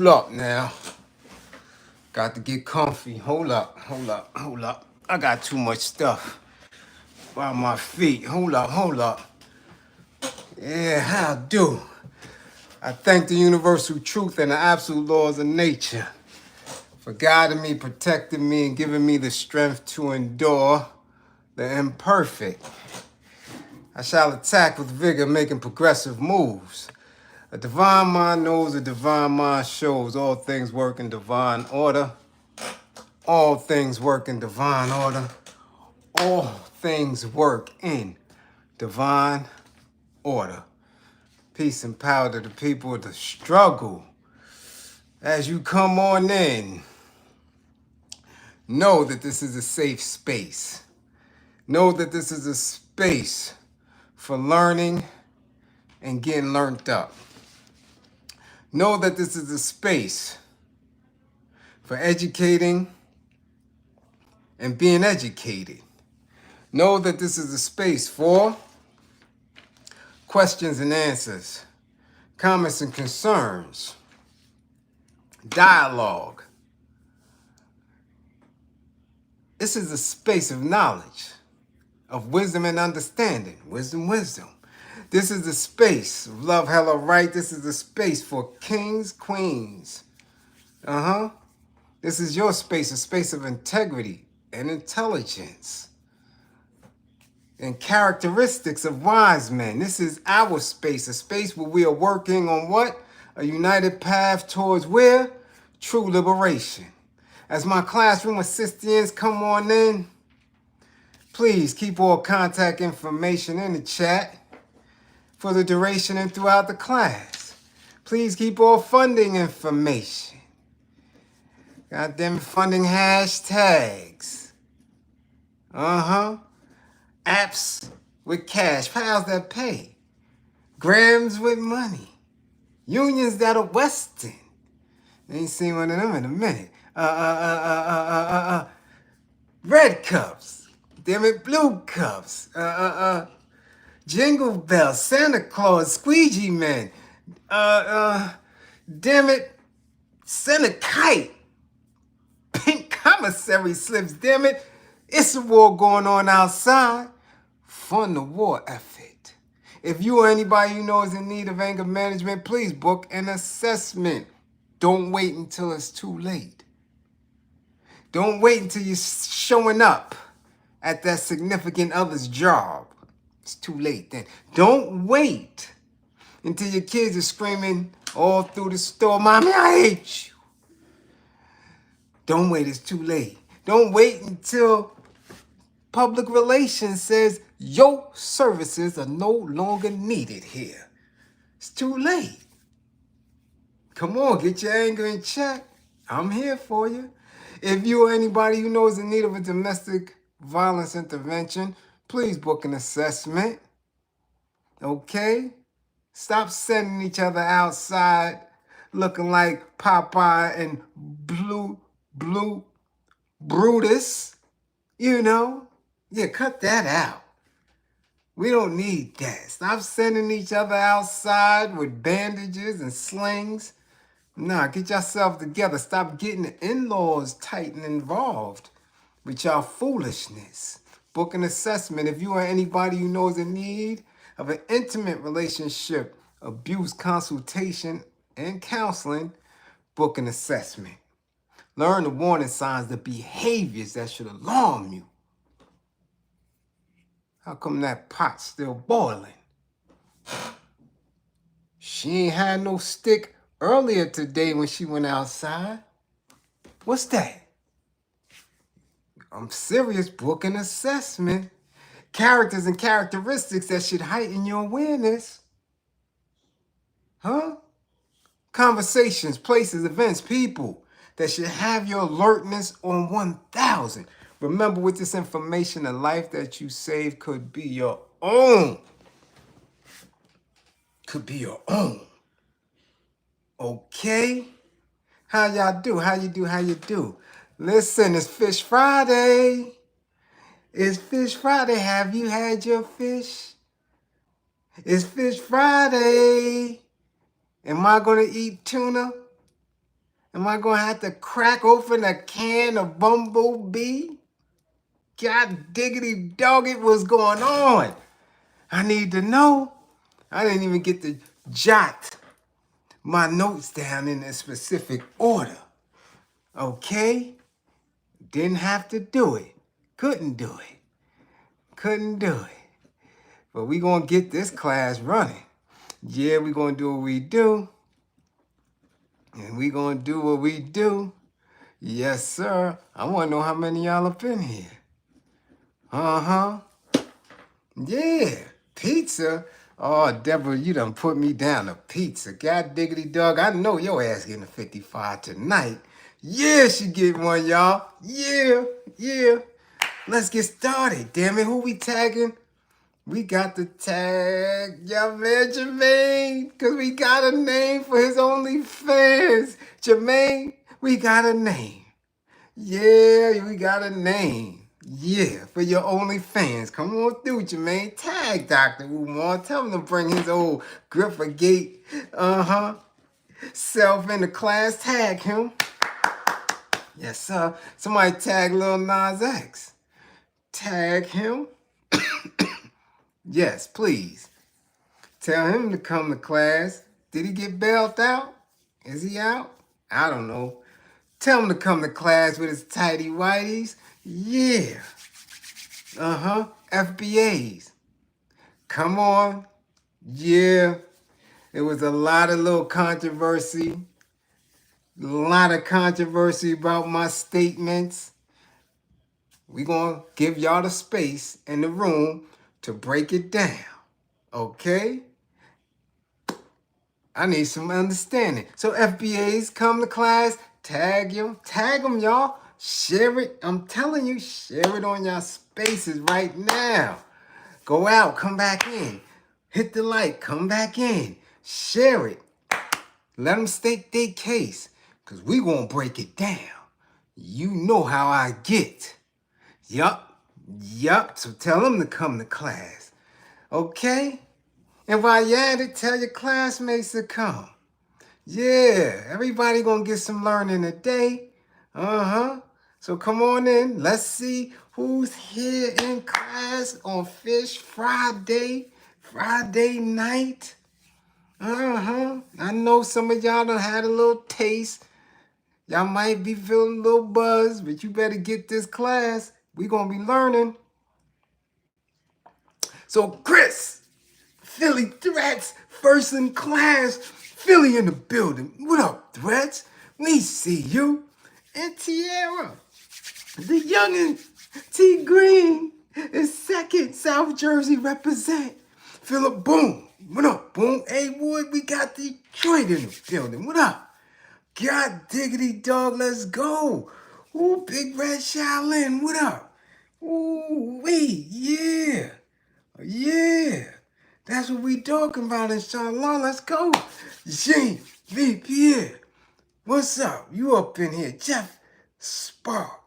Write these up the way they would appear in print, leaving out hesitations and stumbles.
Up now. Got to get comfy. Hold up. I got too much stuff by my feet. Hold up. Yeah, how do? I thank the universal truth and the absolute laws of nature for guiding me, protecting me, and giving me the strength to endure the imperfect. I shall attack with vigor, making progressive moves. A divine mind knows, a divine mind shows. All things work in divine order. All things work in divine order. All things work in divine order. Peace and power to the people of the struggle. As you come on in, know that this is a safe space. Know that this is a space for learning and getting learned up. Know that this is a space for educating and being educated. Know that this is a space for questions and answers, comments and concerns, dialogue. This is a space of knowledge, of wisdom and understanding. Wisdom. This is a space of love, hella right. This is a space for kings, queens. This is your space, a space of integrity and intelligence and characteristics of wise men. This is our space, a space where we are working on what? A united path towards where? True liberation. As my classroom assistants come on in, please keep all contact information in the chat for the duration and throughout the class. Please keep all funding information. Goddamn funding hashtags. Apps with cash, pals that pay, grams with money, unions that are Western. Ain't seen one of them in a minute. Red cups, damn it, blue cups, jingle bells, Santa Claus, squeegee men, damn it, send a kite, pink commissary slips, damn it. It's a war going on outside. Fund the war effort. If you or anybody you know is in need of anger management, please book an assessment. Don't wait until it's too late. Don't wait until you're showing up at that significant other's job. It's too late then. Don't wait until your kids are screaming all through the store, "Mommy, I hate you." Don't wait, it's too late. Don't wait until public relations says your services are no longer needed here. It's too late. Come on, get your anger in check. I'm here for you. If you or anybody you know is in need of a domestic violence intervention, please book an assessment. Okay? Stop sending each other outside looking like Popeye and Blue Brutus. You know? Yeah, cut that out. We don't need that. Stop sending each other outside with bandages and slings. Nah, get yourself together. Stop getting the in-laws tight and involved with y'all foolishness. Book an assessment. If you or anybody you know is in need of an intimate relationship, abuse consultation, and counseling, book an assessment. Learn the warning signs, the behaviors that should alarm you. How come that pot's still boiling? She ain't had no stick earlier today when she went outside. What's that? I'm serious. Book an assessment. Characters and characteristics that should heighten your awareness. Conversations, places, events, people that should have your alertness on 1,000. Remember, with this information, the life that you save could be your own. Could be your own. Okay? How y'all do? How you do? Listen, it's Fish Friday. It's Fish Friday. Have you had your fish? It's Fish Friday. Am I going to eat tuna? Am I gonna have to crack open a can of Bumblebee? God diggity dog it, what's going on? I need to know. I didn't even get to jot my notes down in a specific order. Okay? Didn't have to do it. Couldn't do it. Couldn't do it. But we gonna get this class running. Yeah, we gonna do what we do. And we gonna do what we do. Yes, sir. I wanna know how many y'all up in here. Uh-huh. Yeah. Pizza. Oh, Deborah, you done put me down to pizza. God diggity dog. I know your ass getting a 55 tonight. Yeah, she get one, y'all. Yeah, yeah. Let's get started. Damn it, who we tagging? We got to tag your man Jermaine, because we got a name for his OnlyFans. Jermaine, we got a name. Yeah, we got a name. Yeah, for your OnlyFans. Come on through, Jermaine. Tag Dr. Umar. Tell him to bring his old Griffergate, self into class. Tag him. Yes, sir. Somebody tag Lil Nas X. Tag him. Yes, please. Tell him to come to class. Did he get bailed out? Is he out? I don't know. Tell him to come to class with his tighty whities. Yeah. FBAs. Come on. Yeah. It was a lot of little controversy. A lot of controversy about my statements. We're going to give y'all the space in the room to break it down. Okay? I need some understanding. So FBAs, come to class, tag them, y'all. Share it. I'm telling you, share it on y'all spaces right now. Go out, come back in. Hit the like, come back in. Share it. Let them state their case, because we gonna break it down. You know how I get. Yup. So tell them to come to class. Okay? And while you're at it, tell your classmates to come. Yeah, everybody gonna get some learning today. So come on in. Let's see who's here in class on Friday night. I know some of y'all done had a little taste. Y'all might be feeling a little buzz, but you better get this class. We gonna be learning. So Chris, Philly Threats, first in class, Philly in the building. What up, Threats? We see you. And Tierra, the youngin' T Green is second, South Jersey represent. Philip Boom, what up, Boom? Hey, Wood, we got Detroit in the building. What up? God diggity dog, let's go. Ooh, Big Red Shaolin, what up? Ooh, wait, yeah. That's what we talking about, inshallah. Let's go. Jean, V. Pierre, what's up? You up in here. Jeff Spark,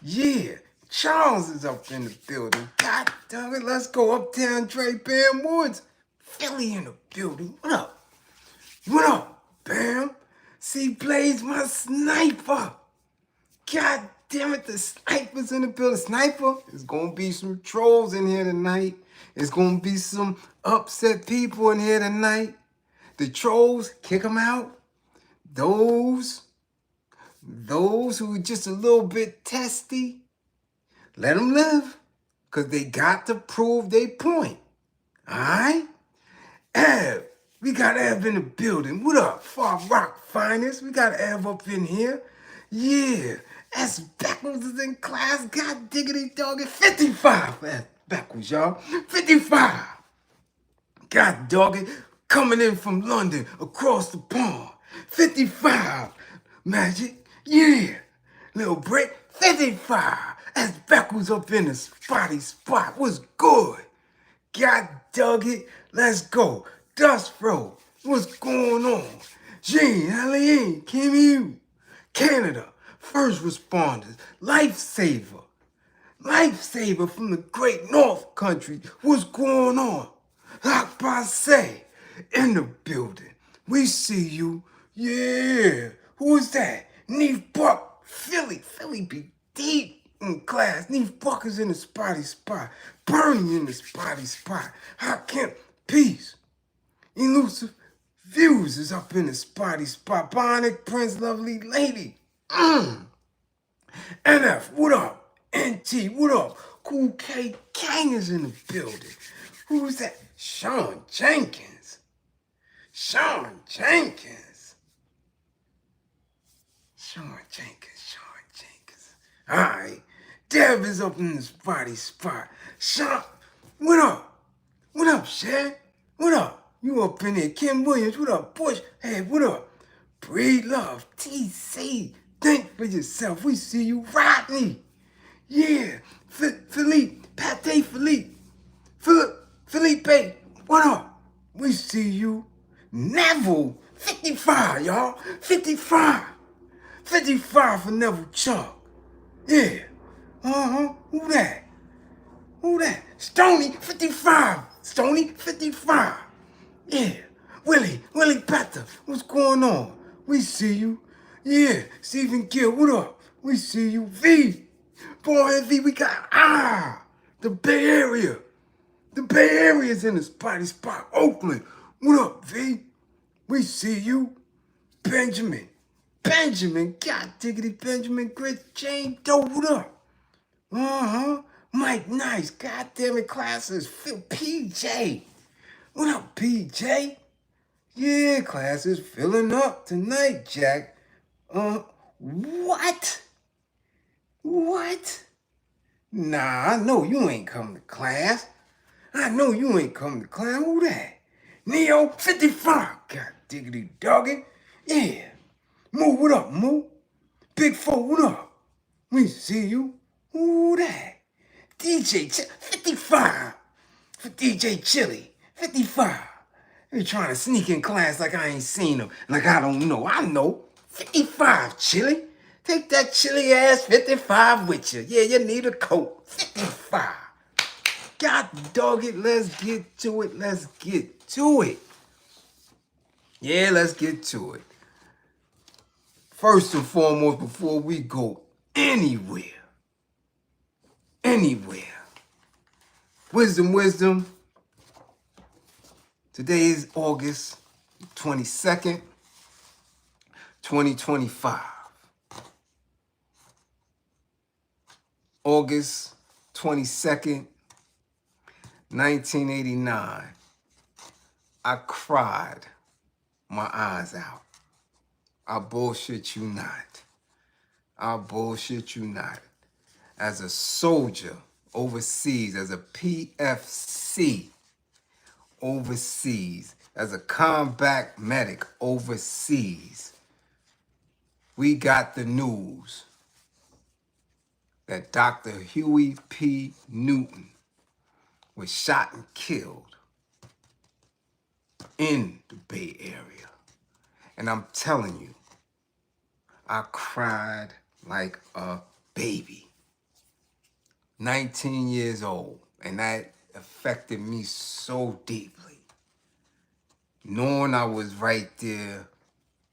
yeah. Charles is up in the building. God damn it, let's go. Uptown Dre Bam Woods. Philly in the building. What up? What up, Bam? See, Blaze, my sniper. God damn it, the sniper's in the building. Sniper, there's gonna be some trolls in here tonight. There's gonna be some upset people in here tonight. The trolls, kick them out. Those who are just a little bit testy, let them live. Because they got to prove their point. All right? Ev, we got Ev in the building. What up, Far Rock Finest? We got Ev up in here. Yeah. S. Beckles is in class. God diggity dog. 55. S. Beckles, y'all. 55. God dog it. Coming in from London, across the pond. 55. Magic. Yeah. Little break. 55. S. Beckles up in the spotty spot. What's good? God dug it. Let's go. Dust Road. What's going on? Jean, Helene, Kim U. Canada. First responders. Lifesaver. Lifesaver from the great North Country. What's going on? Passe in the building. We see you. Yeah. Who is that? Neef Buck, Philly be deep in class. Neef Buck is in the spotty spot. Bernie in the spotty spot. Kemp, peace. Elusive Views is up in the spotty spot. Bionic Prince, lovely lady. NF, what up? NT, what up? Cool K Kang is in the building. Who's that? Sean Jenkins. Sean Jenkins. All right. Dev is up in the spotty spot. Sean, what up? What up, Shad? What up? You up in there. Kim Williams, what up? Bush, hey, what up? Breed Love, TC. Think for yourself. We see you, Rodney. Yeah. Philippe, Pate Philippe. Felipe, what up? We see you. Neville, 55, y'all. 55. 55 for Neville Chuck. Yeah. Who that? Stony, 55. Stony, 55. Yeah. Willie Petter, what's going on? We see you. Yeah. Stephen Gill, what up? We see you. V. Boy, V, we got, the Bay Area. The Bay Area's in the spotty spot. Oakland, what up, V? We see you. Benjamin, God diggity Benjamin, Grit, Jane Doe, what up? Mike Nice, goddamn it, classes. Phil, PJ, what up, PJ? Yeah, class is filling up tonight, Jack. What? Nah, I know you ain't come to class. Who that? Neo 55. God diggity doggy. Yeah. Moo, what up, Moo? Big 4, what up? We see you. Who that? DJ 55. For DJ Chili. 55. They trying to sneak in class like I ain't seen him. Like I don't know. I know. 55, Chili. Take that chilly ass 55 with you. Yeah, you need a coat. 55. God dog it. Let's get to it. Yeah, let's get to it. First and foremost, before we go anywhere. Wisdom. Today is August 22nd, 2025. August 22nd, 1989. I cried my eyes out. I bullshit you not. As a soldier overseas, as a PFC overseas, as a combat medic overseas, we got the news that Dr. Huey P. Newton was shot and killed in the Bay Area. And I'm telling you, I cried like a baby. 19 years old, and that affected me so deeply. Knowing I was right there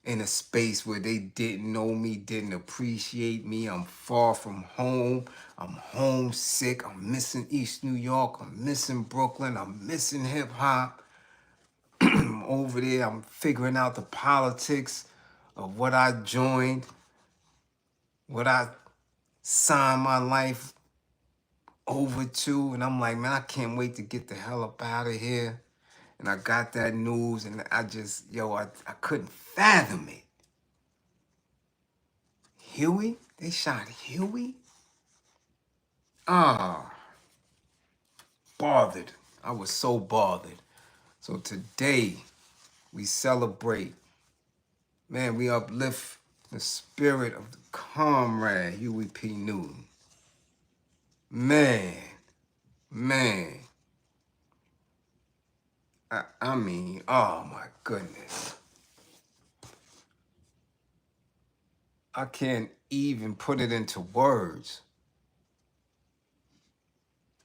in a space where they didn't know me, didn't appreciate me. I'm far from home. I'm homesick. I'm missing East New York. I'm missing Brooklyn. I'm missing hip hop. Over there, I'm figuring out the politics of what I joined, what I signed my life over to, and I'm like, man, I can't wait to get the hell up out of here. And I got that news, and I just, I couldn't fathom it. Huey? They shot Huey? Bothered. I was so bothered. So today, we celebrate. Man, we uplift the spirit of the comrade, Huey P. Newton. Man. I mean, oh my goodness. I can't even put it into words.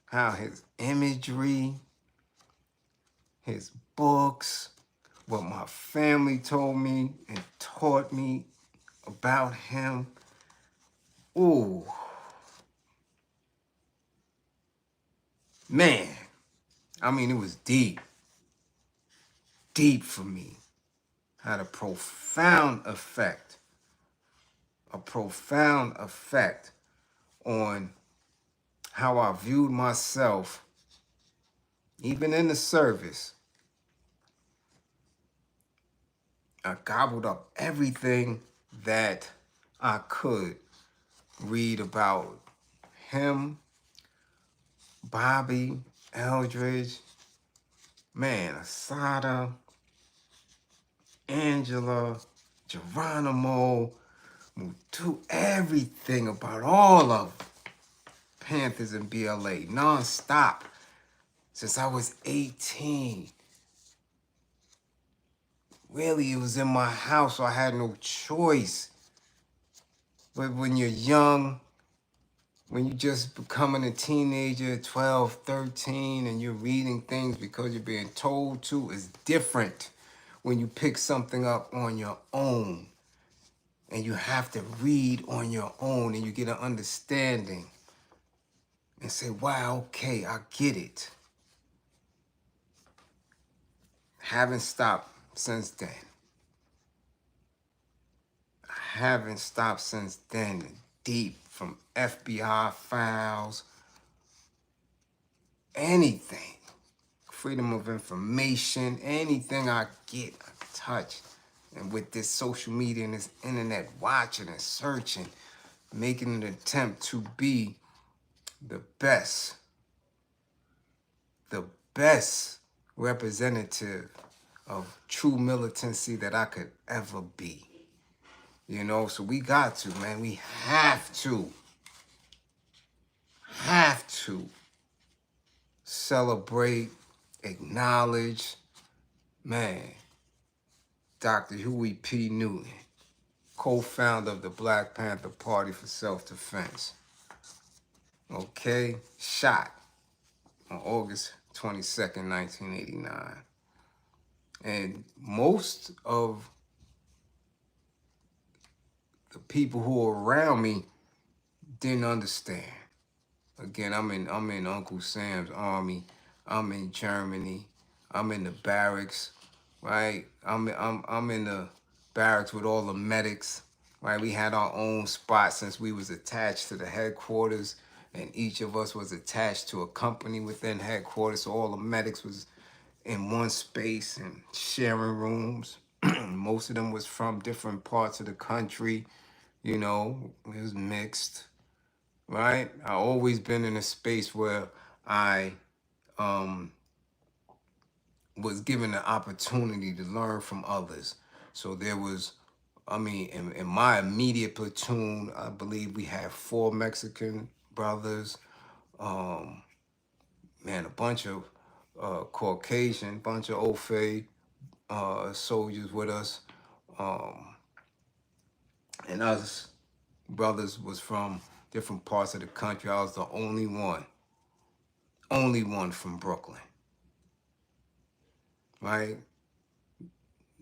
How his imagery, his books, what my family told me and taught me about him. Ooh, man. I mean, it was deep. Deep for me. Had a profound effect. A profound effect on how I viewed myself, even in the service. I gobbled up everything that I could read about him, Bobby, Eldridge, man, Asada, Angela, Geronimo, Mutu, everything about all of Panthers and BLA, non-stop, since I was 18. Really, it was in my house, so I had no choice. But when you're young, when you're just becoming a teenager, 12, 13, and you're reading things because you're being told to, it's different when you pick something up on your own. And you have to read on your own, and you get an understanding. And say, wow, okay, I get it. Haven't stopped since then. I haven't stopped since then. Deep, from FBI files, anything. Freedom of information, anything I get, I touch. And with this social media and this internet, watching and searching, making an attempt to be the best representative of true militancy that I could ever be. You know, so we got to, man, we have to celebrate, acknowledge, man, Dr. Huey P. Newton, co-founder of the Black Panther Party for Self-Defense. Okay, shot on August 22nd, 1989. And most of the people who were around me didn't understand. Again, I'm in Uncle Sam's army. I'm in Germany. I'm in the barracks, right? I'm in the barracks with all the medics, right? We had our own spot since we was attached to the headquarters, and each of us was attached to a company within headquarters. So all the medics was in one space and sharing rooms. Most of them was from different parts of the country. You know, it was mixed, right? I always been in a space where I was given the opportunity to learn from others. So there was, I mean, in my immediate platoon, I believe we had 4 Mexican brothers, man, a bunch of Caucasian, bunch of Ofe soldiers with us. And us brothers was from different parts of the country. I was the only one from Brooklyn, right?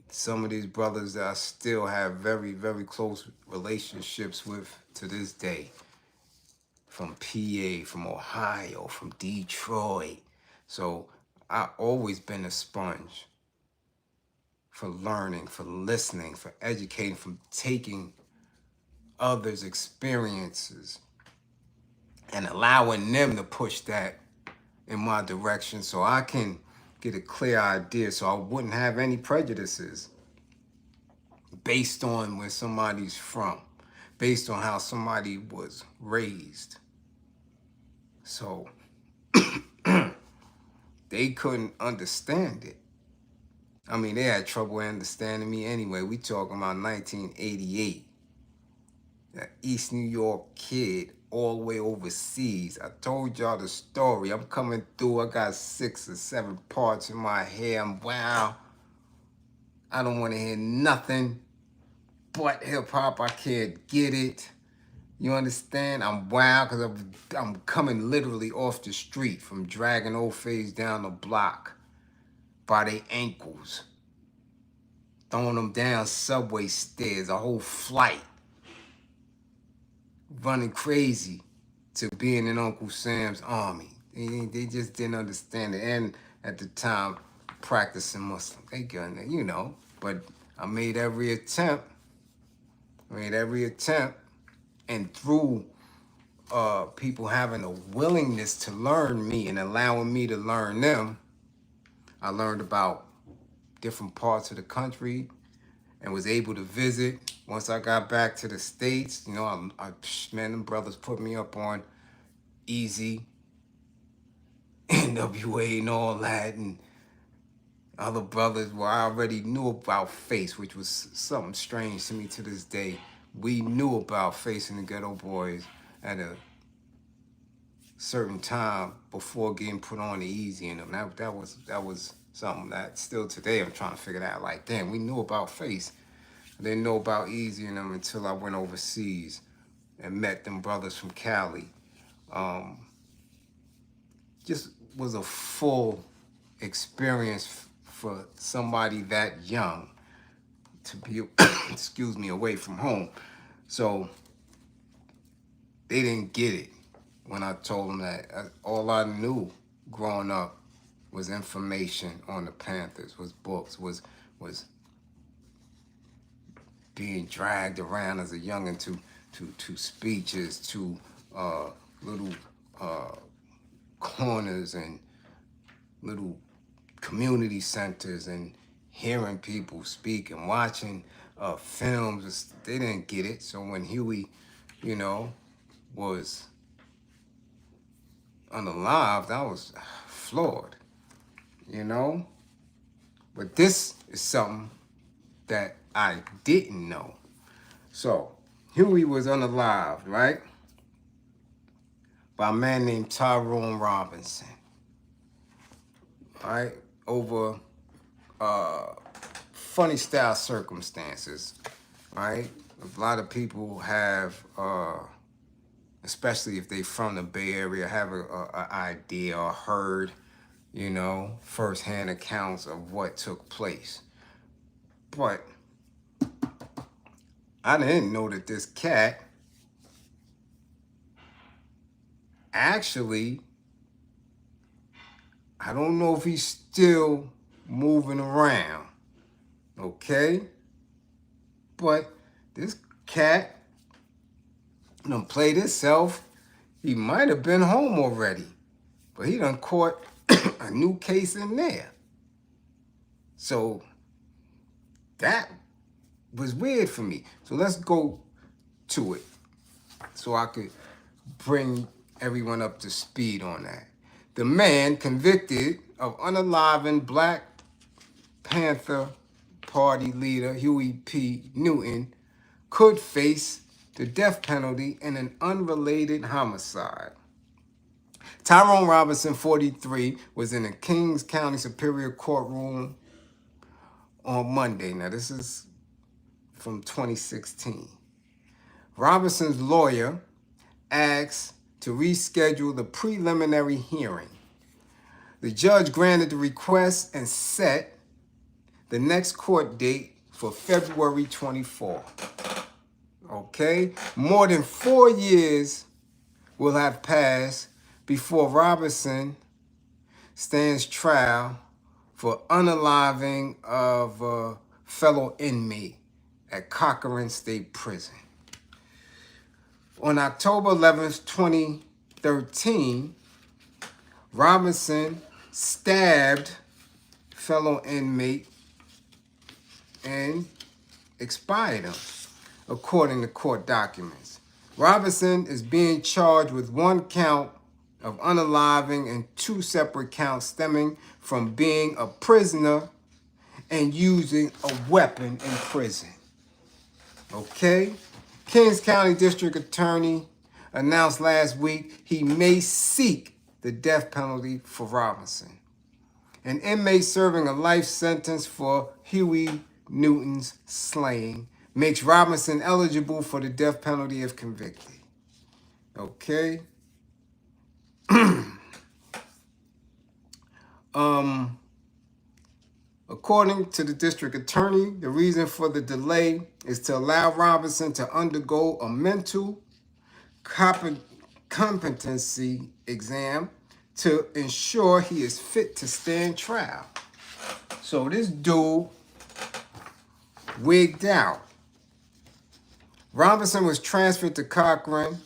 Some of these brothers that I still have very, very close relationships with to this day, from PA, from Ohio, from Detroit. So I always been a sponge for learning, for listening, for educating, from taking others' experiences and allowing them to push that in my direction so I can get a clear idea, so I wouldn't have any prejudices based on where somebody's from, based on how somebody was raised. So they couldn't understand it. I mean, they had trouble understanding me anyway. We talking about 1988. An East New York kid all the way overseas. I told y'all the story. I'm coming through. I got 6 or 7 parts in my hair. I'm wow. I don't want to hear nothing but hip-hop. I can't get it. You understand? I'm wild because I'm coming literally off the street from dragging old face down the block by their ankles, throwing them down subway stairs, a whole flight. running crazy to being in Uncle Sam's army. They just didn't understand it. And at the time, practicing Muslim. They gonna, you know. But I made every attempt. And through people having a willingness to learn me and allowing me to learn them, I learned about different parts of the country and was able to visit. Once I got back to the States, you know, man, them brothers put me up on Easy, NWA and all that, and other brothers, well, I already knew about Face, which was something strange to me to this day. We knew about Face and the Ghetto Boys at a certain time before getting put on the Easy and them. That was something that still today I'm trying to figure out. Like, damn, we knew about Face. I didn't know about Easy and them until I went overseas and met them brothers from Cali. Just was a full experience for somebody that young to be, excuse me, away from home. So they didn't get it when I told them that all I knew growing up was information on the Panthers, was books, was being dragged around as a youngin' to speeches, to little corners and little community centers and hearing people speak and watching films. They didn't get it. So when Huey, you know, was unalived, I was floored, you know? But this is something that I didn't know. So Huey was unalived, right? By a man named Tyrone Robinson. All right, over funny style circumstances, right? A lot of people have, especially if they from the Bay Area, have an idea or heard, you know, firsthand accounts of what took place. But I didn't know that this cat actually, I don't know if he's still moving around, okay? But this cat done played himself. He might have been home already, but he done caught a new case in there. So that was weird for me. So let's go to it so I could bring everyone up to speed on that. The man convicted of unaliving Black Panther Party leader Huey P. Newton could face the death penalty in an unrelated homicide. Tyrone Robinson, 43, was in the Kings County Superior Courtroom on Monday. Now, this is from 2016. Robinson's lawyer asked to reschedule the preliminary hearing. The judge granted the request and set the next court date for February 24. Okay? More than 4 years will have passed before Robinson stands trial for unaliving of a fellow inmate at Cochran State Prison. On October 11th, 2013, Robinson stabbed fellow inmate and expired him, according to court documents. Robinson is being charged with 1 count of unaliving and 2 separate counts stemming from being a prisoner and using a weapon in prison. Okay? Kings County District Attorney announced last week he may seek the death penalty for Robinson. An inmate serving a life sentence for Huey Newton's slaying makes Robinson eligible for the death penalty if convicted. Okay? According to the district attorney, the reason for the delay is to allow Robinson to undergo a mental, competency exam to ensure he is fit to stand trial. So this dude wigged out. Robinson was transferred to Cochran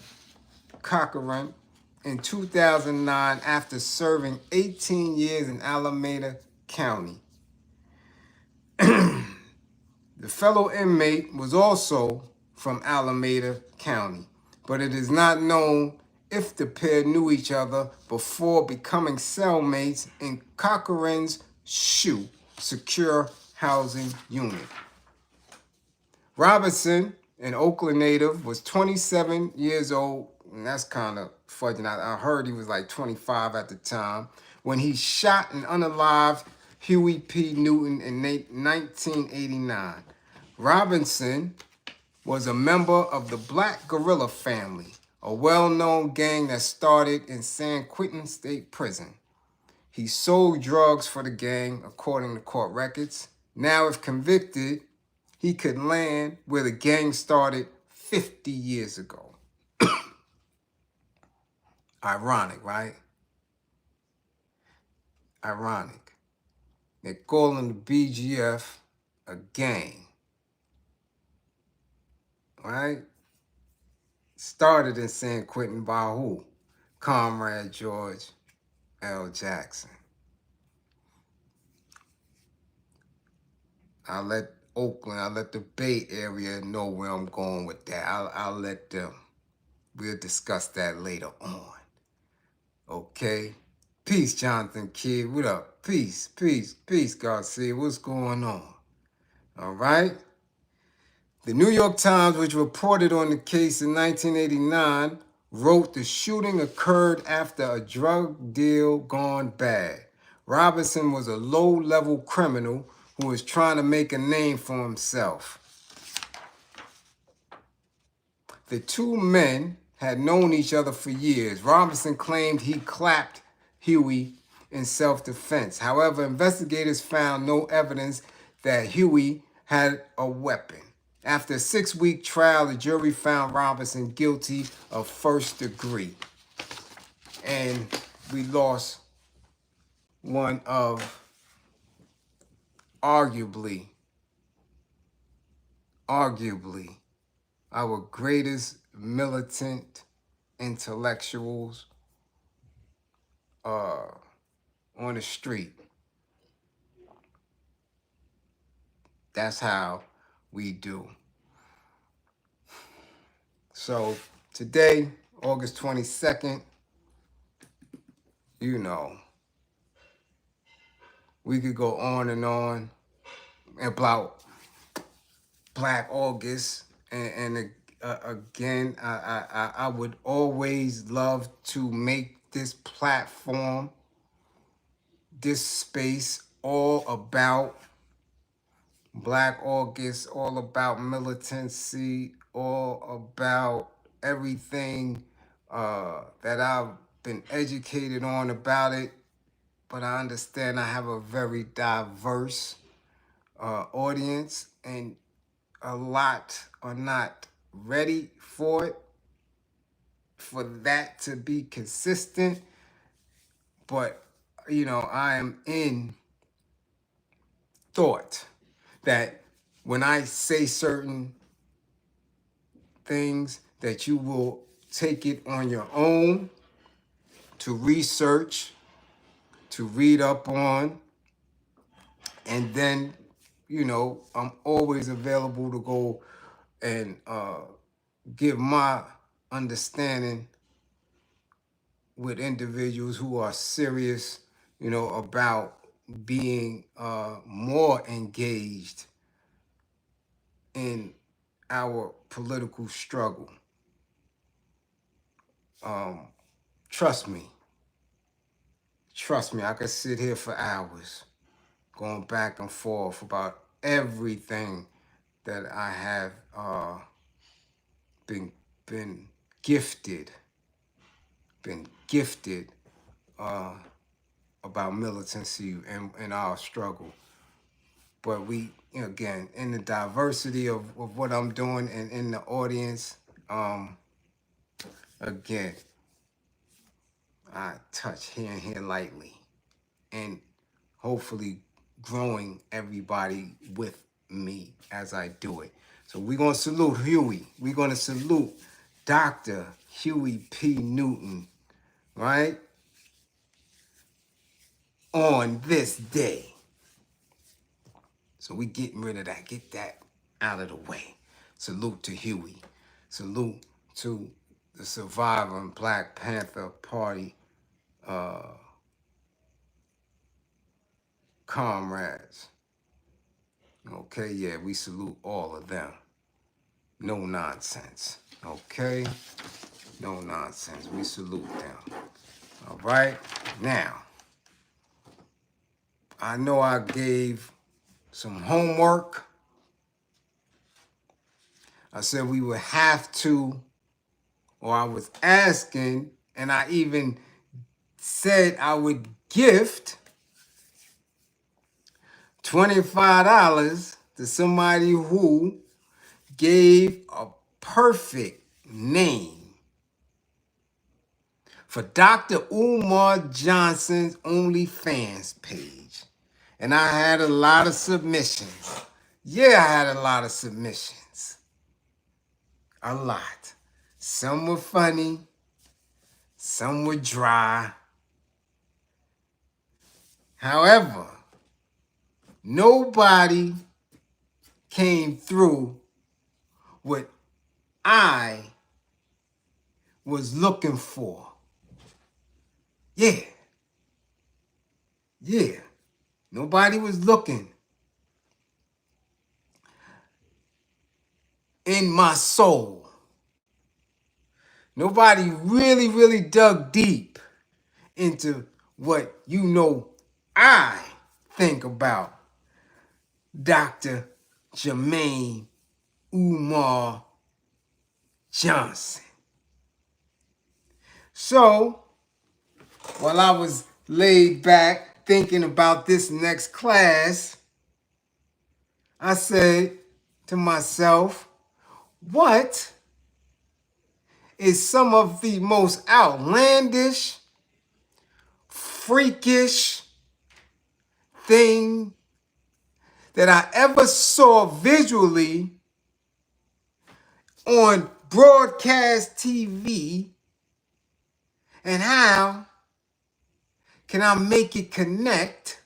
in 2009 after serving 18 years in Alameda County. The fellow inmate was also from Alameda County, but it is not known if the pair knew each other before becoming cellmates in Cochran's SHU, Secure Housing Unit. Robinson, an Oakland native, was 27 years old, and that's kind of fudging. I heard he was like 25 at the time, when he shot and unalived Huey P. Newton in 1989. Robinson was a member of the Black Gorilla family, a well-known gang that started in San Quentin State Prison. He sold drugs for the gang, according to court records. Now, if convicted, he could land where the gang started 50 years ago. Ironic, right? Ironic. They're calling the BGF a gang, right? Started in San Quentin by who? Comrade George L. Jackson. I'll let the Bay Area know where I'm going with that. I'll let them. We'll discuss that later on. Okay? Peace, Jonathan Kidd. What up? Peace, Garcia. What's going on? All right? The New York Times, which reported on the case in 1989, wrote the shooting occurred after a drug deal gone bad. Robinson was a low-level criminal who was trying to make a name for himself. The two men had known each other for years. Robinson claimed he clapped Huey in self-defense. However, investigators found no evidence that Huey had a weapon. After a 6-week trial, the jury found Robinson guilty of first degree. And we lost one of arguably our greatest militant intellectuals on the street. That's how we do. So today, August 22nd, you know, we could go on about Black August, and again, I would always love to make this platform, this space, all about Black August, all about militancy, all about everything that I've been educated on about it. But I understand I have a very diverse audience, and a lot are not ready for that to be consistent. But, you know, I am in thought that when I say certain things, that you will take it on your own to research, to read up on, and then, you know, I'm always available to go and give my understanding with individuals who are serious, you know, about being more engaged in our political struggle. Trust me, I could sit here for hours going back and forth about everything that I have been gifted about militancy and our struggle. But we, you know, again, in the diversity of what I'm doing and in the audience, Again, I touch here and here lightly, and hopefully growing everybody with me as I do it. So we're going to salute Huey. We're going to salute Dr. Huey P. Newton, right? On this day. So we getting rid of that. Get that out of the way. Salute to Huey. Salute to the survivor and Black Panther Party comrades. Okay, yeah, we salute all of them. No nonsense. Okay? No nonsense. We salute them. All right? Now, I know I gave some homework. I said we would have to, or I was asking, and I even said I would gift $25 to somebody who gave a perfect name for Dr. Umar Johnson's OnlyFans page. And I had a lot of submissions. Yeah, I had a lot of submissions. A lot. Some were funny. Some were dry. However, nobody came through what I was looking for. Yeah. Yeah. Nobody was looking in my soul. Nobody really dug deep into what I think about Dr. Jermaine Umar Johnson. So, while I was laid back thinking about this next class, I said to myself, what is some of the most outlandish, freakish thing that I ever saw visually on broadcast TV, and how can I make it connect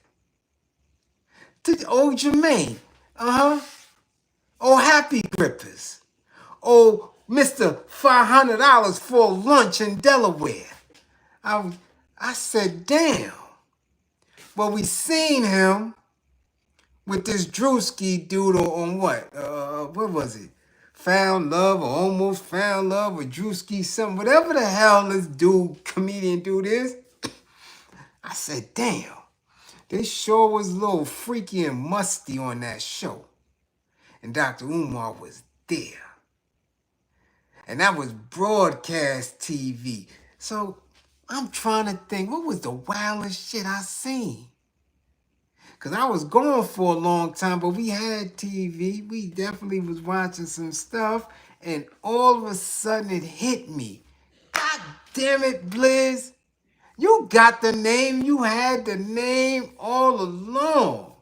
to old Jermaine? Oh, Happy Grippers. Oh, Mr. $500 for lunch in Delaware. I said, damn. Well, we seen him with this Drewski dude on what? What was it? Found Love or Almost Found Love or Drewski something. Whatever the hell this comedian dude is. I said, damn. This sure was a little freaky and musty on that show. And Dr. Umar was there. And that was broadcast TV. So I'm trying to think, what was the wildest shit I seen? Because I was gone for a long time, but we had TV. We definitely was watching some stuff. And all of a sudden it hit me. God damn it, Bliz. You got the name. You had the name all along.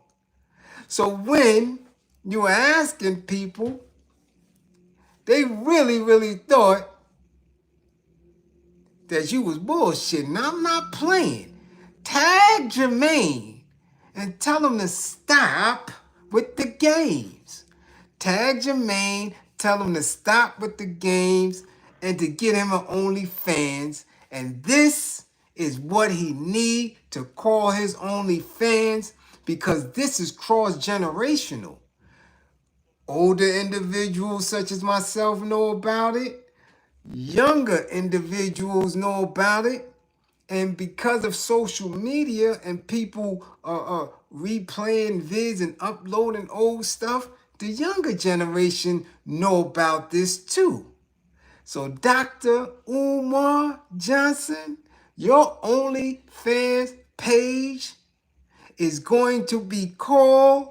So when you were asking people, they really thought that you was bullshitting. I'm not playing. Tag Jermaine and tell him to stop with the games. Tag Jermaine, tell him to stop with the games and to get him an OnlyFans. And this is what he need to call his OnlyFans, because this is cross-generational. Older individuals such as myself know about it. Younger individuals know about it. And because of social media and people replaying vids and uploading old stuff, the younger generation know about this too. So Dr. Umar Johnson, your OnlyFans page is going to be called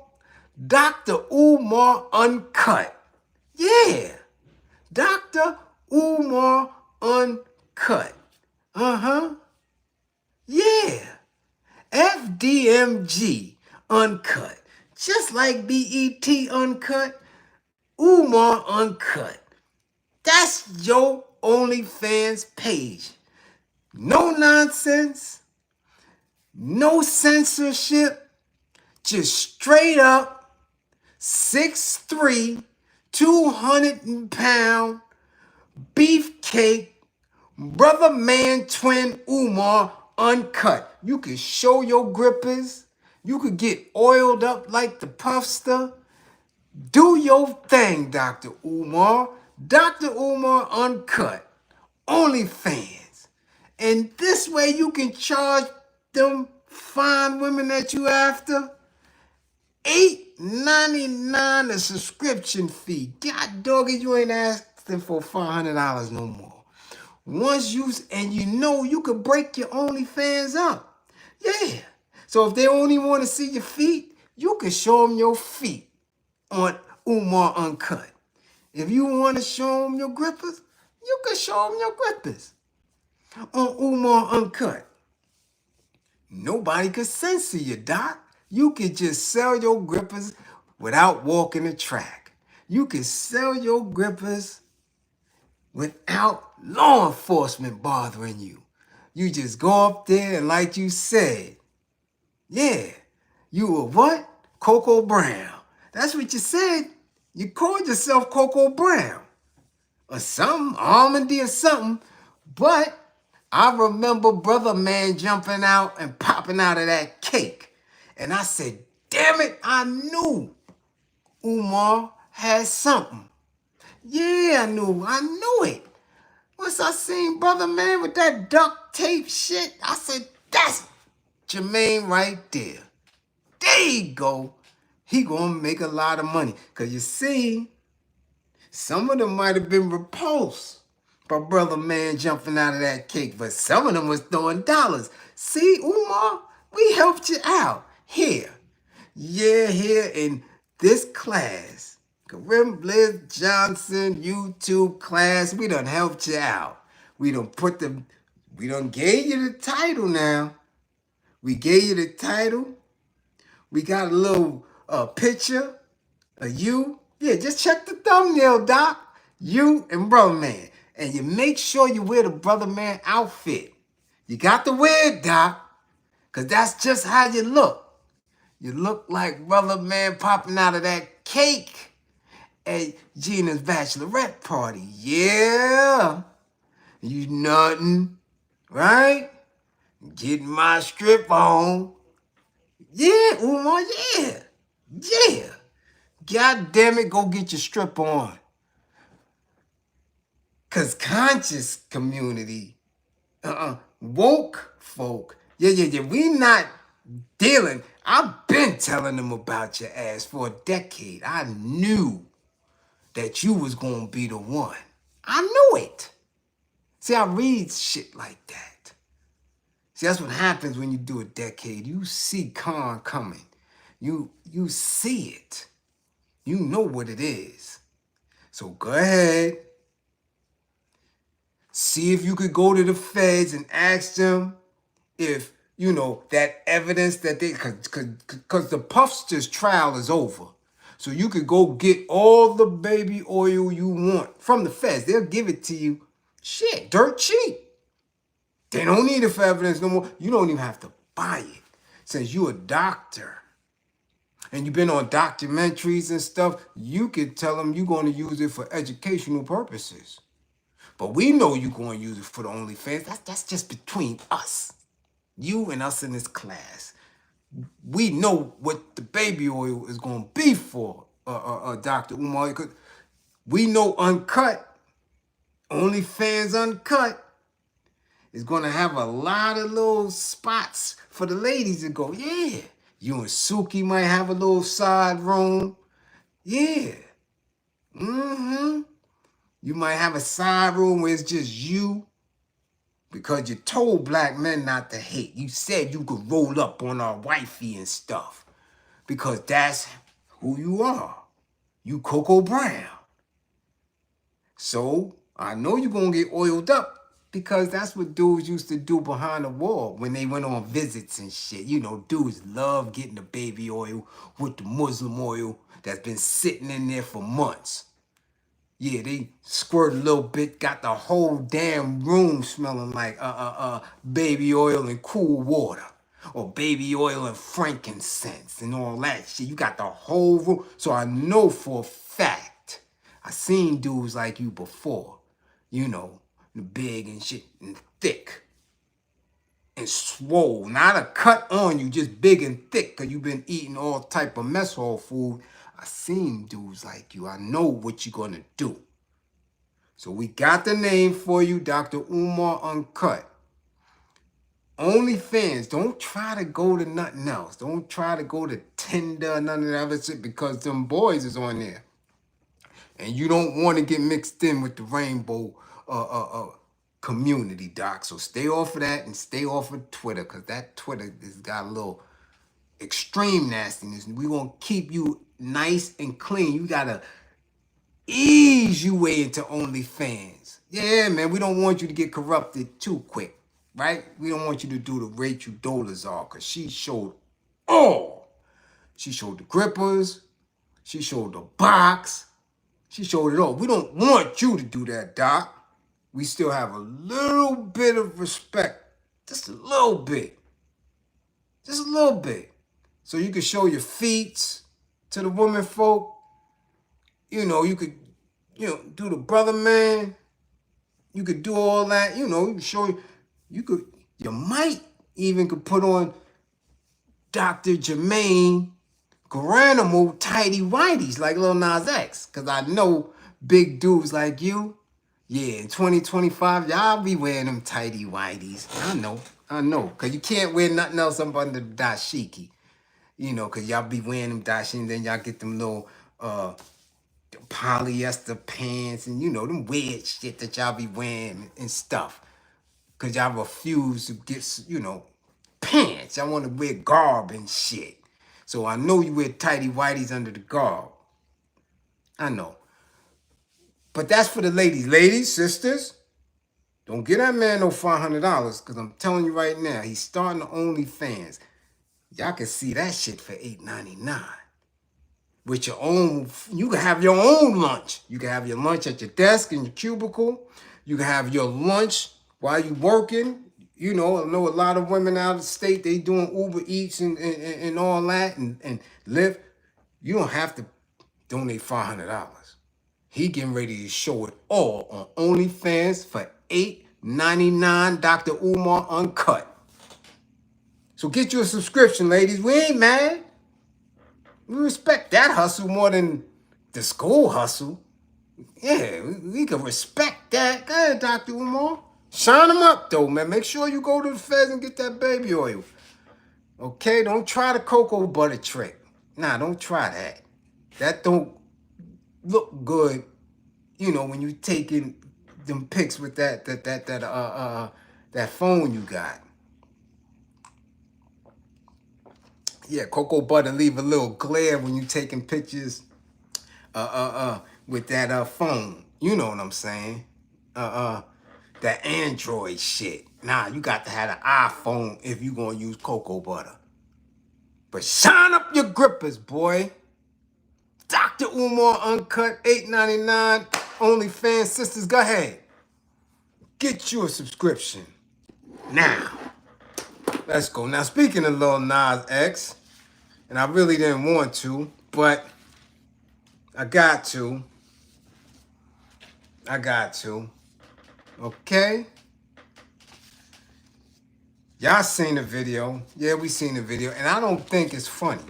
Dr. Umar Uncut. Yeah, Dr. Umar Uncut. Yeah. FDMG Uncut. Just like BET Uncut, Umar Uncut. That's your OnlyFans page. No nonsense, no censorship, just straight up 6'3", 200-pound beefcake, brother man twin Umar Uncut. You can show your grippers. You could get oiled up like the Puffster. Do your thing, Dr. Umar. Dr. Umar Uncut. OnlyFans. And this way you can charge them fine women that you after $8.99 a subscription fee. God dog it, you ain't asking for $500 no more. Once you you could break your OnlyFans up. Yeah. So if they only want to see your feet, you can show them your feet on Umar Uncut. If you want to show them your grippers, you can show them your grippers on Umar Uncut. Nobody could censor you, Doc. You could just sell your grippers without walking the track. You can sell your grippers without law enforcement bothering you. You just go up there and like you said, yeah, you were what? Coco Brown. That's what you said. You called yourself Coco Brown. Or something, Almondy or something. But I remember brother man jumping out and popping out of that cake. And I said, damn it, I knew Umar had something. Yeah, I knew it. Once I seen brother man with that duct tape shit, I said, that's Jermaine right there. There you go. He gonna make a lot of money. Cause you see, some of them might have been repulsed by brother man jumping out of that cake, but some of them was throwing dollars. See, Umar, we helped you out. Here in this class, Karim Bliz Johnson YouTube class, we done helped you out. We done gave you the title now. We gave you the title. We got a little picture of you. Yeah, just check the thumbnail, Doc. You and BroMan. And you make sure you wear the brother man outfit. You got to wear it, Doc. Because that's just how you look. You look like brother man popping out of that cake at Gina's bachelorette party. Yeah. You nothing, right? Getting my strip on. Yeah, Umar, yeah. Yeah. God damn it, go get your strip on. Cause conscious community, woke folk, yeah, we not dealing. I've been telling them about your ass for a decade. I knew that you was gonna be the one. I knew it. See, I read shit like that. See, that's what happens when you do a decade. You see con coming. You see it. You know what it is. So go ahead. See if you could go to the feds and ask them if, that evidence that they, because the Puffster's trial is over. So you could go get all the baby oil you want from the feds. They'll give it to you, shit, dirt cheap. They don't need it for evidence no more. You don't even have to buy it. Since you're a doctor and you've been on documentaries and stuff, you could tell them you're going to use it for educational purposes. But we know you're going to use it for the OnlyFans. That's just between us. You and us in this class. We know what the baby oil is going to be for, Dr. Umar. Because we know Uncut, OnlyFans Uncut, is going to have a lot of little spots for the ladies to go, yeah. You and Suki might have a little side room. Yeah. You might have a side room where it's just you because you told black men not to hate. You said you could roll up on our wifey and stuff because that's who you are. You Coco Brown. So I know you're going to get oiled up because that's what dudes used to do behind the wall when they went on visits and shit. You know, dudes love getting the baby oil with the Muslim oil that's been sitting in there for months. Yeah, they squirt a little bit, got the whole damn room smelling like baby oil and cool water. Or baby oil and frankincense and all that shit. You got the whole room. So I know for a fact, I seen dudes like you before. You know, big and shit and thick and swole. Not a cut on you, just big and thick because you've been eating all type of mess hall food. I seen dudes like you. I know what you're going to do. So we got the name for you, Dr. Umar Uncut. OnlyFans, don't try to go to nothing else. Don't try to go to Tinder, none of that other shit, because them boys is on there. And you don't want to get mixed in with the rainbow community, Doc. So stay off of that and stay off of Twitter, because that Twitter has got a little extreme nastiness. And we're going to keep you nice and clean. You got to ease your way into OnlyFans. Yeah, man, we don't want you to get corrupted too quick, right? We don't want you to do the Rachel Dolezal, because she showed all. She showed the grippers. She showed the box. She showed it all. We don't want you to do that, Doc. We still have a little bit of respect. Just a little bit. Just a little bit. So you can show your feet to the women folk. You know, you could, do the brother man. You could do all that. You know, you can show, you might even could put on Dr. Jermaine Garanimal tighty whities like Lil Nas X. Because I know big dudes like you, yeah, in 2025, y'all be wearing them tighty whities. I know. Because you can't wear nothing else up under the dashiki. You know, because y'all be wearing them dashiki and then y'all get them little polyester pants and, them weird shit that y'all be wearing and stuff. Because y'all refuse to get, pants. Y'all want to wear garb and shit. So I know you wear tighty whities under the garb. I know. But that's for the ladies. Ladies, sisters, don't get that man no $500 because I'm telling you right now, he's starting the OnlyFans. Y'all can see that shit for $8.99. With your own, you can have your own lunch. You can have your lunch at your desk in your cubicle. You can have your lunch while you working. I know a lot of women out of state, they doing Uber Eats and all that and live. You don't have to donate $500. He getting ready to show it all on OnlyFans for $8.99, Dr. Umar Uncut. So get you a subscription, ladies. We ain't mad. We respect that hustle more than the school hustle. Yeah, we can respect that. Go ahead, Dr. Umar. Shine them up, though, man. Make sure you go to the feds and get that baby oil. Okay? Don't try the cocoa butter trick. Nah, don't try that. That don't look good, when you taking them pics with that phone you got. Yeah, cocoa butter leave a little glare when you taking pictures with that phone. You know what I'm saying? That Android shit. Nah, you got to have an iPhone if you gonna use cocoa butter. But shine up your grippers, boy. Dr. Umar Uncut, $8.99. OnlyFans sisters, go ahead. Get you a subscription. Now. Let's go. Now, speaking of Lil Nas X, and I really didn't want to, but I got to. Okay? Y'all seen the video. Yeah, we seen the video. And I don't think it's funny.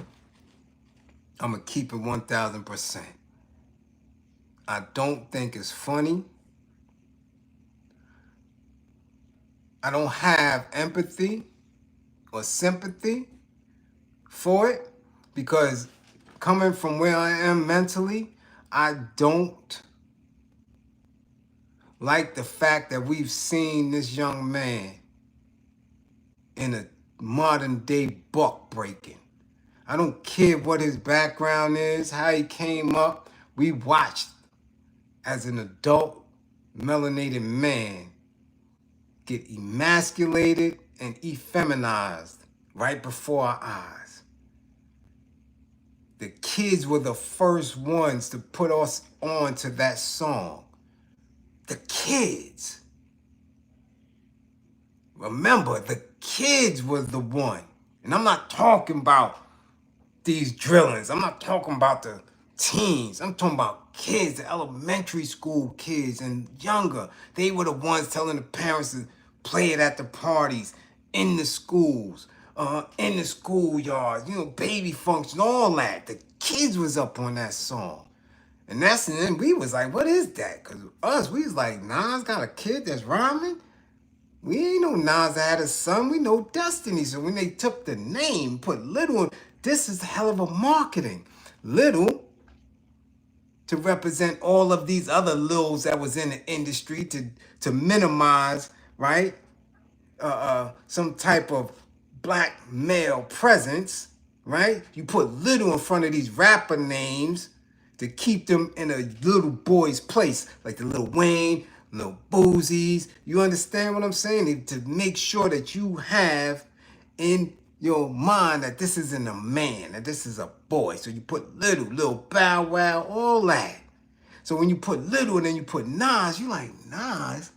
I'm going to keep it 1,000%. I don't think it's funny. I don't have empathy or sympathy for it because coming from where I am mentally, I don't like the fact that we've seen this young man in a modern day buck breaking. I don't care what his background is, how he came up. We watched as an adult melanated man get emasculated and effeminized right before our eyes. The kids were the first ones to put us on to that song. The kids. Remember, the kids was the one. And I'm not talking about these drillings. I'm not talking about the teens. I'm talking about kids, the elementary school kids and younger. They were the ones telling the parents to play it at the parties, in the schools, in the schoolyards, baby function, all that. The kids was up on that song. And then we was like, what is that? Because we was like, Nas got a kid that's rhyming? We ain't know Nas had a son. We know Destiny. So when they took the name, put Little in, this is a hell of a marketing. Little to represent all of these other Lils that was in the industry to minimize, right? Some type of black male presence, right? You put Little in front of these rapper names to keep them in a little boy's place, like the Lil Wayne, Lil Boozies. You understand what I'm saying? To make sure that you have in your mind that this isn't a man, that this is a boy. So you put Lil Bow Wow, all that. So when you put Little and then you put Nas, you like, Nas?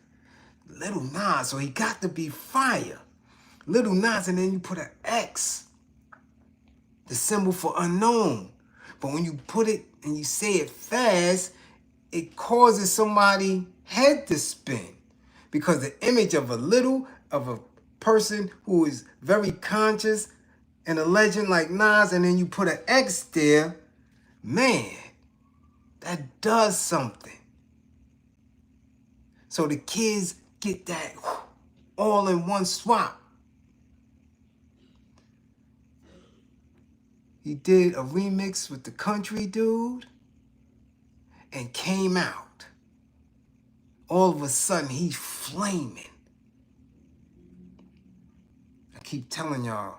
Little Nas, so he got to be fire. Little Nas, and then you put an X, the symbol for unknown. But when you put it and you say it fast, it causes somebody's head to spin. Because the image of a person who is very conscious and a legend like Nas, and then you put an X there, man, that does something. So the kids get that all in one swap. He did a remix with the country dude and came out. All of a sudden, he's flaming. I keep telling y'all,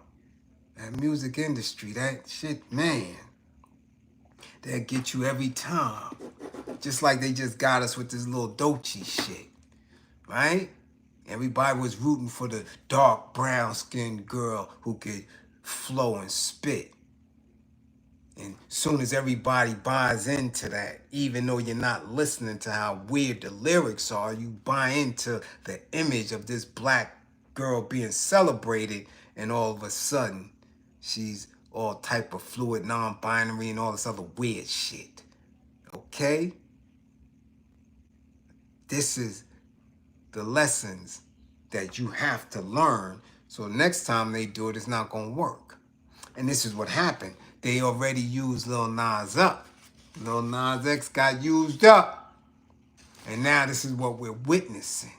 that music industry, that shit, man, that get you every time. Just like they just got us with this little Doechii shit, right? Everybody was rooting for the dark brown-skinned girl who could flow and spit. And soon as everybody buys into that, even though you're not listening to how weird the lyrics are, you buy into the image of this black girl being celebrated, and all of a sudden, she's all type of fluid, non-binary, and all this other weird shit. Okay? This is the lessons that you have to learn, so next time they do it, it's not going to work. And this is what happened. They already used Lil Nas up. Lil Nas X got used up. And now this is what we're witnessing.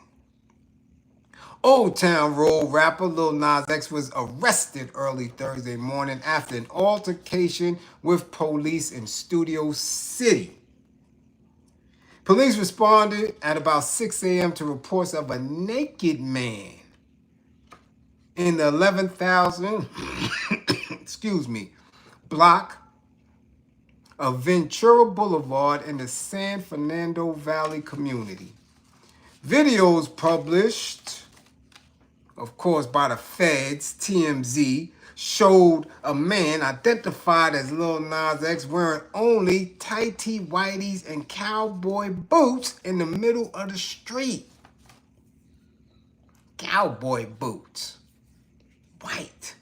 Old Town Road rapper Lil Nas X was arrested early Thursday morning after an altercation with police in Studio City. Police responded at about 6 a.m. to reports of a naked man in the 11,000, block of Ventura Boulevard in the San Fernando Valley community. Videos published, of course, by the feds, TMZ, showed a man identified as Lil Nas X wearing only tighty whities and cowboy boots in the middle of the street. Cowboy boots. White.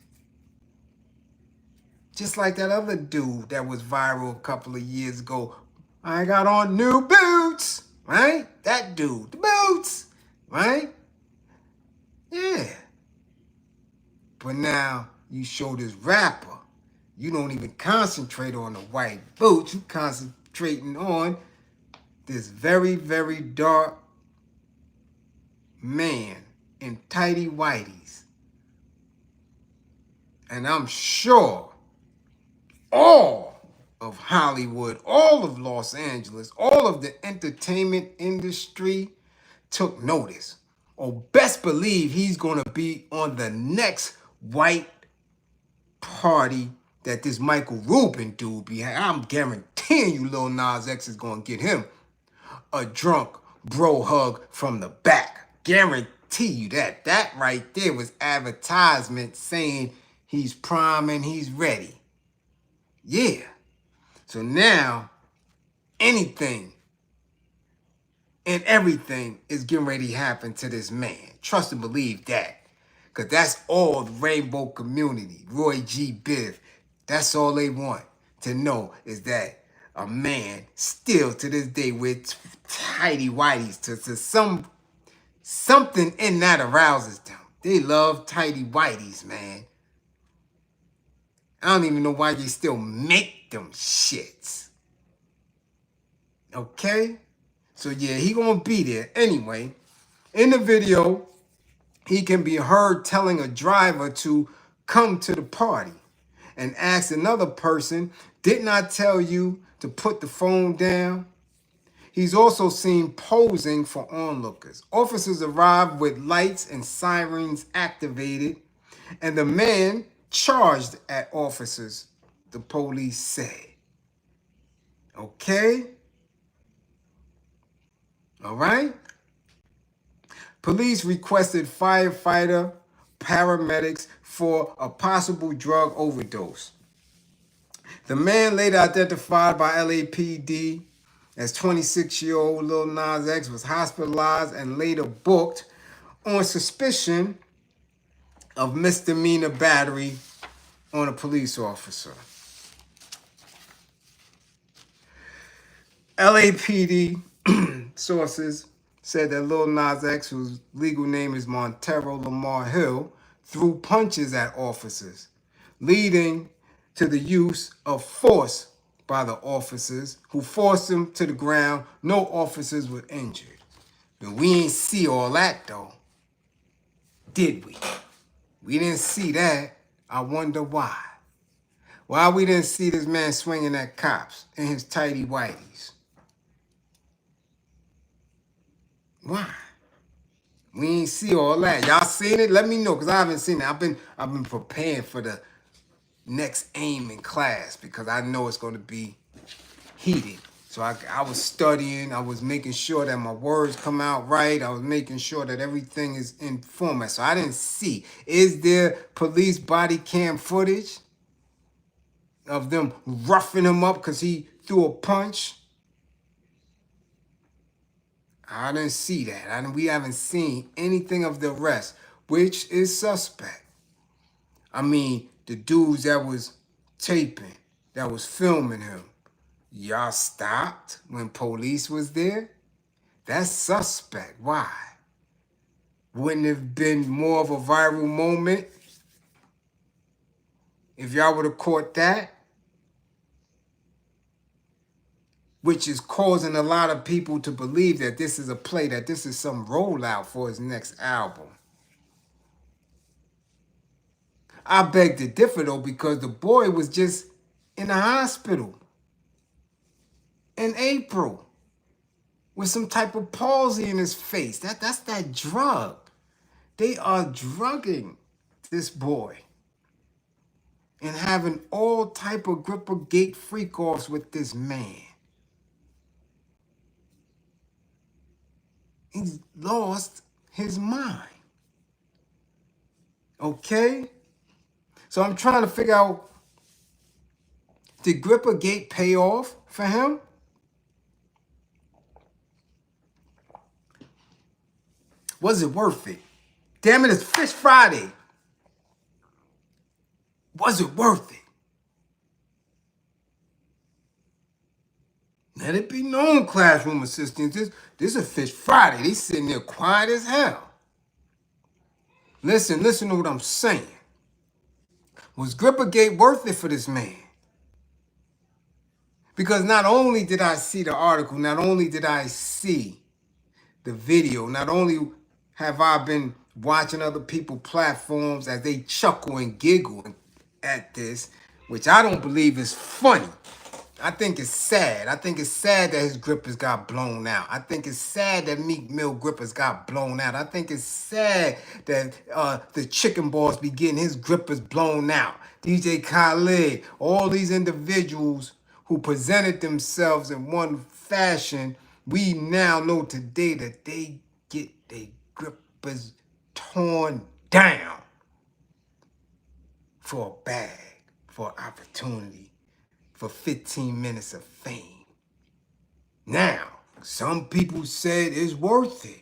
Just like that other dude that was viral a couple of years ago. I got on new boots, right? That dude, the boots, right? Yeah. But now you show this rapper, you don't even concentrate on the white boots. You concentrating on this very, very dark man in tighty whities. And I'm sure all of Hollywood, all of Los Angeles, all of the entertainment industry took notice. Or best believe he's going to be on the next white party that this Michael Rubin dude be having. I'm guaranteeing you Lil Nas X is going to get him a drunk bro hug from the back. Guarantee you that. That right there was advertisement saying he's prime and he's ready. Yeah. So now anything and everything is getting ready to happen to this man. Trust and believe that. Because that's all the rainbow community, Roy G. Biv, that's all they want to know is that a man still to this day with tighty whities to something in that arouses them. They love tighty whities, man. I don't even know why they still make them shits. Okay? So yeah, he gonna be there. Anyway, in the video, he can be heard telling a driver to come to the party and ask another person, didn't I tell you to put the phone down? He's also seen posing for onlookers. Officers arrived with lights and sirens activated, and the man charged at officers, the police said. Okay? All right? Police requested firefighter paramedics for a possible drug overdose. The man, later identified by LAPD as 26-year-old Lil Nas X, was hospitalized and later booked on suspicion of misdemeanor battery on a police officer. LAPD sources said that Lil Nas X, whose legal name is Montero Lamar Hill, threw punches at officers, leading to the use of force by the officers, who forced him to the ground. No officers were injured. But we ain't see all that, though, did we? We didn't see that. I wonder why. Why we didn't see this man swinging at cops in his tighty whities? Why? We ain't see all that. Y'all seen it? Let me know, because I haven't seen it. I've been preparing for the next aim in class because I know it's going to be heated. So I was studying. I was making sure that my words come out right. I was making sure that everything is in format. So I didn't see. Is there police body cam footage of them roughing him up because he threw a punch? I didn't see that. We haven't seen anything of the arrest, which is suspect. I mean, the dudes that was taping, that was filming him, y'all stopped when police was there? That's suspect. Why? Wouldn't it have been more of a viral moment if y'all would have caught that? Which is causing a lot of people to believe that this is a play, that this is some rollout for his next album. I beg to differ, though, because the boy was just in the hospital in April with some type of palsy in his face. That's that drug. They are drugging this boy and having all type of gripper gate freak-offs with this man. He's lost his mind. Okay? So I'm trying to figure out, did Grippergate pay off for him? Was it worth it? Damn it, it's Fish Friday. Was it worth it? Let it be known, classroom assistants, this is Fish Friday. They sitting there quiet as hell. Listen to what I'm saying. Was Grippergate worth it for this man? Because not only did I see the article, not only did I see the video, not only have I been watching other people's platforms as they chuckle and giggle at this, which I don't believe is funny. I think it's sad. I think it's sad that his grippers got blown out. I think it's sad that Meek Mill grippers got blown out. I think it's sad that the Chicken Balls be getting his grippers blown out. DJ Khaled, all these individuals who presented themselves in one fashion We now know today that they get their grippers torn down for a bag, for opportunity, for 15 minutes of fame. Now, some people said it's worth it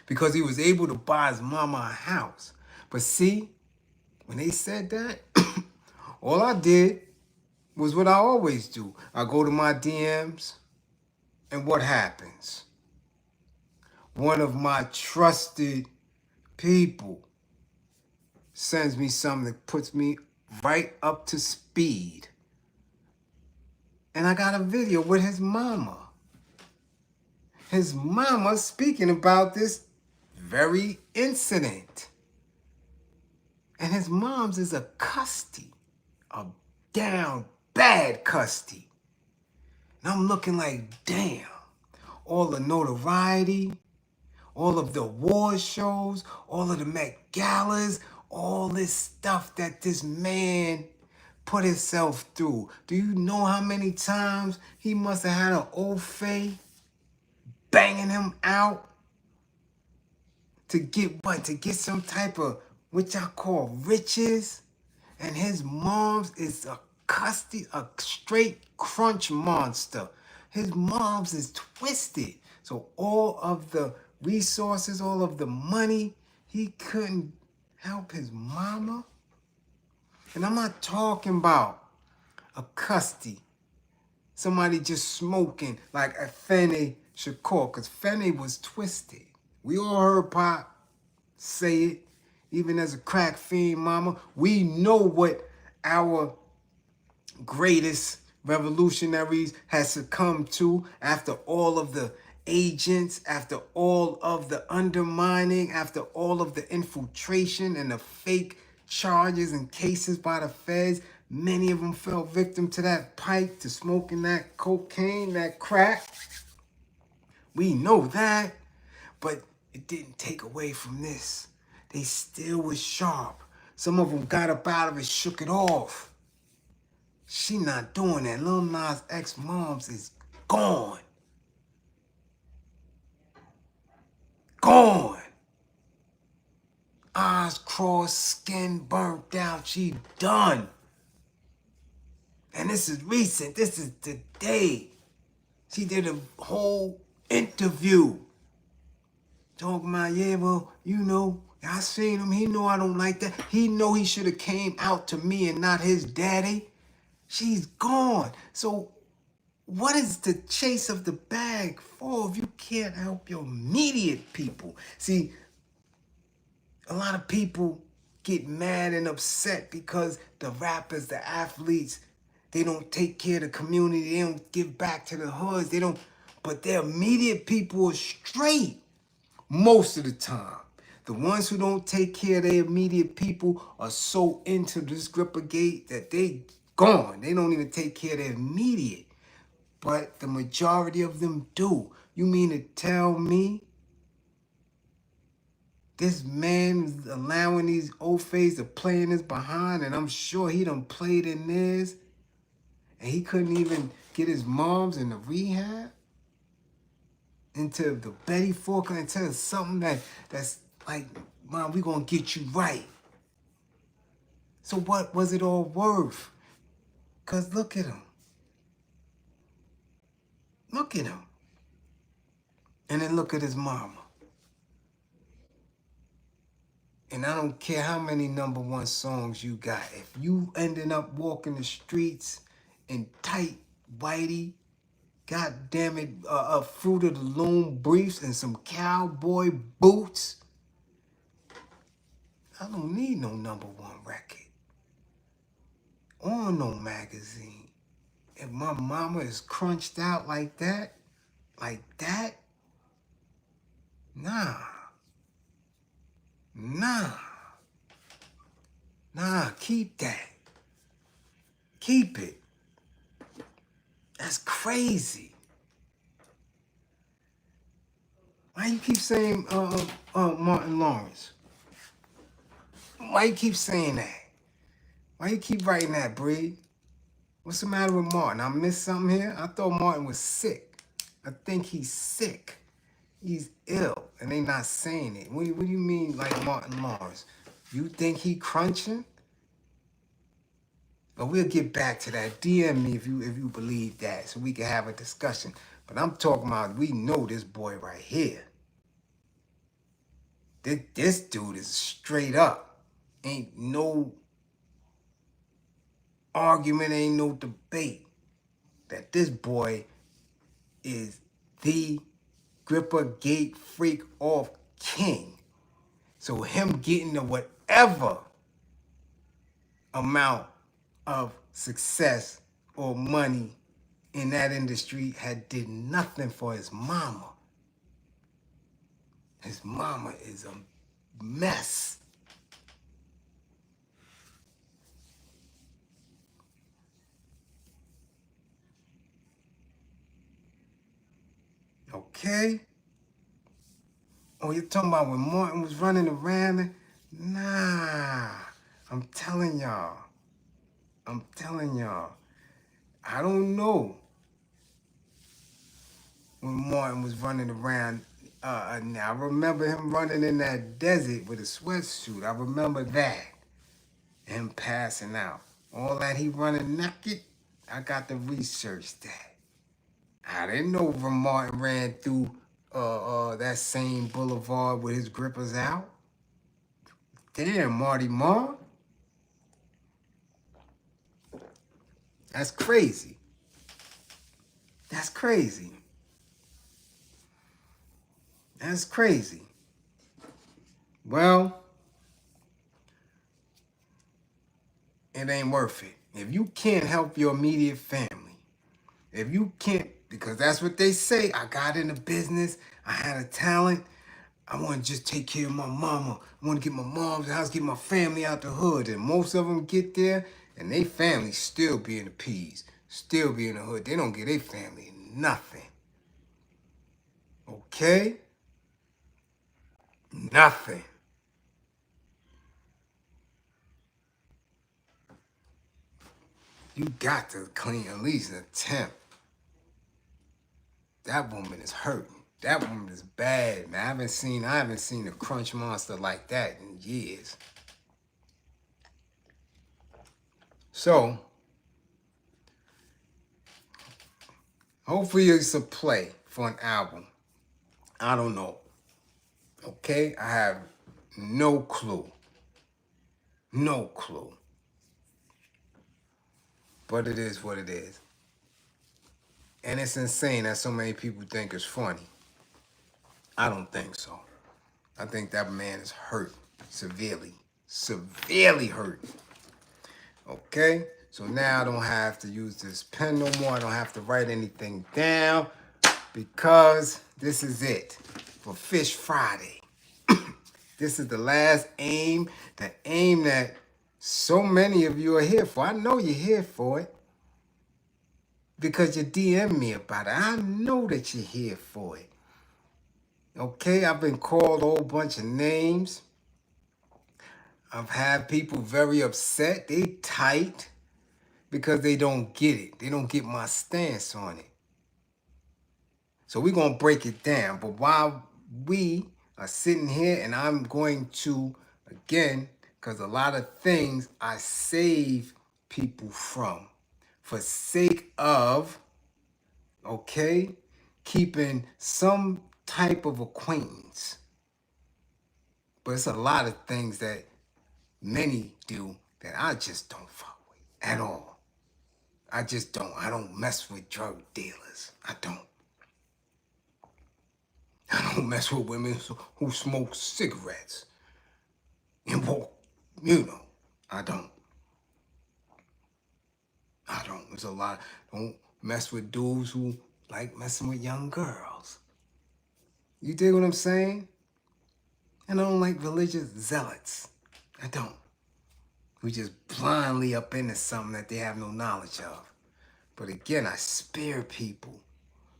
because he was able to buy his mama a house. But see, when they said that, all I did was what I always do. I go to my DMs, and what happens? One of my trusted people sends me something that puts me right up to speed. And I got a video with his mama. His mama speaking about this very incident. And his mom's is a cussy, a down bad cussy. And I'm looking like, damn, all the notoriety, all of the award shows, all of the Met Galas, all this stuff that this man put himself through. Do you know how many times he must have had an old fae banging him out to get what? To get some type of what y'all call riches? And his mom's is a custody, a straight crunch monster. His mom's is twisted. So all of the resources, all of the money, he couldn't help his mama. And I'm not talking about a custody. Somebody just smoking like a Fene Shakur, because Fene was twisted. We all heard Pop say it, even as a crack fiend mama. We know what our greatest revolutionaries had succumbed to after all of the agents, after all of the undermining, after all of the infiltration and the fake charges and cases by the feds. Many of them fell victim to that pipe, to smoking that cocaine, that crack. We know that, but it didn't take away from this. They still was sharp. Some of them got up out of it, shook it off. She not doing that. Lil Nas X moms is gone. Gone. Eyes crossed, skin burnt out. She done. And this is recent. This is today. She did a whole interview. Talking about, yeah, well, you know, I seen him. He know I don't like that. He know he should have came out to me and not his daddy. She's gone. So what is the chase of the bag for if you can't help your immediate people? See, a lot of people get mad and upset because the rappers, the athletes, they don't take care of the community. They don't give back to the hoods. They don't, but their immediate people are straight most of the time. The ones who don't take care of their immediate people are so into this gripper gate that they gone. They don't even take care of their immediate. But the majority of them do. You mean to tell me this man is allowing these old fays to play in his behind, and I'm sure he done played in this, and he couldn't even get his moms in the rehab? Into the Betty Forker and tell us something that's like, Mom, we gonna get you right. So what was it all worth? Because look at him. Look at him. And then look at his mama. And I don't care how many #1 songs you got. If you ended up walking the streets in tight whitey, God damn it, Fruit of the Loom briefs and some cowboy boots, I don't need no #1 record or no magazine. If my mama is crunched out like that, nah, keep that. Keep it. That's crazy. Why you keep saying Martin Lawrence? Why you keep saying that? Why you keep writing that, Bree? What's the matter with Martin? I missed something here? I thought Martin was sick. I think he's sick. He's ill, and they not saying it. What do you mean, like Martin Lawrence? You think he crunching? But we'll get back to that. DM me if you believe that, so we can have a discussion. But I'm talking about, we know this boy right here. This dude is straight up. Ain't no argument, ain't no debate that this boy is the gripper gate freak off king. So him getting to whatever amount of success or money in that industry had did nothing for his mama. His mama is a mess. Okay? Oh, you're talking about when Martin was running around? Nah, I'm telling y'all. I don't know when Martin was running around. Now I remember him running in that desert with a sweatsuit. I remember that. Him passing out. All that he running naked, I got to research that. I didn't know when Martin ran through that same boulevard with his grippers out. Damn, Marty Marr. That's crazy. That's crazy. That's crazy. Well, it ain't worth it. If you can't help your immediate family, if you can't, because that's what they say, I got into business, I had a talent, I want to just take care of my mama. I want to get my mom's house, get my family out the hood. And most of them get there, and they family still be in the P's, still be in the hood. They don't get their family nothing. Okay? Nothing. You got to clean at least an attempt. That woman is hurting. That woman is bad, man. I haven't seen a crunch monster like that in years. So, hopefully it's a play for an album. I don't know. Okay? I have no clue. No clue. But it is what it is. And it's insane that so many people think it's funny. I don't think so. I think that man is hurt severely. Severely hurt. Okay? So now I don't have to use this pen no more. I don't have to write anything down because this is it for Fish Friday. This is the last aim, the aim that so many of you are here for. I know you're here for it because you DM me about it. I know that you're here for it. Okay, I've been called a whole bunch of names. I've had people very upset. They tight because they don't get it. They don't get my stance on it. So we're going to break it down. But while we are sitting here, and I'm going to, again, because a lot of things I save people from for sake of, okay, keeping some type of acquaintance. But it's a lot of things that many do that I just don't fuck with at all. I just don't. I don't mess with drug dealers. I don't. I don't mess with women who smoke cigarettes and walk, I don't. There's a lot. Don't mess with dudes who like messing with young girls. You dig what I'm saying? And I don't like religious zealots. I don't. Who just blindly up into something that they have no knowledge of. But again, I spare people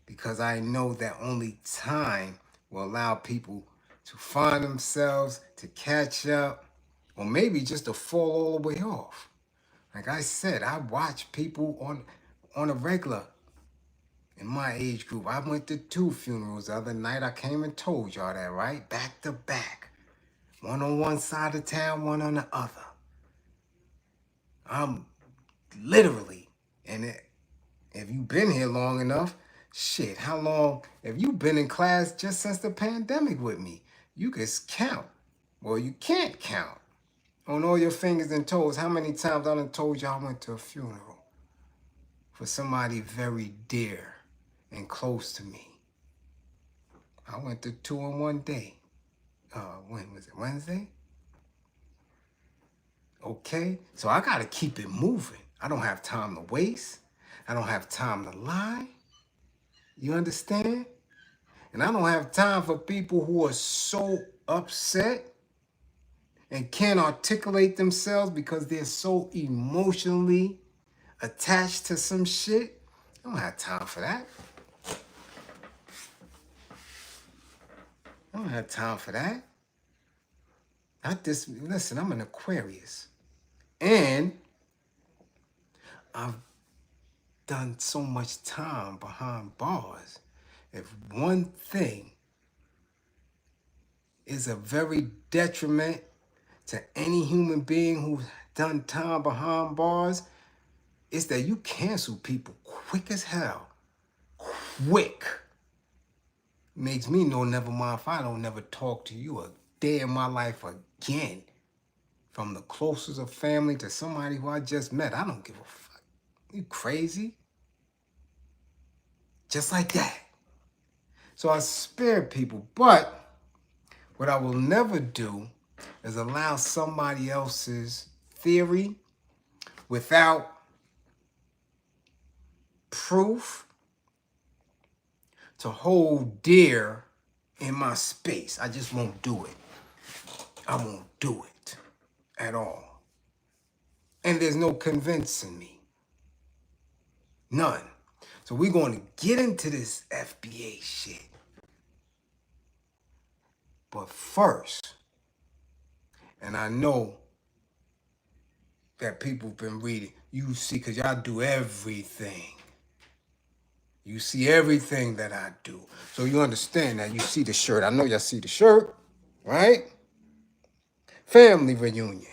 because I know that only time will allow people to find themselves, to catch up, or maybe just to fall all the way off. Like I said, I watch people on a regular in my age group. I went to 2 funerals the other night. I came and told y'all that, right? Back to back. One on one side of town, one on the other. I'm literally, and if you've been here long enough, shit, how long have you been in class just since the pandemic with me? You can count. Well, you can't count on all your fingers and toes how many times I done told y'all I went to a funeral for somebody very dear and close to me. I went to 2 in one day. When was it? Wednesday? Okay, so I gotta keep it moving. I don't have time to waste. I don't have time to lie. You understand? And I don't have time for people who are so upset and can't articulate themselves because they're so emotionally attached to some shit. I don't have time for that. I don't have time for that. Listen, I'm an Aquarius. And I've done so much time behind bars. If one thing is a very detriment to any human being who's done time behind bars, it's that you cancel people quick as hell. Quick. Makes me know, never mind if I don't never talk to you a day in my life again. From the closest of family to somebody who I just met. I don't give a fuck. You crazy? Just like that. So I spare people. But what I will never do is allow somebody else's theory without proof to hold dear in my space. I just won't do it. I won't do it at all. And there's no convincing me. None. So we're going to get into this FBA shit. But first, and I know that people have been reading, you see, because y'all do everything. You see everything that I do. So you understand that. You see the shirt. I know y'all see the shirt, right? Family reunion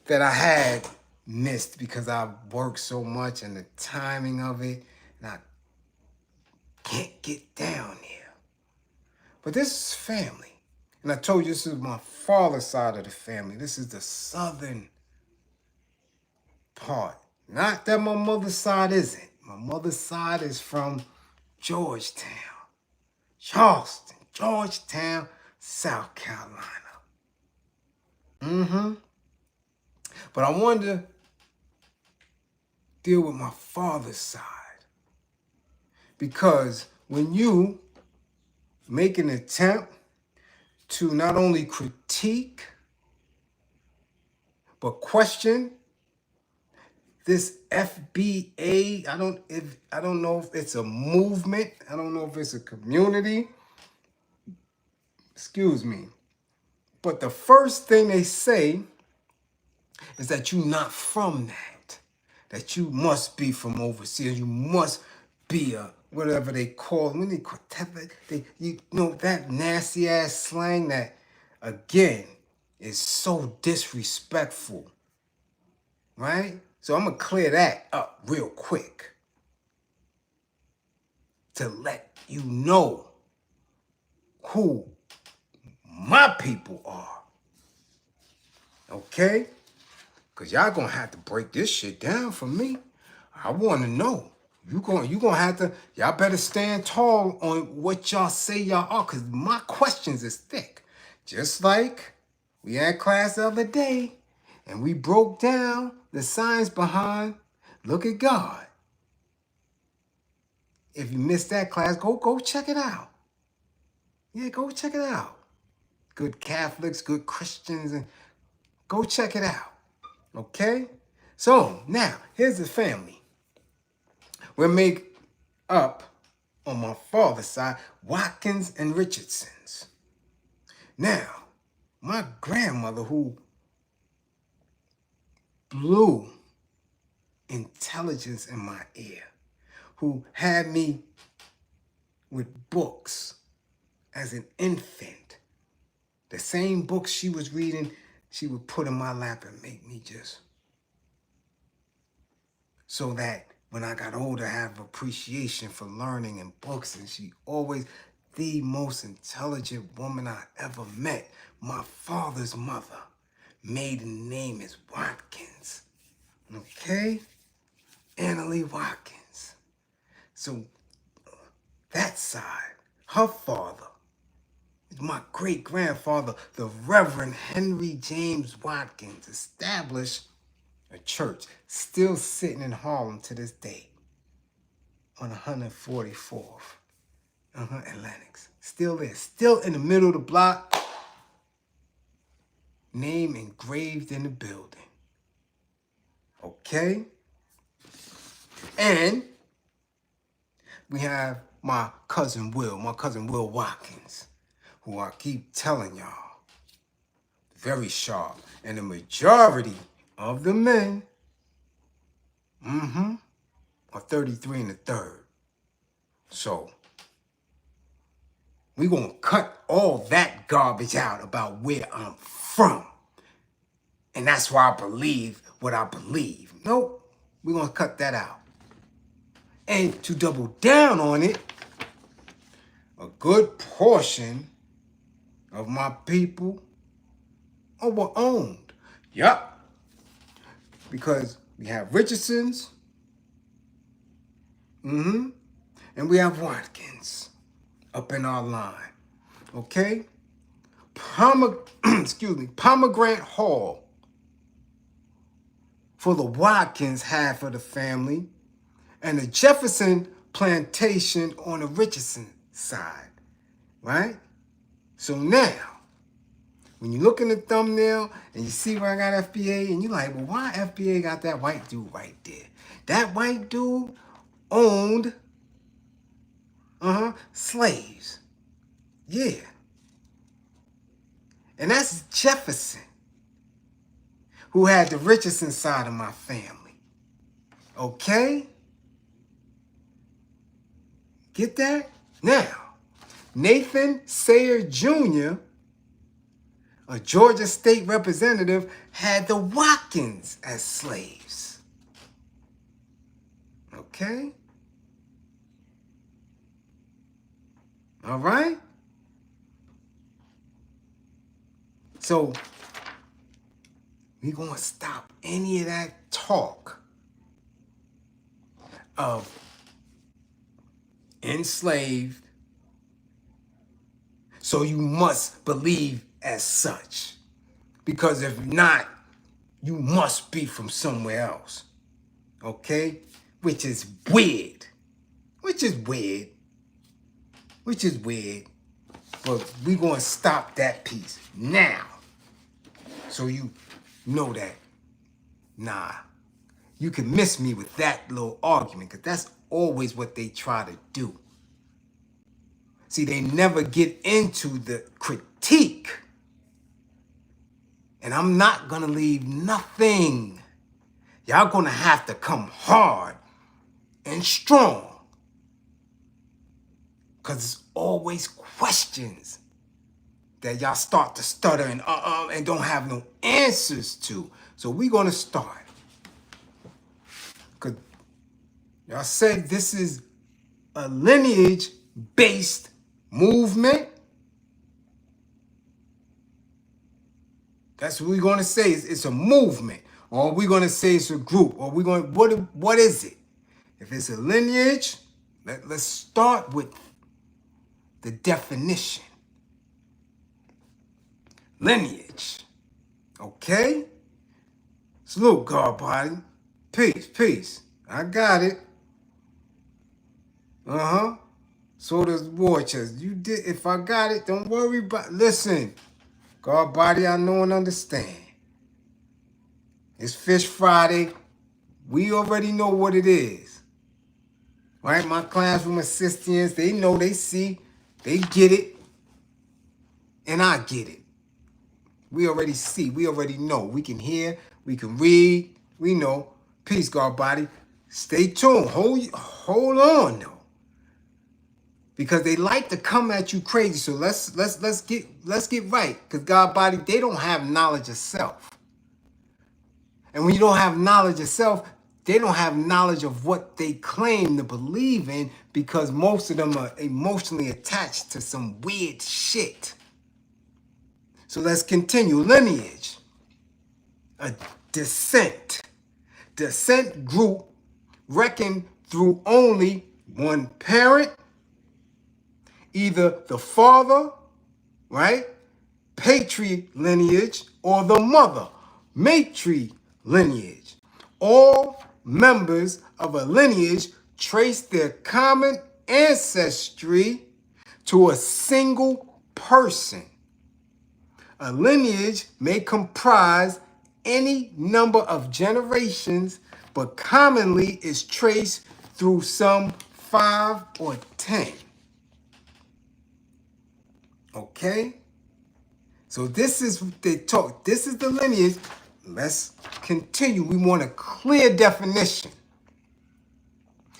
that I had missed because I worked so much and the timing of it, and I can't get down there. But this is family. And I told you this is my father's side of the family. This is the southern part. Not that my mother's side isn't. My mother's side is from Georgetown, Charleston, Georgetown, South Carolina. But I wanted to deal with my father's side. Because when you make an attempt to not only critique, but question this FBA, I don't know if it's a movement. I don't know if it's a community. Excuse me. But the first thing they say is that you're not from that you must be from overseas. You must be a whatever they call when you know that nasty ass slang that again is so disrespectful, right? So I'm gonna clear that up real quick to let you know who my people are, okay? Because y'all gonna have to break this shit down for me. I want to know. You gonna have to, y'all better stand tall on what y'all say y'all are, because my questions is thick. Just like we had class the other day, and we broke down the science behind look at God. If you missed that class, go check it out. Yeah, go check it out. Good Catholics, good Christians, and go check it out. Okay? So now, here's the family. We're made up on my father's side, Watkins and Richardsons. Now, my grandmother, who blew intelligence in my ear, who had me with books as an infant. The same books she was reading, she would put in my lap and make me just, so that when I got older, I have appreciation for learning and books. And she always, the most intelligent woman I ever met. My father's mother. Maiden name is Watkins. Okay? Anna Lee Watkins. So that side, her father is my great-grandfather, the Reverend Henry James Watkins, established a church still sitting in Harlem to this day on 144th and Lenox. Still there, still in the middle of the block. Name engraved in the building. Okay? And we have my cousin Will Watkins, who I keep telling y'all, very sharp. And the majority of the men, are 33 and a third. So, we gonna cut all that garbage out about where I'm from. And that's why I believe what I believe. Nope, we're gonna cut that out. And to double down on it, a good portion of my people were owned. Yup. Because we have Richardsons, and we have Watkins up in our line. Okay? Pomegranate Hall for the Watkins half of the family, and the Jefferson plantation on the Richardson side, right? So now, when you look in the thumbnail and you see where I got FBA, and you're like, well, why FBA got that white dude right there? That white dude owned slaves. Yeah. And that's Jefferson, who had the Richardson side of my family. Okay? Get that? Now, Nathan Sayer Jr., a Georgia state representative, had the Watkins as slaves. Okay? All right? So, we're going to stop any of that talk of enslaved, so you must believe as such. Because if not, you must be from somewhere else. Okay? Which is weird. But we're going to stop that piece now. So you know that, nah, you can miss me with that little argument, because that's always what they try to do. See, they never get into the critique. And I'm not going to leave nothing. Y'all going to have to come hard and strong. Because it's always questions that y'all start to stutter and don't have no answers to. So we're going to start. Because y'all said this is a lineage-based movement. That's what we're going to say. It's a movement. Or we're going to say it's a group. Or we're going to, what is it? If it's a lineage, let's start with the definition. Lineage. Okay? Salute, God body. Peace. I got it. So does war chest. You did. If I got it, don't worry about. Listen, God body, I know and understand. It's Fish Friday. We already know what it is. Right? My classroom assistants, they know, they see, they get it. And I get it. We already see, we already know. We can hear, we can read, we know. Peace, God body. Stay tuned. Hold on though. Because they like to come at you crazy. So let's get right. Because God body, they don't have knowledge of self. And when you don't have knowledge of self, they don't have knowledge of what they claim to believe in, because most of them are emotionally attached to some weird shit. So let's continue. Lineage. A descent. Descent group reckoned through only one parent, either the father, right, patrilineage, or the mother, matrilineage. All members of a lineage trace their common ancestry to a single person. A lineage may comprise any number of generations, but commonly is traced through some 5 or 10. Okay? So this is what they talk. This is the lineage. Let's continue. We want a clear definition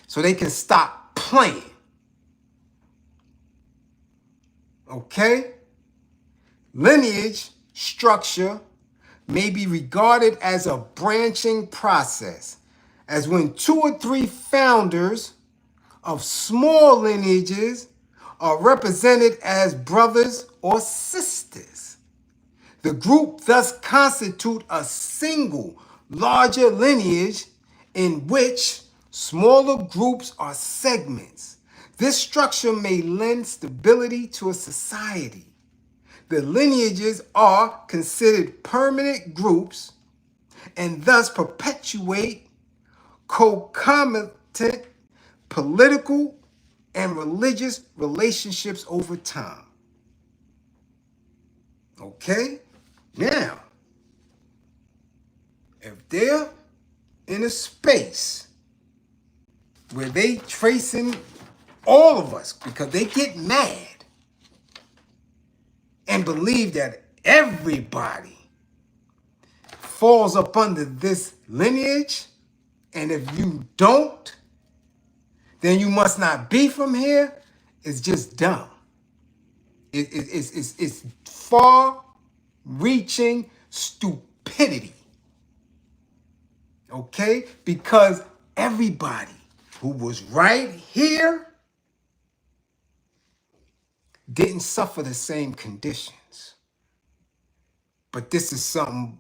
so they can stop playing. Okay? Lineage structure may be regarded as a branching process, as when 2 or 3 founders of small lineages are represented as brothers or sisters. The group thus constitute a single larger lineage in which smaller groups are segments. This structure may lend stability to a society. The lineages are considered permanent groups and thus perpetuate concomitant political and religious relationships over time. Okay? Now, if they're in a space where they tracing all of us because they get mad and believe that everybody falls up under this lineage, and if you don't, then you must not be from here, it's just dumb. It's far-reaching stupidity. Okay? Because everybody who was right here didn't suffer the same conditions. But this is something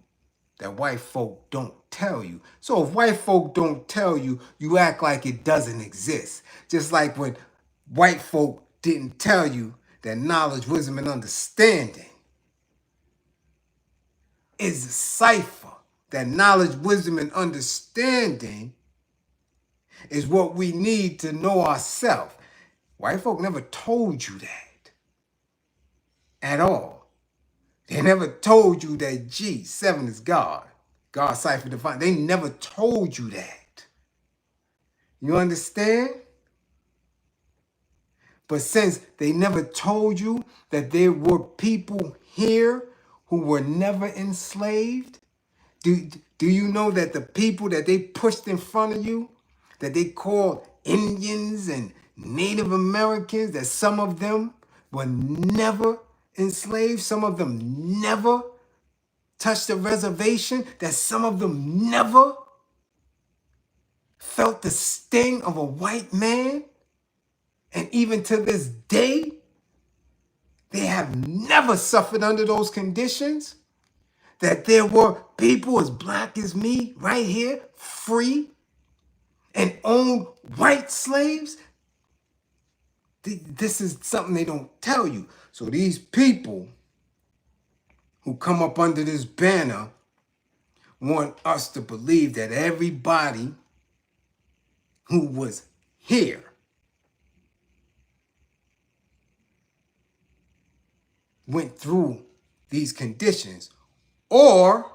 that white folk don't tell you. So if white folk don't tell you, you act like it doesn't exist. Just like when white folk didn't tell you that knowledge, wisdom, and understanding is a cipher. That knowledge, wisdom, and understanding is what we need to know ourselves. White folk never told you that at all. They never told you that G7 is God. God cipher divine. They never told you that. You understand? But since they never told you that there were people here who were never enslaved, do you know that the people that they pushed in front of you, that they called Indians and Native Americans, that some of them were never enslaved, some of them never touched a reservation, that some of them never felt the sting of a white man, and even to this day, they have never suffered under those conditions, that there were people as black as me right here, free, and owned white slaves. This is something they don't tell you. So these people who come up under this banner want us to believe that everybody who was here went through these conditions, or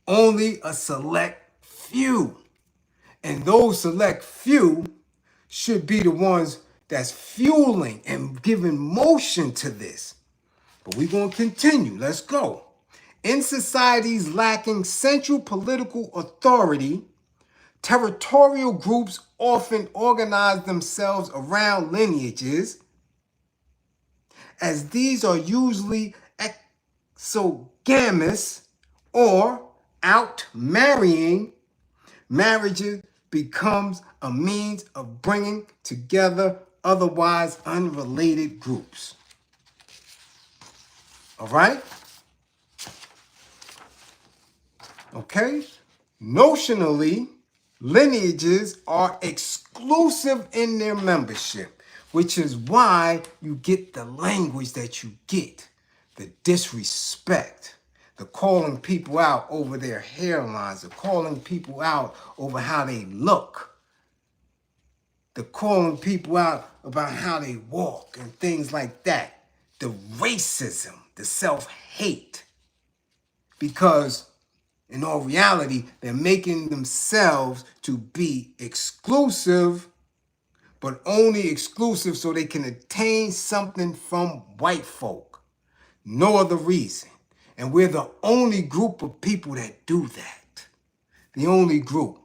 only a select few. And those select few should be the ones that's fueling and giving motion to this. But we're going to continue. Let's go. In societies lacking central political authority, Territorial groups often organize themselves around lineages, as these are usually exogamous or out marrying. Marriages becomes a means of bringing together otherwise unrelated groups. All right? Okay? Notionally, lineages are exclusive in their membership, which is why you get the language that you get, the disrespect, the calling people out over their hairlines, the calling people out over how they look, the calling people out about how they walk and things like that, the racism, the self-hate, because in all reality, they're making themselves to be exclusive, but only exclusive so they can attain something from white folk. No other reason. And we're the only group of people that do that. The only group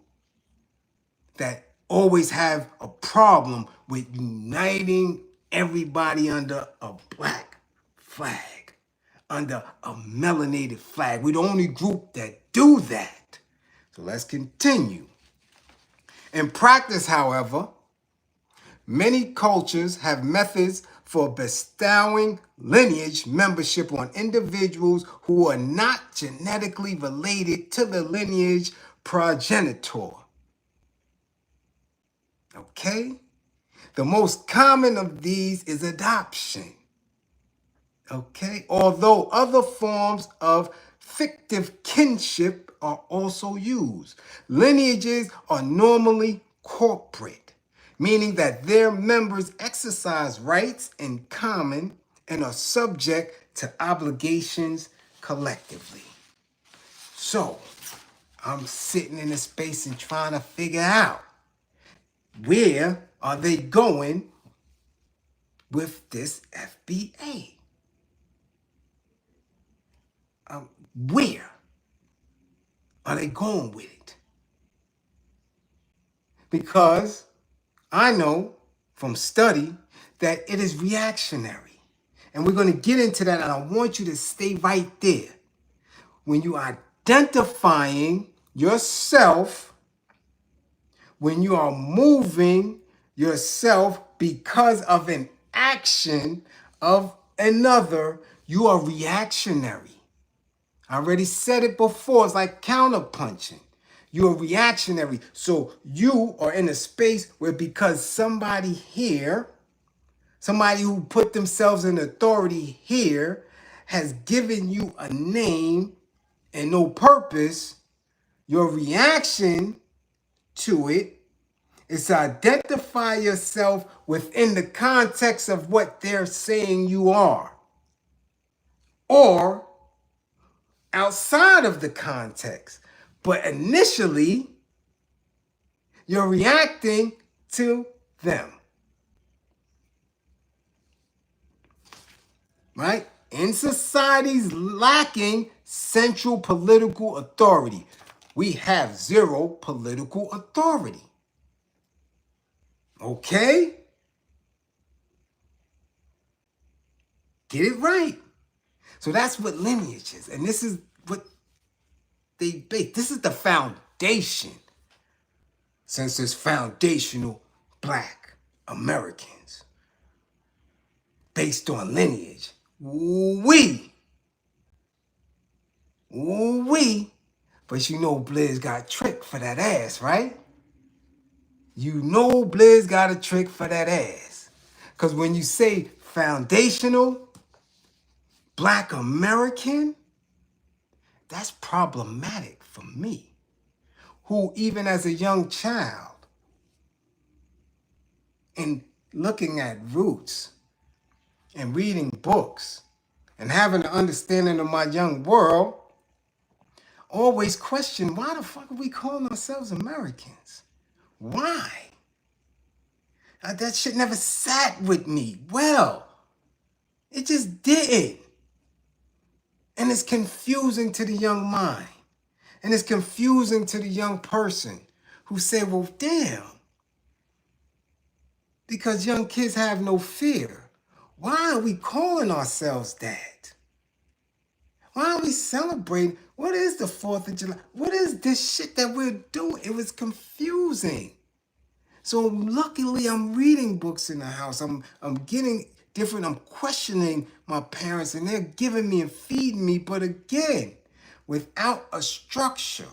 that always have a problem with uniting everybody under a black flag, under a melanated flag. We're the only group that do that. So let's continue. In practice, however, many cultures have methods for bestowing lineage membership on individuals who are not genetically related to the lineage progenitor. Okay? The most common of these is adoption. Okay? Although other forms of fictive kinship are also used. Lineages are normally corporate, meaning that their members exercise rights in common and are subject to obligations collectively. So, I'm sitting in a space and trying to figure out, where are they going with this FBA? Where are they going with it? Because I know from study that it is reactionary. And we're going to get into that, and I want you to stay right there. When you are identifying yourself, when you are moving yourself because of an action of another, you are reactionary. I already said it before. It's like counterpunching. You're reactionary. So you are in a space where, because somebody here, somebody who put themselves in authority here, has given you a name and no purpose, your reaction to it is to identify yourself within the context of what they're saying you are, or outside of the context. But initially, you're reacting to them. Right? In societies lacking central political authority, we have zero political authority. Okay? Get it right. So that's what lineage is. And this is what they base. This is the foundation. Since it's foundational Black Americans based on lineage. We. But you know Bliz got tricked for that ass, right? You know Bliz got a trick for that ass. Because when you say foundational Black American, that's problematic for me, who even as a young child, and looking at roots and reading books and having an understanding of my young world, always question, why the fuck are we calling ourselves Americans? Why? That shit never sat with me well. It just didn't. And it's confusing to the young mind. And it's confusing to the young person who say, well, damn, because young kids have no fear, why are we calling ourselves that? Why are we celebrating? What is the 4th of July? What is this shit that we're doing? It was confusing. So luckily I'm reading books in the house. I'm getting different, I'm questioning my parents and they're giving me and feeding me. But again, without a structure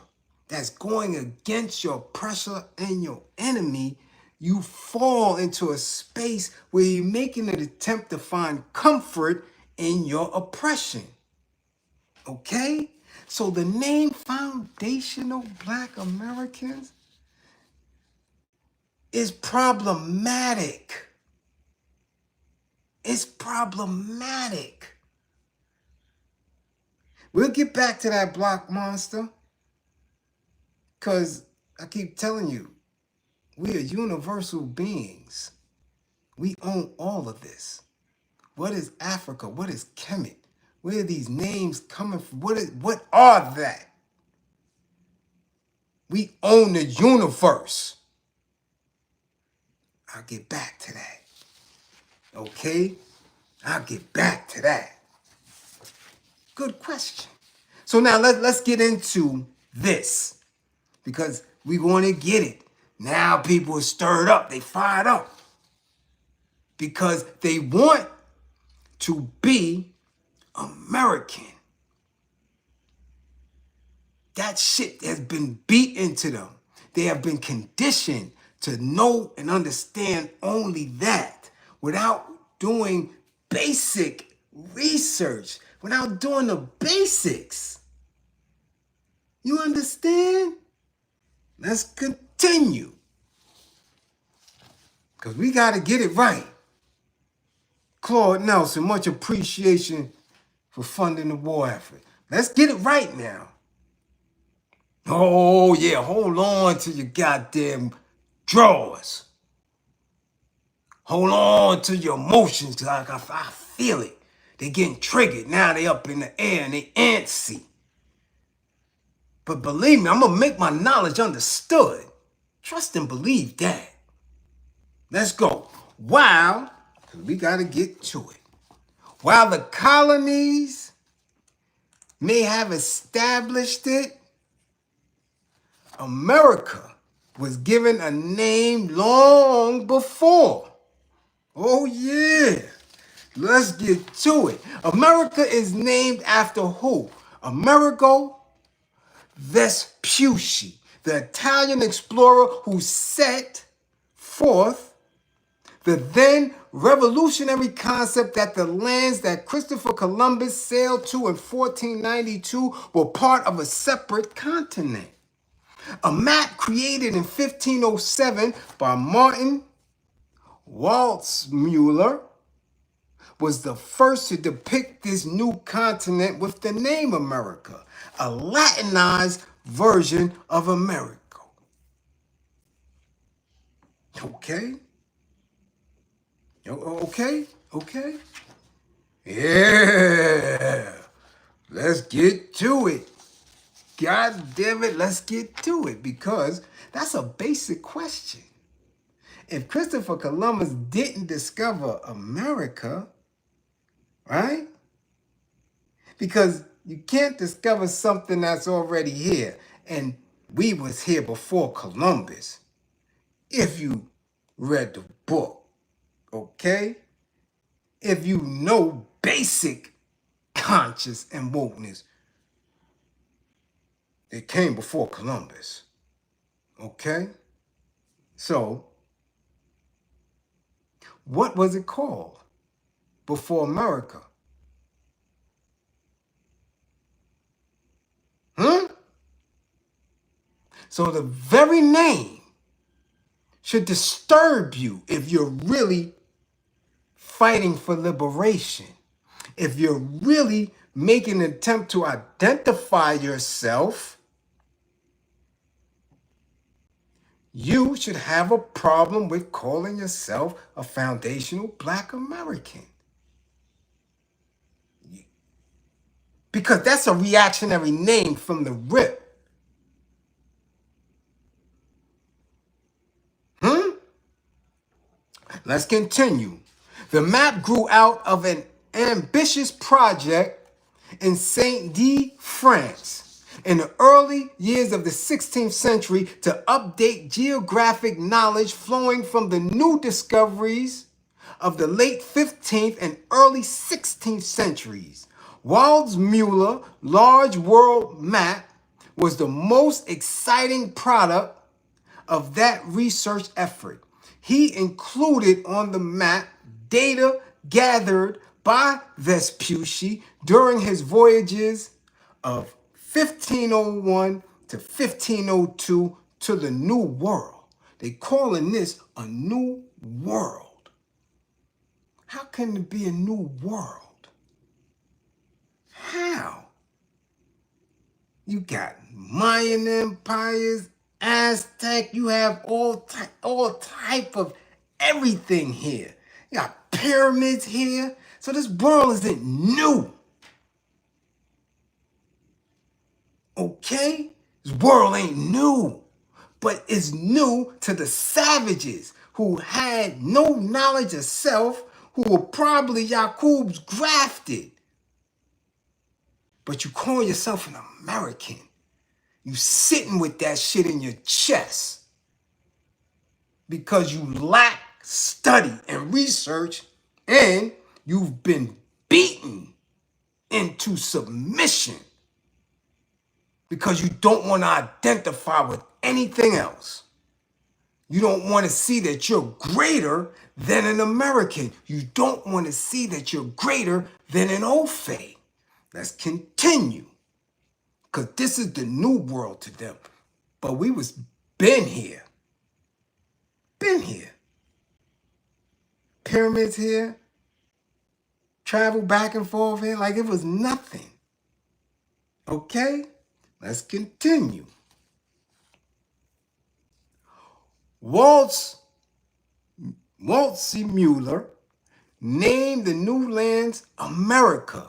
that's going against your oppressor and your enemy, you fall into a space where you're making an attempt to find comfort in your oppression. Okay? So the name Foundational Black Americans is problematic. It's problematic. We'll get back to that block monster. Because I keep telling you, we are universal beings. We own all of this. What is Africa? What is Kemet? Where are these names coming from? What are that? We own the universe. I'll get back to that. Okay? I'll get back to that. Good question. So now let's get into this. Because we want to get it. Now people are stirred up. They fired up. Because they want to be American. That shit has been beat into them. They have been conditioned to know and understand only that without doing basic research, without doing the basics. You understand? Let's continue. Because we got to get it right. Claude Nelson, much appreciation for funding the war effort. Let's get it right now. Oh, yeah, hold on to your goddamn drawers. Hold on to your emotions, because I feel it. They're getting triggered. Now they up in the air and they antsy. But believe me, I'm going to make my knowledge understood. Trust and believe that. Let's go. While, because we got to get to it. While the colonies may have established it, America was given a name long before. Oh yeah, let's get to it. America is named after who? Amerigo Vespucci, the Italian explorer who set forth the then revolutionary concept that the lands that Christopher Columbus sailed to in 1492 were part of a separate continent. A map created in 1507 by Martin Waltzmuller was the first to depict this new continent with the name America, a Latinized version of America. Okay? Okay? Yeah. Let's get to it. God damn it, let's get to it, because that's a basic question. If Christopher Columbus didn't discover America, right? Because you can't discover something that's already here. And we was here before Columbus. If you read the book, okay? If you know basic conscious and wokeness, it came before Columbus, okay? So, what was it called before America? So the very name should disturb you if you're really fighting for liberation. If you're really making an attempt to identify yourself, you should have a problem with calling yourself a foundational Black American. Because that's a reactionary name from the rip. Let's continue. The map grew out of an ambitious project in Saint-Denis, France, in the early years of the 16th century to update geographic knowledge flowing from the new discoveries of the late 15th and early 16th centuries. Waldseemüller Large World Map was the most exciting product of that research effort. He included on the map data gathered by Vespucci during his voyages of 1501 to 1502 to the New World. They calling this a new world. How can it be a new world? How? You got Mayan empires, Aztec, you have all type of everything here. You got pyramids here. So this world isn't new. Okay? This world ain't new. But it's new to the savages who had no knowledge of self, who were probably Yaqub's grafted. But you call yourself an American. You sitting with that shit in your chest because you lack study and research, and you've been beaten into submission because you don't want to identify with anything else. You don't want to see that you're greater than an American. You don't want to see that you're greater than an Ofe. Let's continue. Because this is the new world to them. But we was been here. Been here. Pyramids here. Travel back and forth here like it was nothing. Okay? Let's continue. Waldseemüller named the new lands America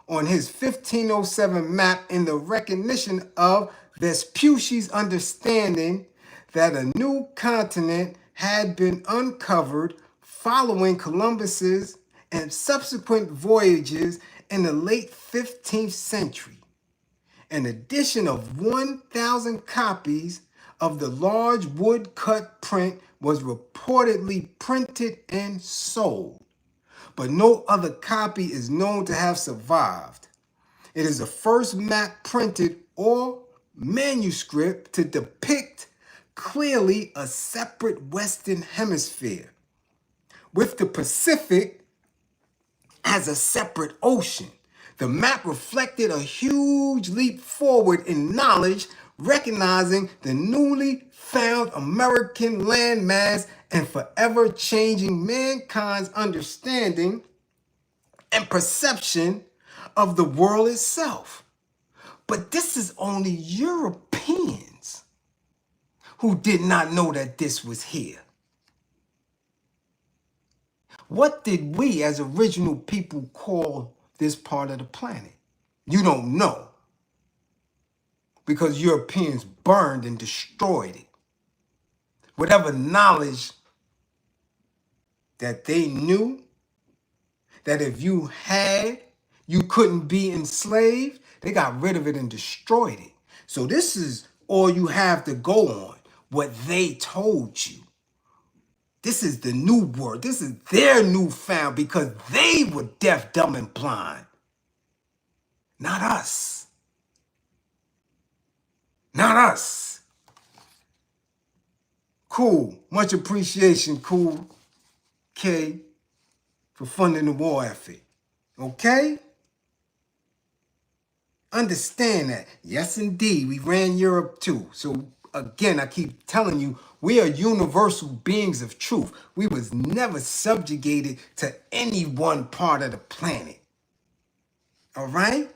on his 1507 map in the recognition of Vespucci's understanding that a new continent had been uncovered following Columbus's and subsequent voyages in the late 15th century. An edition of 1,000 copies of the large woodcut print was reportedly printed and sold, but no other copy is known to have survived. It is the first map printed or manuscript to depict clearly a separate Western Hemisphere, with the Pacific as a separate ocean. The map reflected a huge leap forward in knowledge, recognizing the newly found American landmass and forever changing mankind's understanding and perception of the world itself. But this is only Europeans who did not know that this was here. What did we as original people call this part of the planet? You don't know, because Europeans burned and destroyed it. Whatever knowledge that they knew, that if you had, you couldn't be enslaved, they got rid of it and destroyed it. So this is all you have to go on, what they told you. This is the new world. This is their newfound, because they were deaf, dumb, and blind. Not us. Not us. Cool. Much appreciation, Cool K, for funding the war effort. Okay? Understand that. Yes, indeed. We ran Europe too. So again, I keep telling you, we are universal beings of truth. We was never subjugated to any one part of the planet. All right?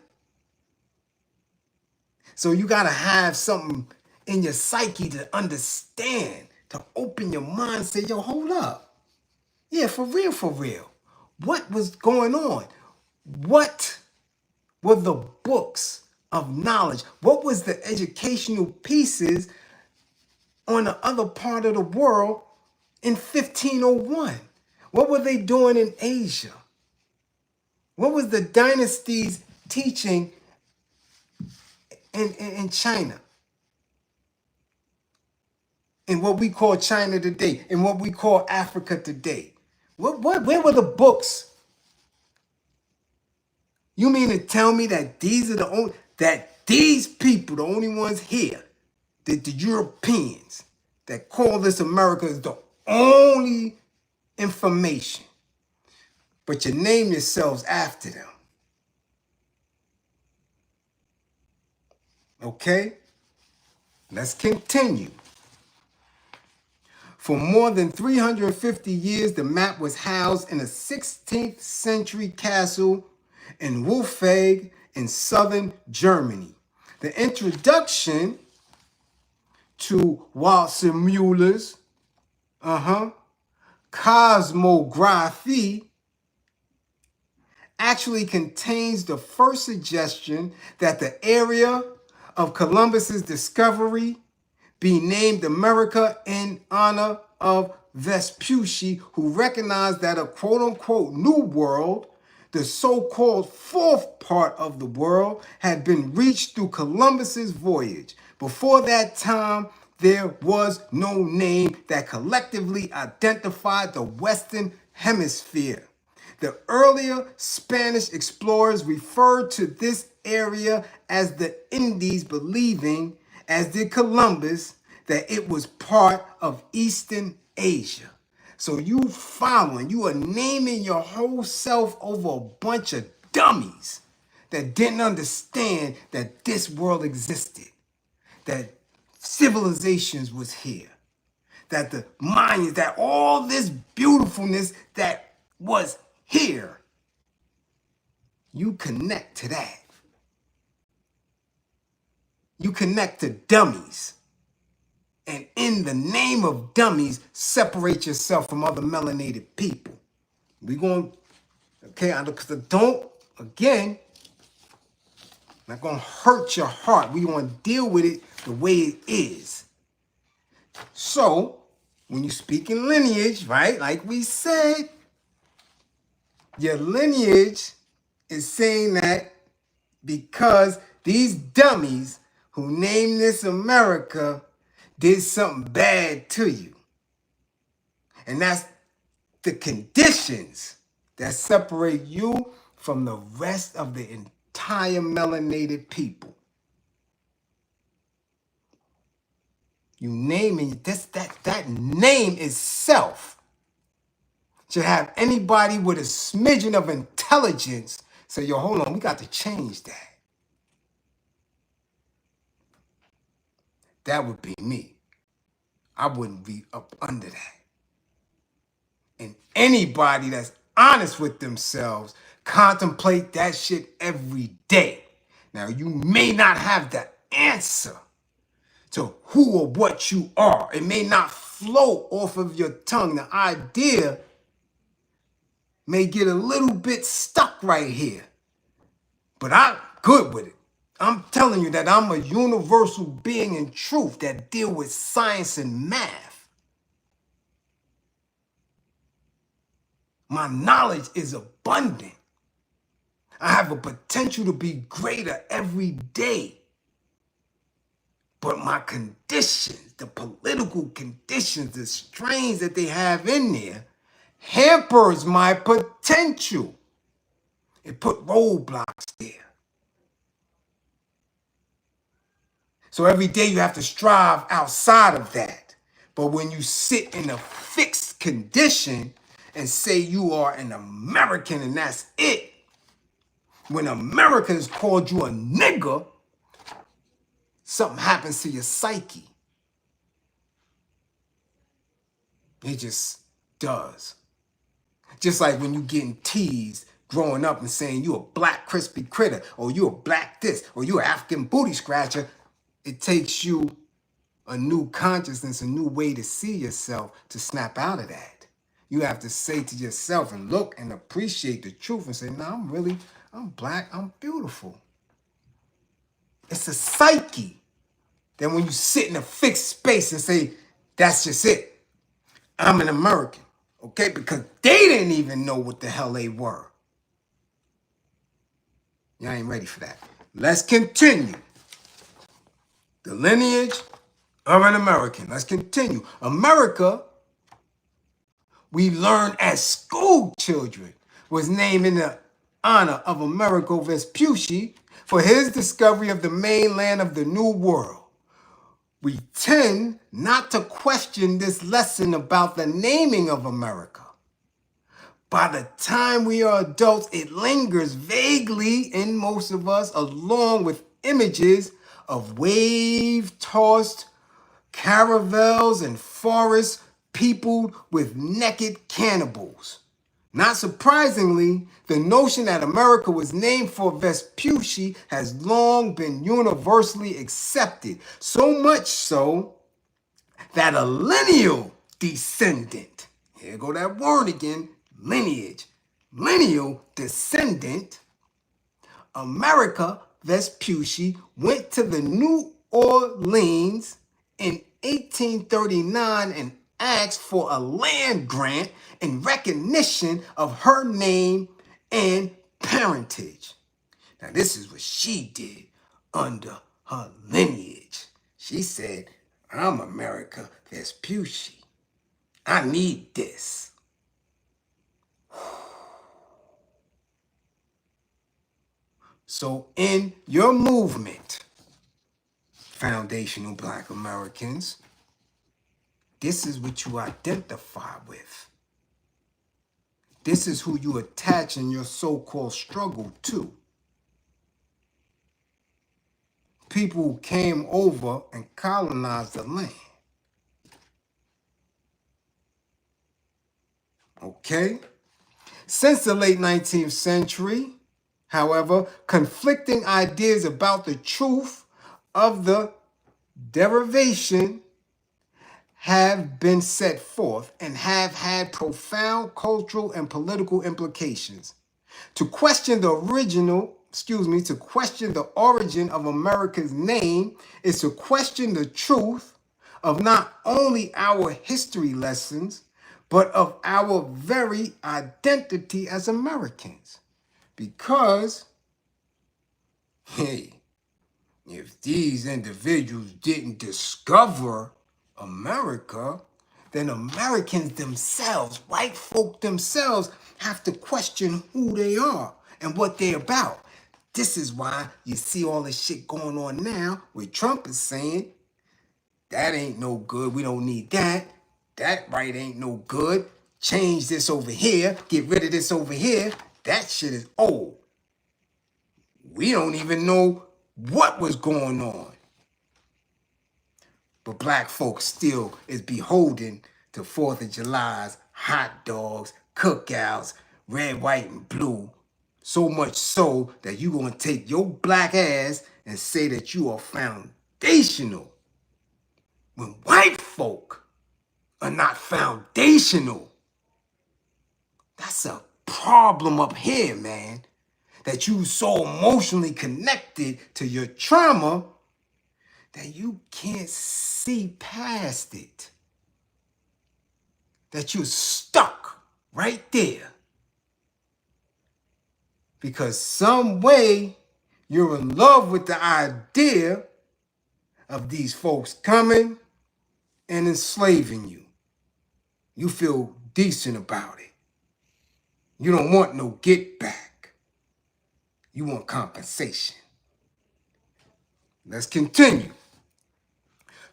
So you got to have something in your psyche to understand, to open your mind and say, yo, hold up. Yeah, for real, for real. What was going on? What were the books of knowledge? What was the educational pieces on the other part of the world in 1501? What were they doing in Asia? What was the dynasties teaching in China? In what we call China today, in what we call Africa today? Where were the books? You mean to tell me that these people, the only ones here, that the Europeans that call this America, is the only information, but you name yourselves after them? Okay? Let's continue. For more than 350 years, the map was housed in a 16th century castle in Wolfegg in southern Germany. The introduction to Waldseemüller's cosmography actually contains the first suggestion that the area of Columbus's discovery be named America in honor of Vespucci, who recognized that a quote-unquote new world, the so-called fourth part of the world, had been reached through Columbus's voyage. Before that time, there was no name that collectively identified the Western Hemisphere. The earlier Spanish explorers referred to this area as the Indies, believing, as did Columbus, that it was part of Eastern Asia. So you are naming your whole self over a bunch of dummies that didn't understand that this world existed, that civilizations was here, that the Mayans, that all this beautifulness that was here. You connect to that. You connect to dummies. And in the name of dummies, separate yourself from other melanated people. We're going, okay, because again, not going to hurt your heart. We're going to deal with it the way it is. So, when you speak in lineage, right, like we said, your lineage is saying that because these dummies who named this America did something bad to you. And that's the conditions that separate you from the rest of the entire melanated people. You naming this, that name itself should have anybody with a smidgen of intelligence say, yo, hold on, we got to change that. That would be me. I wouldn't be up under that. And anybody that's honest with themselves contemplate that shit every day. Now, you may not have the answer to who or what you are. It may not flow off of your tongue. The idea may get a little bit stuck right here. But I'm good with it. I'm telling you that I'm a universal being in truth that deal with science and math. My knowledge is abundant. I have a potential to be greater every day. But my conditions, the political conditions, the strains that they have in there, hampers my potential. It put roadblocks there. So every day you have to strive outside of that. But when you sit in a fixed condition and say you are an American and that's it, when America has called you a nigger, something happens to your psyche. It just does. Just like when you getting teased growing up and saying you a black crispy critter, or you a black this, or you an African booty scratcher, it takes you a new consciousness, a new way to see yourself to snap out of that. You have to say to yourself and look and appreciate the truth and say, no, I'm black, I'm beautiful. It's a psyche. Then when you sit in a fixed space and say, that's just it. I'm an American, okay? Because they didn't even know what the hell they were. Y'all ain't ready for that. Let's continue. The lineage of an American. Let's continue. America, we learned as school children, was named in the honor of Amerigo Vespucci for his discovery of the mainland of the New World. We tend not to question this lesson about the naming of America. By the time we are adults, it lingers vaguely in most of us, along with images of wave-tossed caravels and forests peopled with naked cannibals. Not surprisingly, the notion that America was named for Vespucci has long been universally accepted, so much so that a lineal descendant, here go that word again, lineage, lineal descendant, America Vespucci went to the New Orleans in 1839 and asked for a land grant in recognition of her name and parentage. Now, this is what she did under her lineage. She said, I'm America Vespucci. I need this. So in your movement, foundational Black Americans, this is what you identify with. This is who you attach in your so-called struggle to. People who came over and colonized the land. Okay? Since the late 19th century, however, conflicting ideas about the truth of the derivation have been set forth and have had profound cultural and political implications. To question the origin of America's name is to question the truth of not only our history lessons, but of our very identity as Americans. Because, hey, if these individuals didn't discover America, then Americans themselves, white folk themselves, have to question who they are and what they're about. This is why you see all this shit going on now where Trump is saying, that ain't no good, we don't need that. That right ain't no good. Change this over here, get rid of this over here. That shit is old. We don't even know what was going on. But Black folks still is beholden to 4th of July's hot dogs, cookouts, red, white, and blue. So much so that you gonna take your black ass and say that you are foundational. When white folk are not foundational, that's a problem up here, man. That you so emotionally connected to your trauma that you can't see past it. That you're stuck right there. Because some way you're in love with the idea of these folks coming and enslaving you. You feel decent about it. You don't want no get back. You want compensation. Let's continue.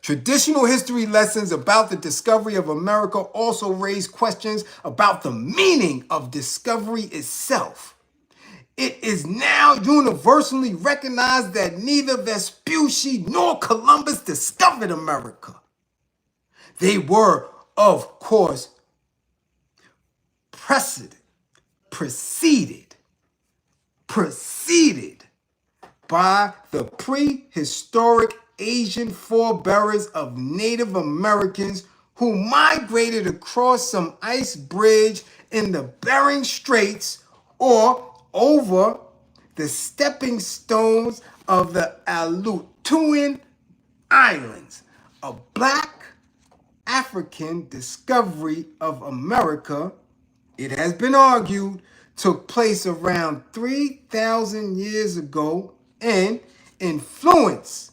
Traditional history lessons about the discovery of America also raise questions about the meaning of discovery itself. It is now universally recognized that neither Vespucci nor Columbus discovered America. They were, of course, preceded by the prehistoric Asian forebearers of Native Americans who migrated across some ice bridge in the Bering Straits or over the stepping stones of the Aleutian Islands. A Black African discovery of America, it has been argued, took place around 3,000 years ago and influenced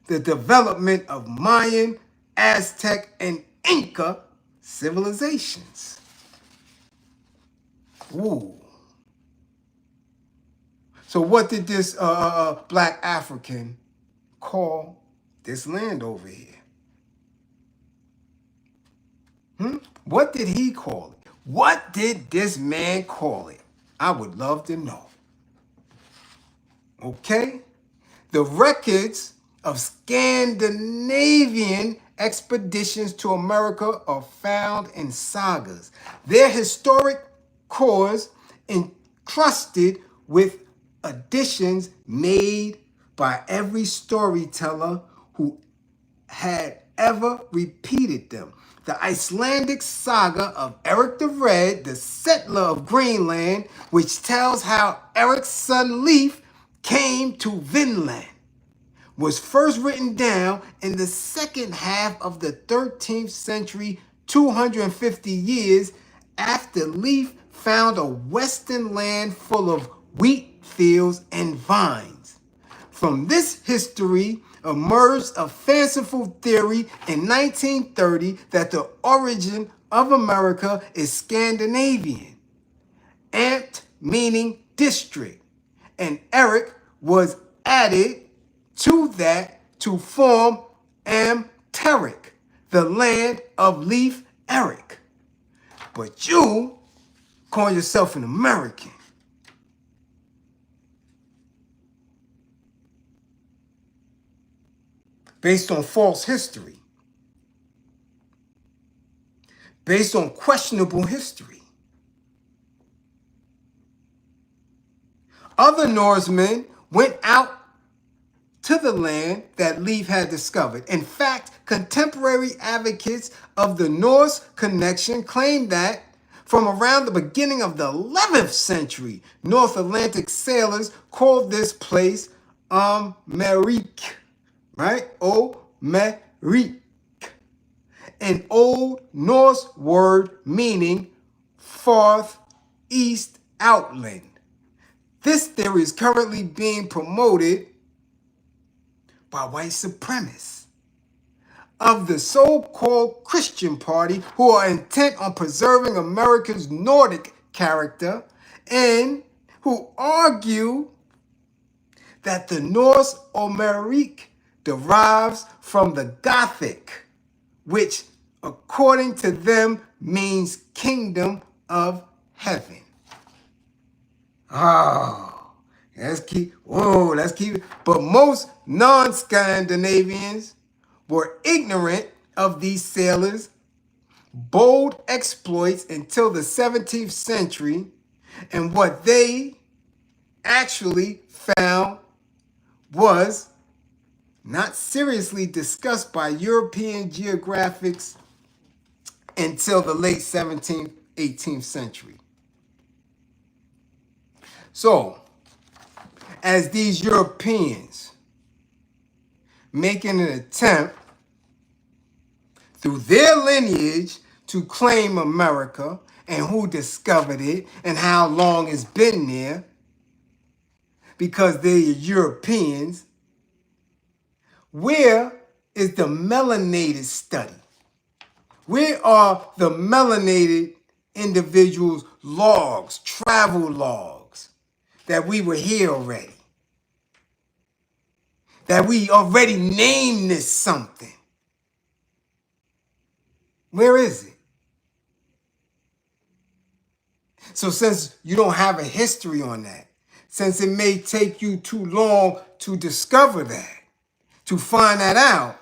the development of Mayan, Aztec, and Inca civilizations. Ooh. So what did this black African call this land over here? What did he call it? What did this man call it? I would love to know. Okay? The records of Scandinavian expeditions to America are found in sagas. Their historic cores encrusted with additions made by every storyteller who had ever repeated them. The Icelandic saga of Eric the Red, the settler of Greenland, which tells how Eric's son Leif came to Vinland, was first written down in the second half of the 13th century, 250 years after Leif found a western land full of wheat fields and vines. From this history emerged a fanciful theory in 1930 that the origin of America is Scandinavian, amt meaning district, and Eric was added to that to form Amteric, the land of Leif Eric. But you call yourself an American. Based on false history. Based on questionable history. Other Norsemen went out to the land that Leif had discovered. In fact, contemporary advocates of the Norse connection claim that from around the beginning of the 11th century, North Atlantic sailors called this place Amerik, right? Amerik, an Old Norse word meaning farth east outland. This theory is currently being promoted by white supremacists of the so-called Christian party who are intent on preserving America's Nordic character and who argue that the Norse Amerik derives from the Gothic, which according to them means kingdom of heaven. Oh, let's keep it. But most non-Scandinavians were ignorant of these sailors' bold exploits until the 17th century, and what they actually found was not seriously discussed by European geographics until the late 17th, 18th century. So, as these Europeans making an attempt through their lineage to claim America and who discovered it and how long it's been there, because they're Europeans, where is the melanated study? Where are the melanated individuals' logs, travel logs, that we were here already? That we already named this something? Where is it? So since you don't have a history on that, since it may take you too long to discover that, to find that out,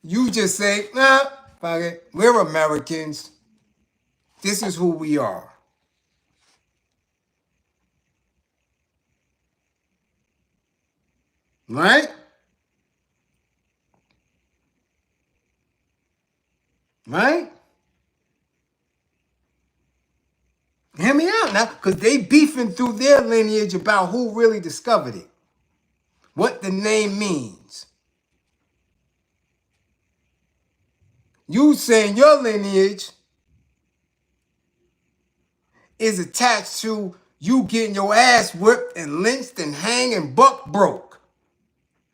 you just say, nah, fuck it. We're Americans. This is who we are. Right? Right? Hear me out now, because they beefing through their lineage about who really discovered it. What the name means. You saying your lineage is attached to you getting your ass whipped and lynched and hanged and buck broke.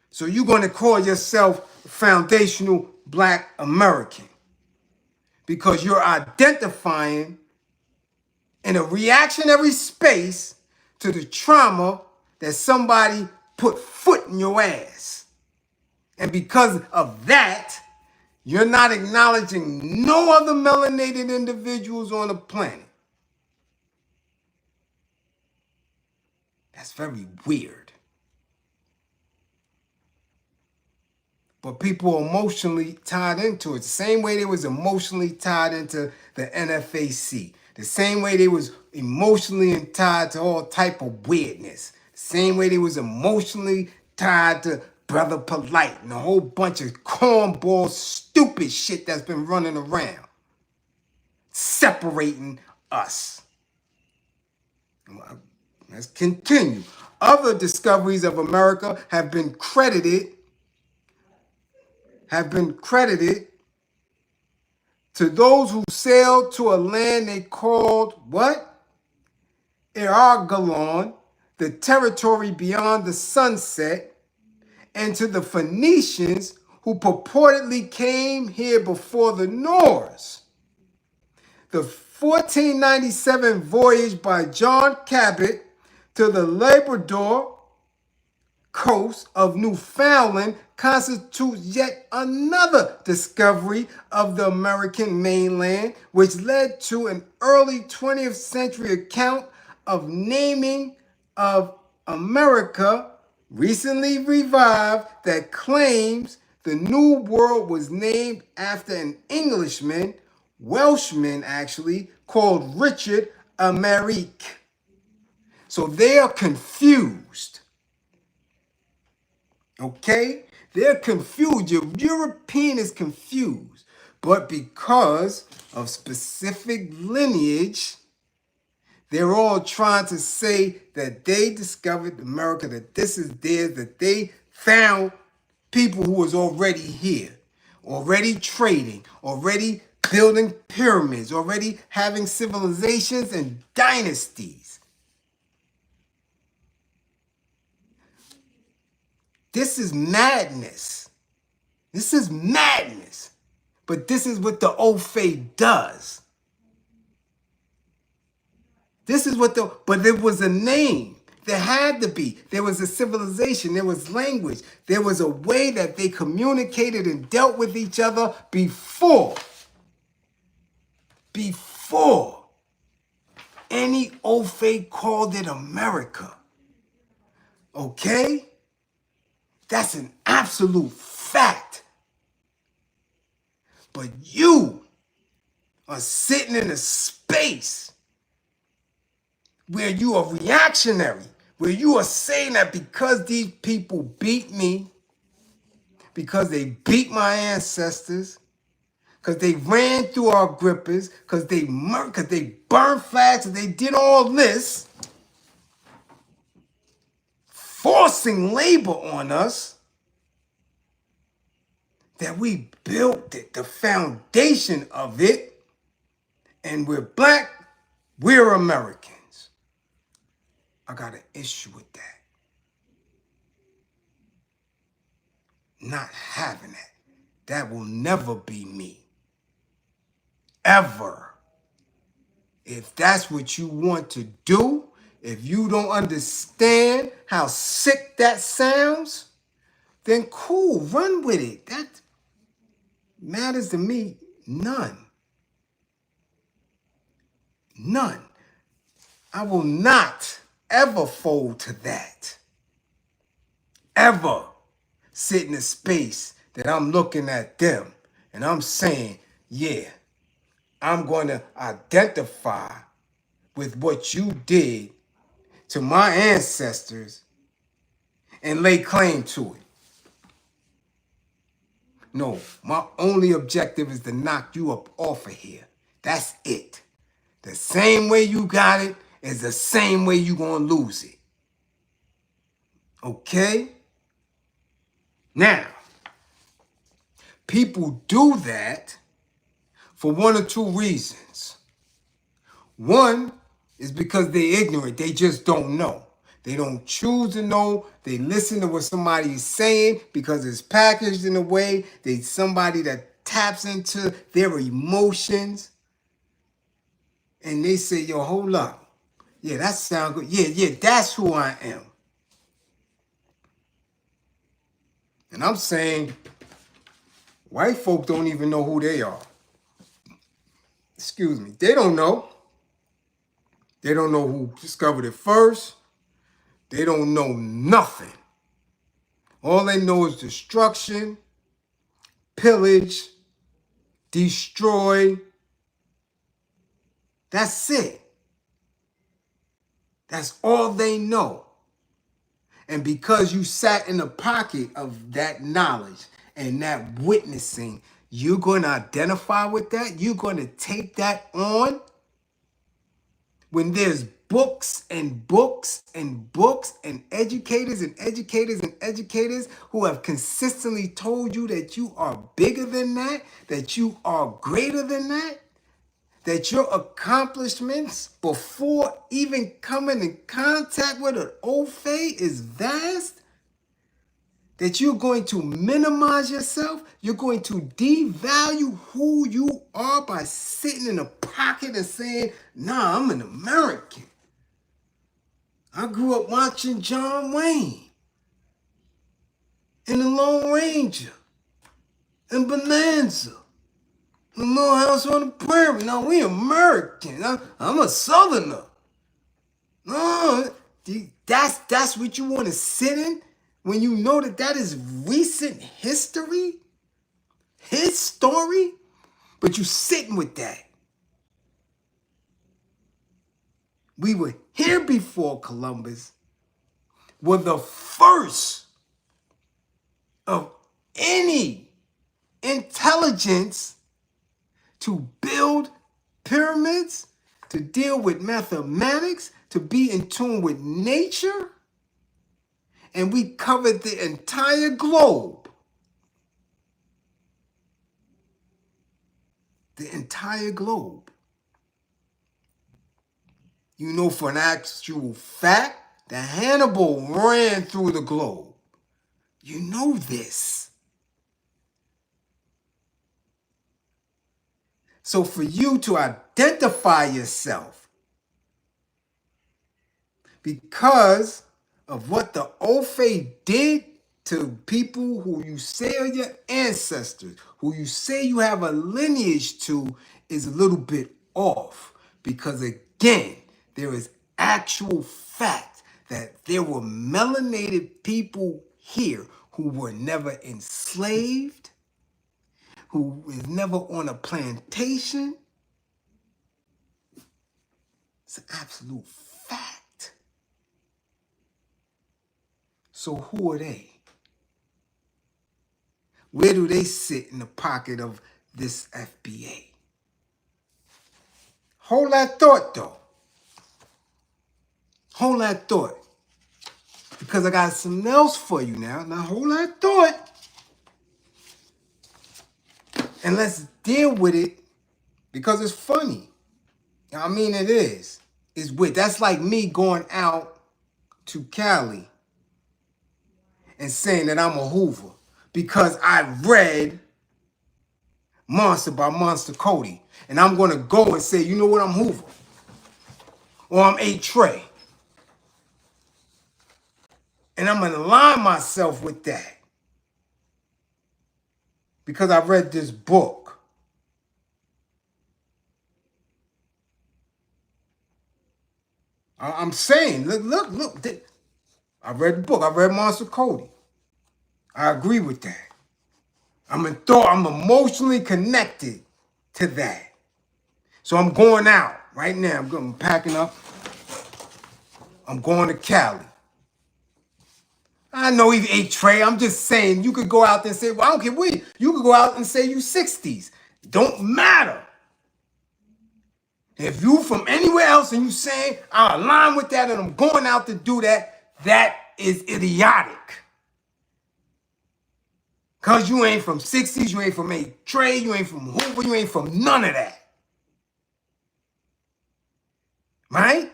So you're going to call yourself foundational Black American because you're identifying in a reactionary space to the trauma that somebody put foot in your ass. And because of that, you're not acknowledging no other melanated individuals on the planet. That's very weird. But people are emotionally tied into it. The same way they was emotionally tied into the NFAC. The same way they was emotionally tied to all type of weirdness. The same way they was emotionally tied to Brother Polite and a whole bunch of cornball stupid shit that's been running around. Separating us. Let's continue. Other discoveries of America have been credited to those who sailed to a land they called what? Ergalon, the territory beyond the sunset, and to the Phoenicians who purportedly came here before the Norse. The 1497 voyage by John Cabot to the Labrador coast of Newfoundland constitutes yet another discovery of the American mainland, which led to an early 20th century account of naming of America, recently revived, that claims the New World was named after an Englishman, Welshman actually, called Richard Amerique. So they are confused. Okay? They're confused. Your European is confused. But because of specific lineage, they're all trying to say that they discovered America, that this is theirs, that they found people who was already here, already trading, already building pyramids, already having civilizations and dynasties. This is madness. This is madness. But this is what the Ofe does. This is what but there was a name. There had to be. There was a civilization. There was language. There was a way that they communicated and dealt with each other before any Ofe called it America. Okay? That's an absolute fact. But you are sitting in a space where you are reactionary, where you are saying that because these people beat me, because they beat my ancestors, because they ran through our grippers, because they burned flags, and they did all this, forcing labor on us, that we built it, the foundation of it, and we're Black, we're Americans. I got an issue with that. Not having it. That will never be me. Ever. If that's what you want to do, if you don't understand how sick that sounds, then cool, run with it. That matters to me none. None. I will not ever fold to that. Ever sit in a space that I'm looking at them and I'm saying, yeah, I'm going to identify with what you did to my ancestors and lay claim to it. No, my only objective is to knock you up off of here. That's it. The same way you got it is the same way you gonna lose it. Okay? Now, people do that for one or two reasons. One is because they're ignorant. They just don't know. They don't choose to know. They listen to what somebody is saying because it's packaged in a way. They somebody that taps into their emotions. And they say, yo, hold up. Yeah, that sounds good. Yeah, that's who I am. And I'm saying, white folk don't even know who they are. Excuse me. They don't know. They don't know who discovered it first. They don't know nothing. All they know is destruction, pillage, destroy. That's it. That's all they know. And because you sat in the pocket of that knowledge and that witnessing, you're going to identify with that. You're going to take that on. When there's books and books and books and educators and educators and educators who have consistently told you that you are bigger than that you are greater than that your accomplishments before even coming in contact with an old fae is vast, that you're going to minimize yourself, you're going to devalue who you are by sitting in a pocket and saying, nah, I'm an American. I grew up watching John Wayne and the Lone Ranger and Bonanza. The Little House on the Prairie. No, we American. I'm a Southerner. No, that's what you want to sit in when you know that is recent history, his story, but you sitting with that. We were here before Columbus. Were the first of any intelligence to build pyramids, to deal with mathematics, to be in tune with nature. And we covered the entire globe. The entire globe. You know, for an actual fact, that Hannibal ran through the globe. You know this. So for you to identify yourself because of what the old faith did to people who you say are your ancestors, who you say you have a lineage to, is a little bit off. Because again, there is actual fact that there were melanated people here who were never enslaved, who was never on a plantation. It's an absolute fact. So who are they? Where do they sit in the pocket of this FBA? Hold that thought, though. Hold that thought. Because I got something else for you now. Now hold that thought. And let's deal with it because it's funny. I mean, it is. It's weird. That's like me going out to Cali and saying that I'm a Hoover because I read Monster by Monster Cody. And I'm going to go and say, you know what, I'm Hoover. Or I'm A Trey. And I'm going to align myself with that. Because I read this book. I'm saying, look. I read the book. I read Monster Cody. I agree with that. I'm emotionally connected to that. So I'm going out right now. I'm packing up. I'm going to Cali. I know he's A Trey. I'm just saying you could go out there and say, well, I don't care what you could go out and say you 60s. Don't matter. If you from anywhere else and you saying I align with that and I'm going out to do that, that is idiotic. Because you ain't from 60s, you ain't from A Trade, you ain't from Hoover, you ain't from none of that. Right?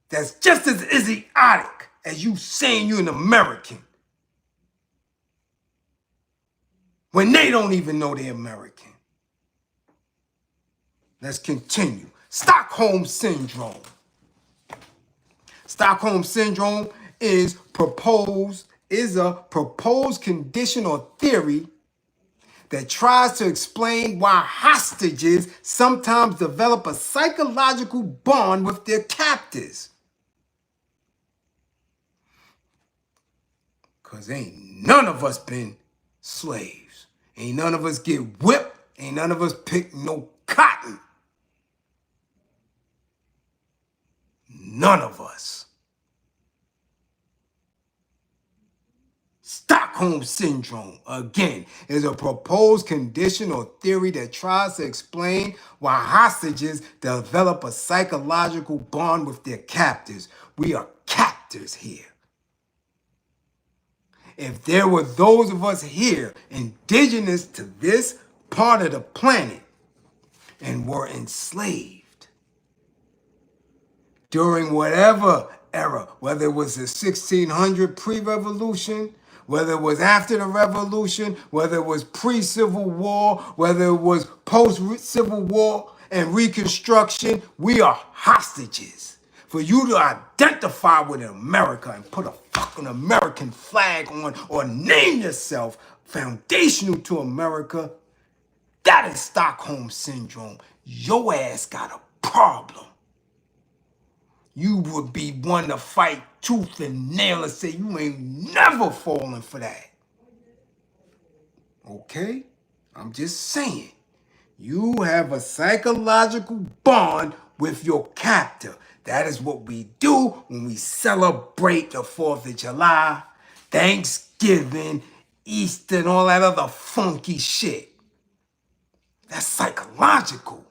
That's just as idiotic as you saying you're an American when they don't even know they're American. Let's continue. Stockholm Syndrome. Stockholm Syndrome is a proposed condition or theory that tries to explain why hostages sometimes develop a psychological bond with their captors. Because ain't none of us been slaves. Ain't none of us get whipped. Ain't none of us pick no cotton. None of us. Stockholm Syndrome, again, is a proposed condition or theory that tries to explain why hostages develop a psychological bond with their captors. We are captors here. If there were those of us here indigenous to this part of the planet and were enslaved during whatever era, whether it was the 1600 pre-revolution, whether it was after the revolution, whether it was pre-Civil War, whether it was post-Civil War and Reconstruction, we are hostages. For you to identify with America and put a fucking American flag on or name yourself foundational to America, that is Stockholm Syndrome. Your ass got a problem. You would be one to fight tooth and nail and say you ain't never falling for that. Okay? I'm just saying. You have a psychological bond with your captor. That is what we do when we celebrate the 4th of July, Thanksgiving, Easter, and all that other funky shit. That's psychological.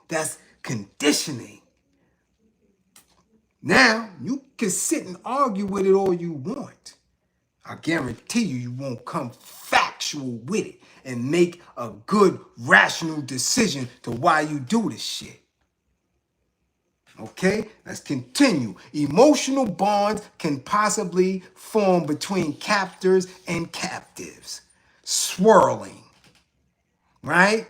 That's conditioning. Now, you can sit and argue with it all you want. I guarantee you won't come factual with it and make a good, rational decision to why you do this shit. Okay, let's continue. Emotional bonds can possibly form between captors and captives. Swirling, right?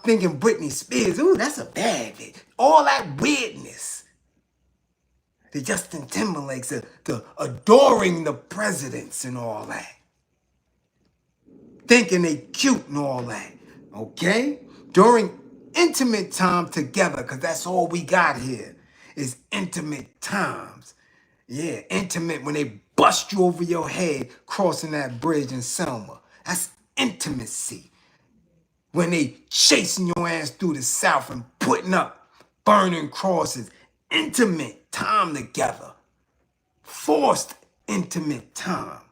Thinking Britney Spears, ooh, that's a bad bitch. All that weirdness. The Justin Timberlakes, the adoring the presidents and all that. Thinking they cute and all that, okay? During intimate time together, because that's all we got here, is intimate times. Yeah, intimate when they bust you over your head crossing that bridge in Selma. That's intimacy. When they chasing your ass through the South and putting up burning crosses. Intimate time together. Forced intimate time.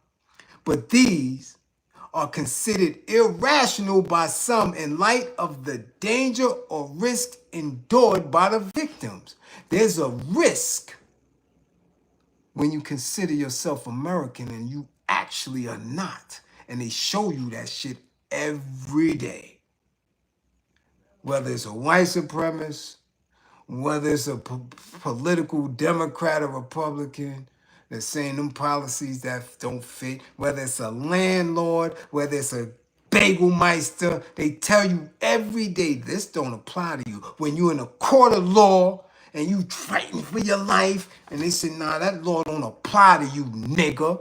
But these are considered irrational by some in light of the danger or risk endured by the victims. There's a risk when you consider yourself American and you actually are not. And they show you that shit every day. Whether it's a white supremacist, whether it's a political Democrat or Republican that's saying them policies that don't fit, whether it's a landlord, whether it's a bagelmeister, they tell you every day this don't apply to you. When you're in a court of law and you fighting for your life and they say, nah, that law don't apply to you, nigga.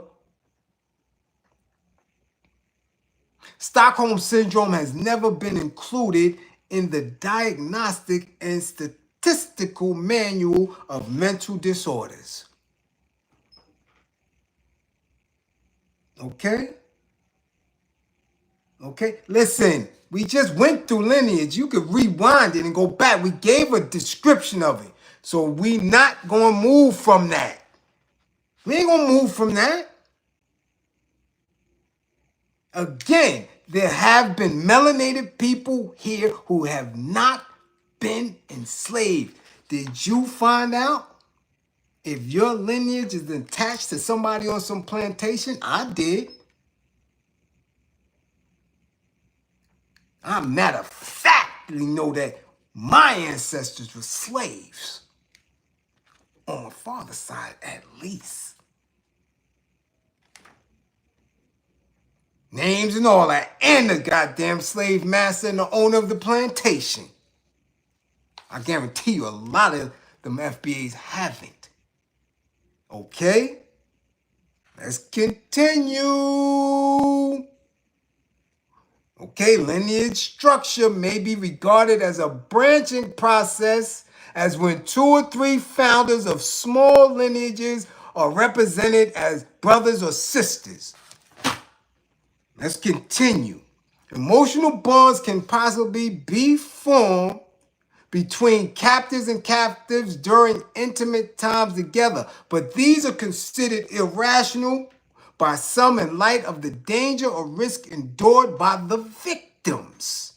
Stockholm Syndrome has never been included in the Diagnostic and Statistical Manual of Mental Disorders. Okay? Okay? Listen, we just went through Lineage. You could rewind it and go back. We gave a description of it. So we not going to move from that. We ain't going to move from that. Again, there have been melanated people here who have not been enslaved. Did you find out if your lineage is attached to somebody on some plantation? I did. I matter of factly know that my ancestors were slaves. On my father's side, at least. Names and all that, and the goddamn slave master and the owner of the plantation. I guarantee you a lot of them FBAs haven't. Okay? Let's continue. Okay, lineage structure may be regarded as a branching process, as when 2 or 3 founders of small lineages are represented as brothers or sisters. Let's continue. Emotional bonds can possibly be formed between captors and captives during intimate times together, but these are considered irrational by some in light of the danger or risk endured by the victims.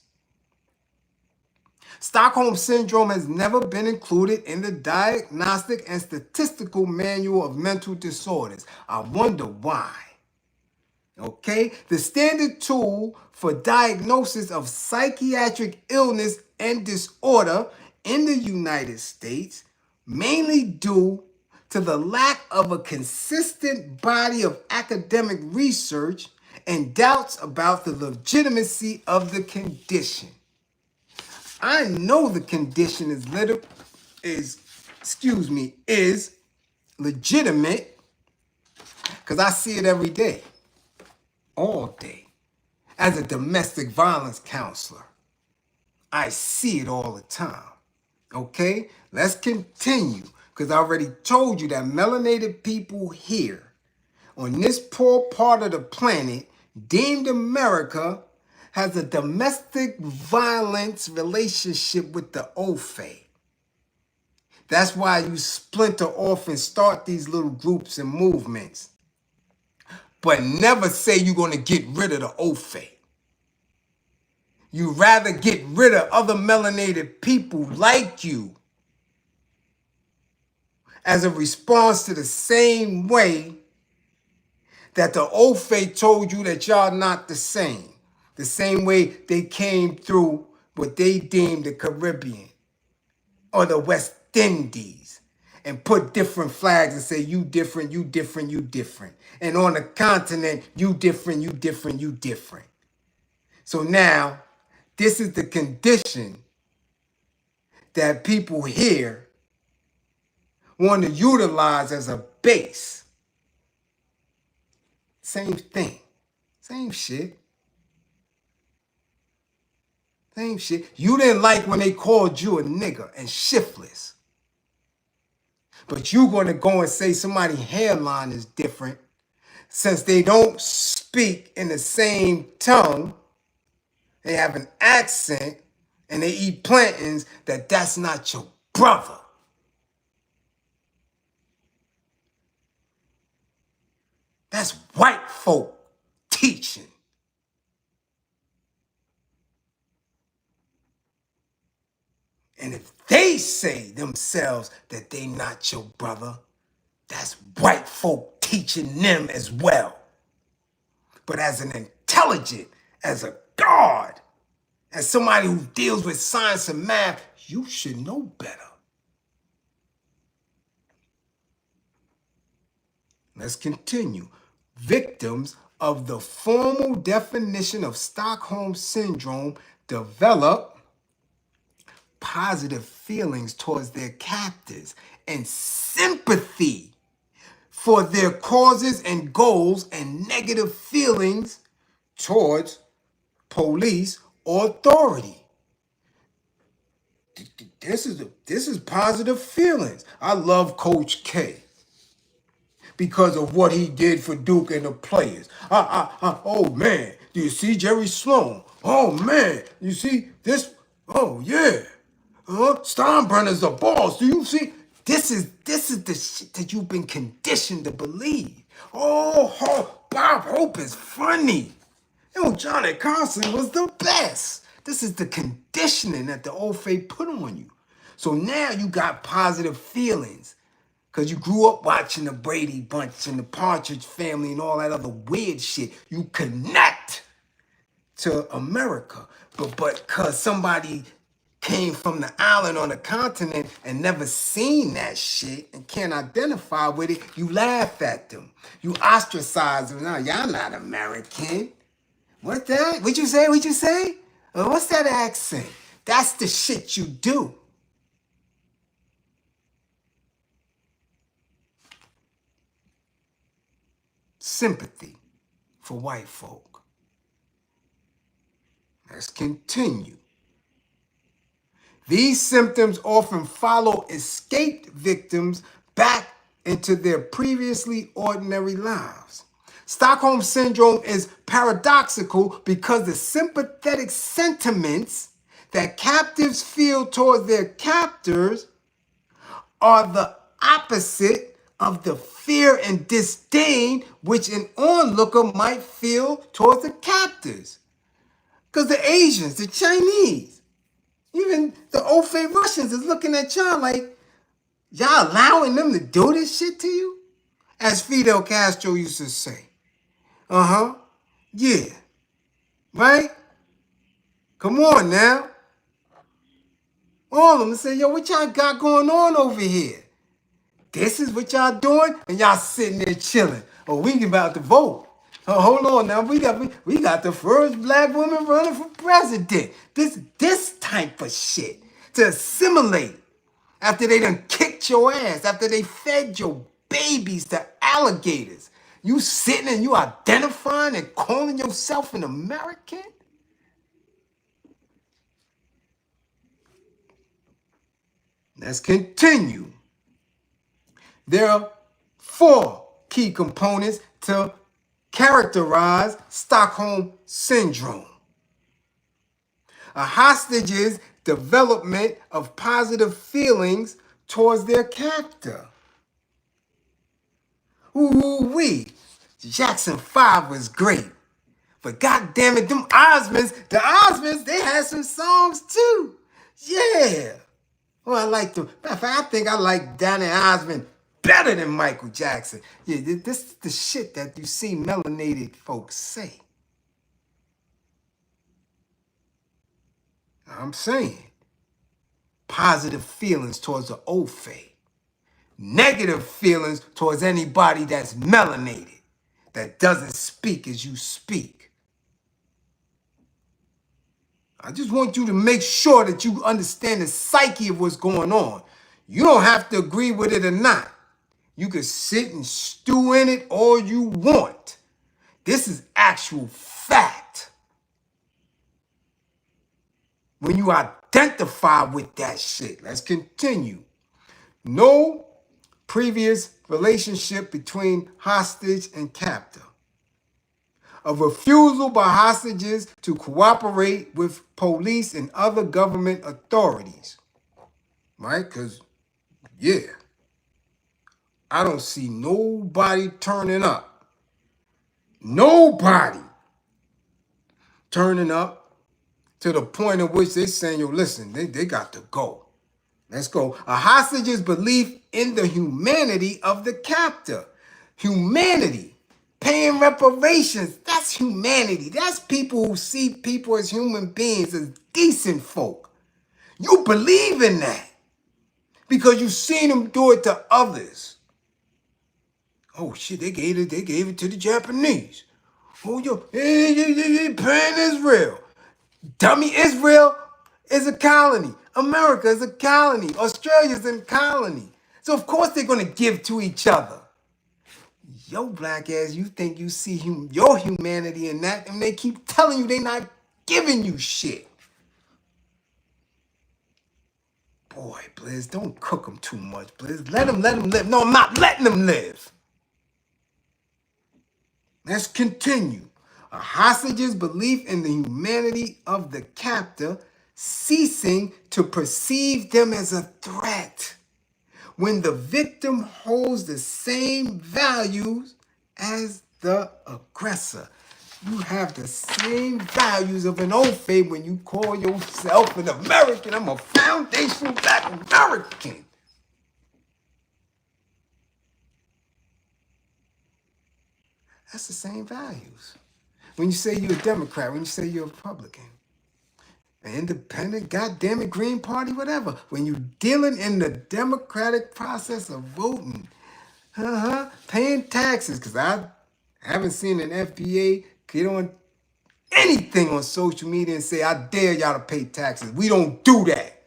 Stockholm Syndrome has never been included in the Diagnostic and Statistical Manual of Mental Disorders. I wonder why. Okay, the standard tool for diagnosis of psychiatric illness and disorder in the United States, mainly due to the lack of a consistent body of academic research and doubts about the legitimacy of the condition. I know the condition is legitimate because I see it every day. All day. As a domestic violence counselor, I see it all the time. Okay, let's continue, because I already told you that melanated people here on this poor part of the planet deemed America has a domestic violence relationship with the Ofe. That's why you splinter off and start these little groups and movements, but never say you're going to get rid of the Ofe. You rather get rid of other melanated people like you as a response to the same way that the Ofe told you that y'all not the same. The same way they came through what they deemed the Caribbean or the West Indies and put different flags and say, you different, you different, you different. And on the continent, you different, you different, you different. So now, this is the condition that people here want to utilize as a base. Same thing. Same shit. Same shit. You didn't like when they called you a nigger and shiftless. But you going to go and say somebody's hairline is different since they don't speak in the same tongue. They have an accent and they eat plantains, that's not your brother. That's white folk teaching. And if they say themselves that they not your brother, that's white folk teaching them as well. But as an intelligent, as a guard, as somebody who deals with science and math, you should know better. Let's continue. Victims of the formal definition of Stockholm Syndrome develop positive feelings towards their captors and sympathy for their causes and goals, and negative feelings towards police or authority. This is positive feelings. I love Coach K because of what he did for Duke and the players. Oh man, do you see Jerry Sloan? Oh man, you see this? Oh yeah. Steinbrenner's the boss. Do you see? This is the shit that you've been conditioned to believe. Oh, Bob Hope is funny. Johnny Carson was the best. This is the conditioning that the old faith put on you. So now you got positive feelings because you grew up watching the Brady Bunch and the Partridge Family and all that other weird shit. You connect to America. But because somebody came from the island on the continent and never seen that shit and can't identify with it, you laugh at them. You ostracize them. No, y'all not American. What that? What you say? What you say? What's that accent? That's the shit you do. Sympathy for white folk. Let's continue. These symptoms often follow escaped victims back into their previously ordinary lives. Stockholm Syndrome is paradoxical because the sympathetic sentiments that captives feel towards their captors are the opposite of the fear and disdain which an onlooker might feel towards the captors. Because the Asians, the Chinese, even the old fake Russians is looking at y'all like, y'all allowing them to do this shit to you? As Fidel Castro used to say. Yeah. Right? Come on now. All of them say, yo, what y'all got going on over here? This is what y'all doing? And y'all sitting there chilling. Oh, we about to vote. Oh, hold on now. We got the first black woman running for president. This type of shit. To assimilate. After they done kicked your ass. After they fed your babies to alligators. You sitting and you identifying and calling yourself an American? Let's continue. There are 4 key components to characterize Stockholm Syndrome. A hostage's development of positive feelings towards their captor. Ooh-wee, Jackson 5 was great. But goddamn it, the Osmonds, they had some songs too. Yeah. Well, I like them. Matter of fact, I think I like Danny Osmond better than Michael Jackson. Yeah, this is the shit that you see melanated folks say. I'm saying positive feelings towards the old faith. Negative feelings towards anybody that's melanated, that doesn't speak as you speak. I just want you to make sure that you understand the psyche of what's going on. You don't have to agree with it or not. You can sit and stew in it all you want. This is actual fact. When you identify with that shit, let's continue. No previous relationship between hostage and captor. A refusal by hostages to cooperate with police and other government authorities. Right? Because, yeah, I don't see nobody turning up. Nobody turning up to the point at which they're saying, yo, listen, they got to go. Let's go. A hostage's belief in the humanity of the captor. Humanity. Paying reparations. That's humanity. That's people who see people as human beings, as decent folk. You believe in that because you've seen them do it to others. Oh shit, they gave it to the Japanese. Oh, yo, they paying Israel. Dummy, Israel is a colony. America is a colony. Australia's a colony. So of course they're going to give to each other. Yo, black ass, you think you see your humanity in that, and they keep telling you they not giving you shit. Boy, Bliz, don't cook them too much, Bliz. Let them live. No, I'm not letting them live. Let's continue. A hostage's belief in the humanity of the captor, ceasing to perceive them as a threat. When the victim holds the same values as the aggressor. You have the same values of an old faith when you call yourself an American. I'm a foundational black American. That's the same values. When you say you're a Democrat, when you say you're a Republican, an independent, goddamn it, Green Party, whatever. When you're dealing in the democratic process of voting, paying taxes, because I haven't seen an FBA get on anything on social media and say, I dare y'all to pay taxes. We don't do that.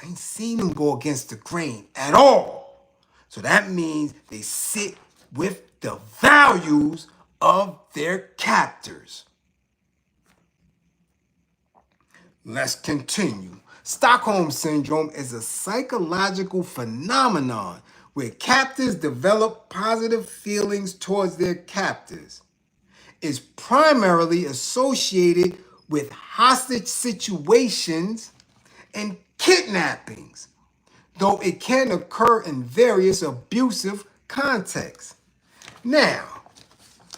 I ain't seen them go against the grain at all. So that means they sit with the values of their captors. Let's continue. Stockholm Syndrome is a psychological phenomenon where captors develop positive feelings towards their captors. It's primarily associated with hostage situations and kidnappings, though it can occur in various abusive contexts. Now,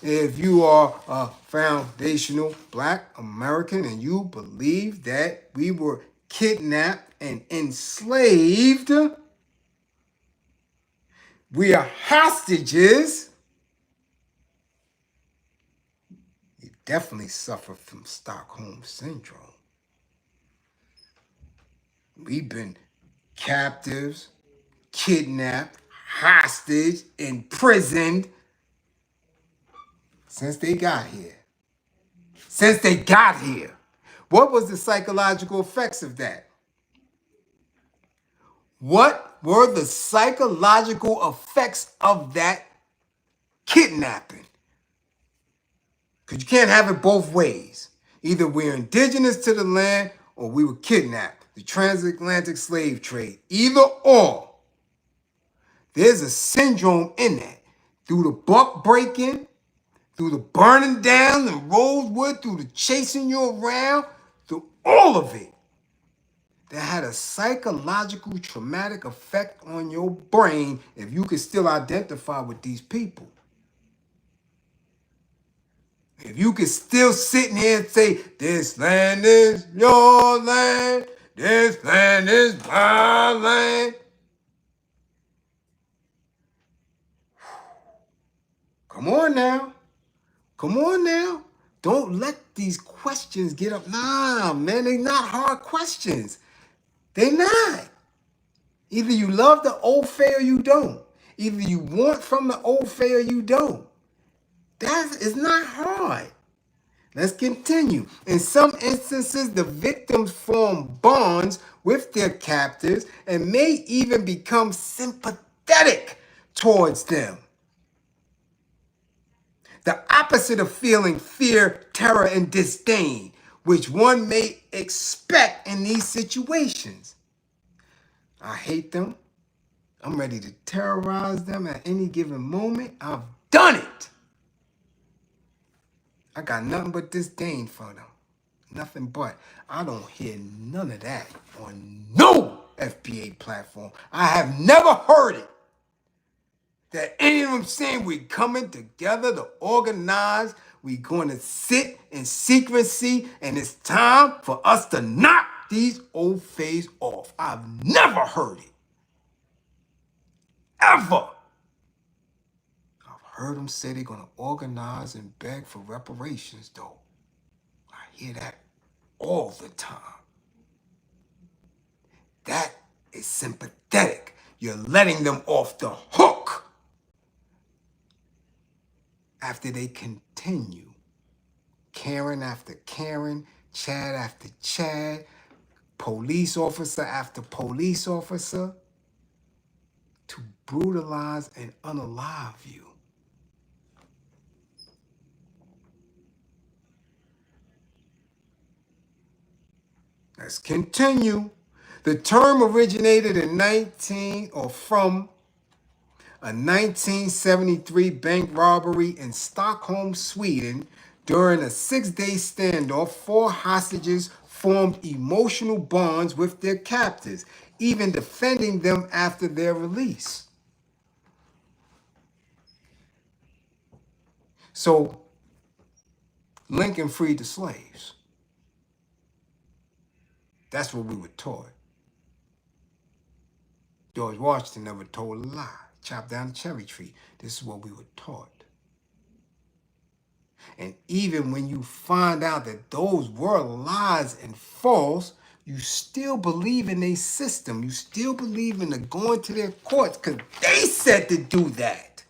if you are a foundational Black American and you believe that we were kidnapped and enslaved, we are hostages, you definitely suffer from Stockholm Syndrome. We've been captives, kidnapped, hostage, imprisoned since they got here. Since they got here. What was the psychological effects of that? What were the psychological effects of that kidnapping? Because you can't have it both ways. Either we're indigenous to the land or we were kidnapped. The transatlantic slave trade. Either or. There's a syndrome in that. Through the buck breaking, through the burning down the rosewood, through the chasing you around, through all of it, that had a psychological traumatic effect on your brain if you could still identify with these people. If you could still sit in here and say, this land is your land, this land is my land. Come on now. Come on now. Don't let these questions get up. Nah, man, they're not hard questions. They're not. Either you love the old faith or you don't. Either you want from the old faith or you don't. That is not hard. Let's continue. In some instances, the victims form bonds with their captors and may even become sympathetic towards them. The opposite of feeling fear, terror, and disdain, which one may expect in these situations. I hate them. I'm ready to terrorize them at any given moment. I've done it. I got nothing but disdain for them. Nothing but. I don't hear none of that on no FBA platform. I have never heard it. That any of them saying we're coming together to organize, we're going to sit in secrecy, and it's time for us to knock these old fays off. I've never heard it. Ever. I've heard them say they're going to organize and beg for reparations, though. I hear that all the time. That is sympathetic. You're letting them off the hook after they continue. Karen after Karen, Chad after Chad, police officer after police officer, to brutalize and unalive you. Let's continue. The term originated from a 1973 bank robbery in Stockholm, Sweden. During a 6-day standoff, 4 hostages formed emotional bonds with their captors, even defending them after their release. So, Lincoln freed the slaves. That's what we were taught. George Washington never told a lie. Chop down the cherry tree. This is what we were taught. And even when you find out that those were lies and false, you still believe in a system. You still believe in the going to their courts because they said to do that.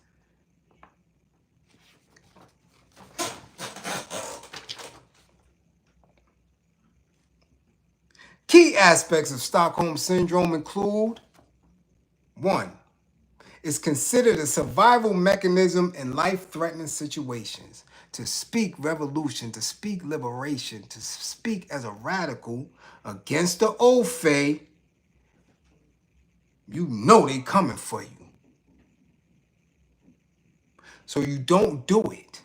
Key aspects of Stockholm Syndrome include: 1. It's considered a survival mechanism in life-threatening situations. To speak revolution, to speak liberation, to speak as a radical against the old fae, you know they coming for you. So you don't do it.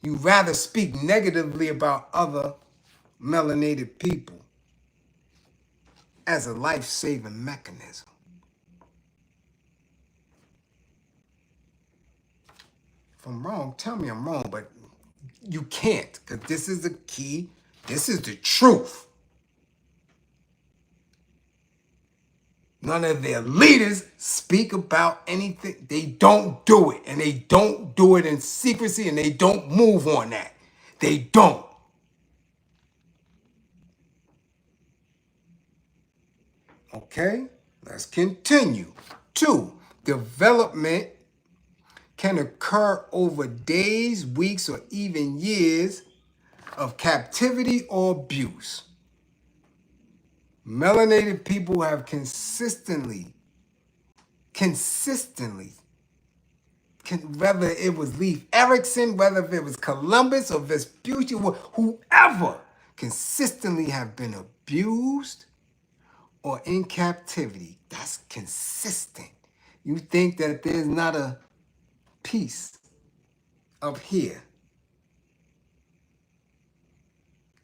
You rather speak negatively about other melanated people as a life-saving mechanism. If I'm wrong, tell me I'm wrong, but you can't, because this is the key. This is the truth. None of their leaders speak about anything. They don't do it, and they don't do it in secrecy, and they don't move on that. They don't. Okay, let's continue. 2, development can occur over days, weeks, or even years of captivity or abuse. Melanated people have consistently, whether it was Leif Erikson, whether it was Columbus or Vespucci, whoever, consistently have been abused or in captivity. That's consistent. You think that there's not a piece up here,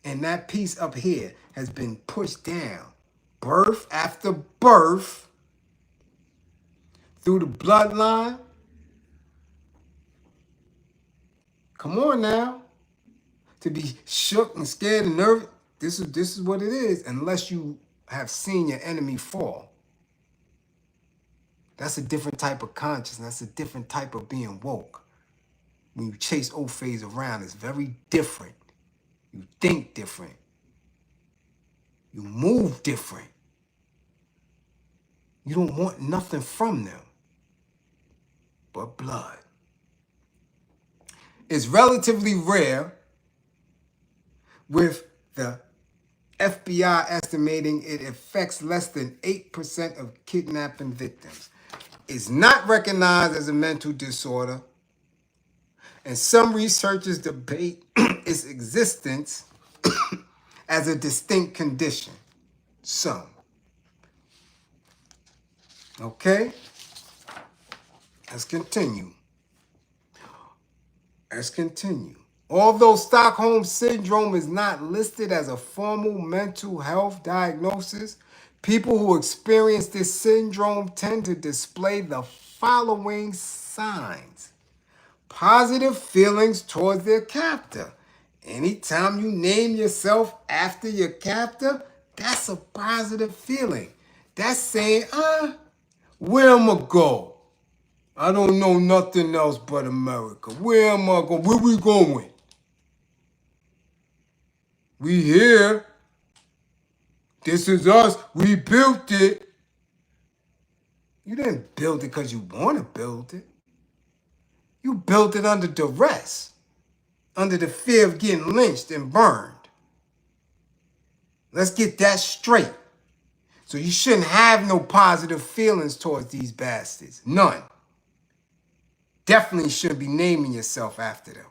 and that piece up here has been pushed down, birth after birth, through the bloodline. Come on now. To be shook and scared and nervous, this is what it is, unless you have seen your enemy fall. That's a different type of consciousness. That's a different type of being woke. When you chase old phase around, it's very different. You think different. You move different. You don't want nothing from them but blood. It's relatively rare, with the FBI estimating it affects less than 8% of kidnapping victims. It's not recognized as a mental disorder, and some researchers debate its existence as a distinct condition. Some. Okay? Let's continue. Although Stockholm Syndrome is not listed as a formal mental health diagnosis, people who experience this syndrome tend to display the following signs. Positive feelings towards their captor. Anytime you name yourself after your captor, that's a positive feeling. That's saying, where am I go? I don't know nothing else but America. Where am I going? Where we going? We here. This is us. We built it. You didn't build it because you want to build it. You built it under duress, under the fear of getting lynched and burned. Let's get that straight. So you shouldn't have no positive feelings towards these bastards. None. Definitely should be naming yourself after them.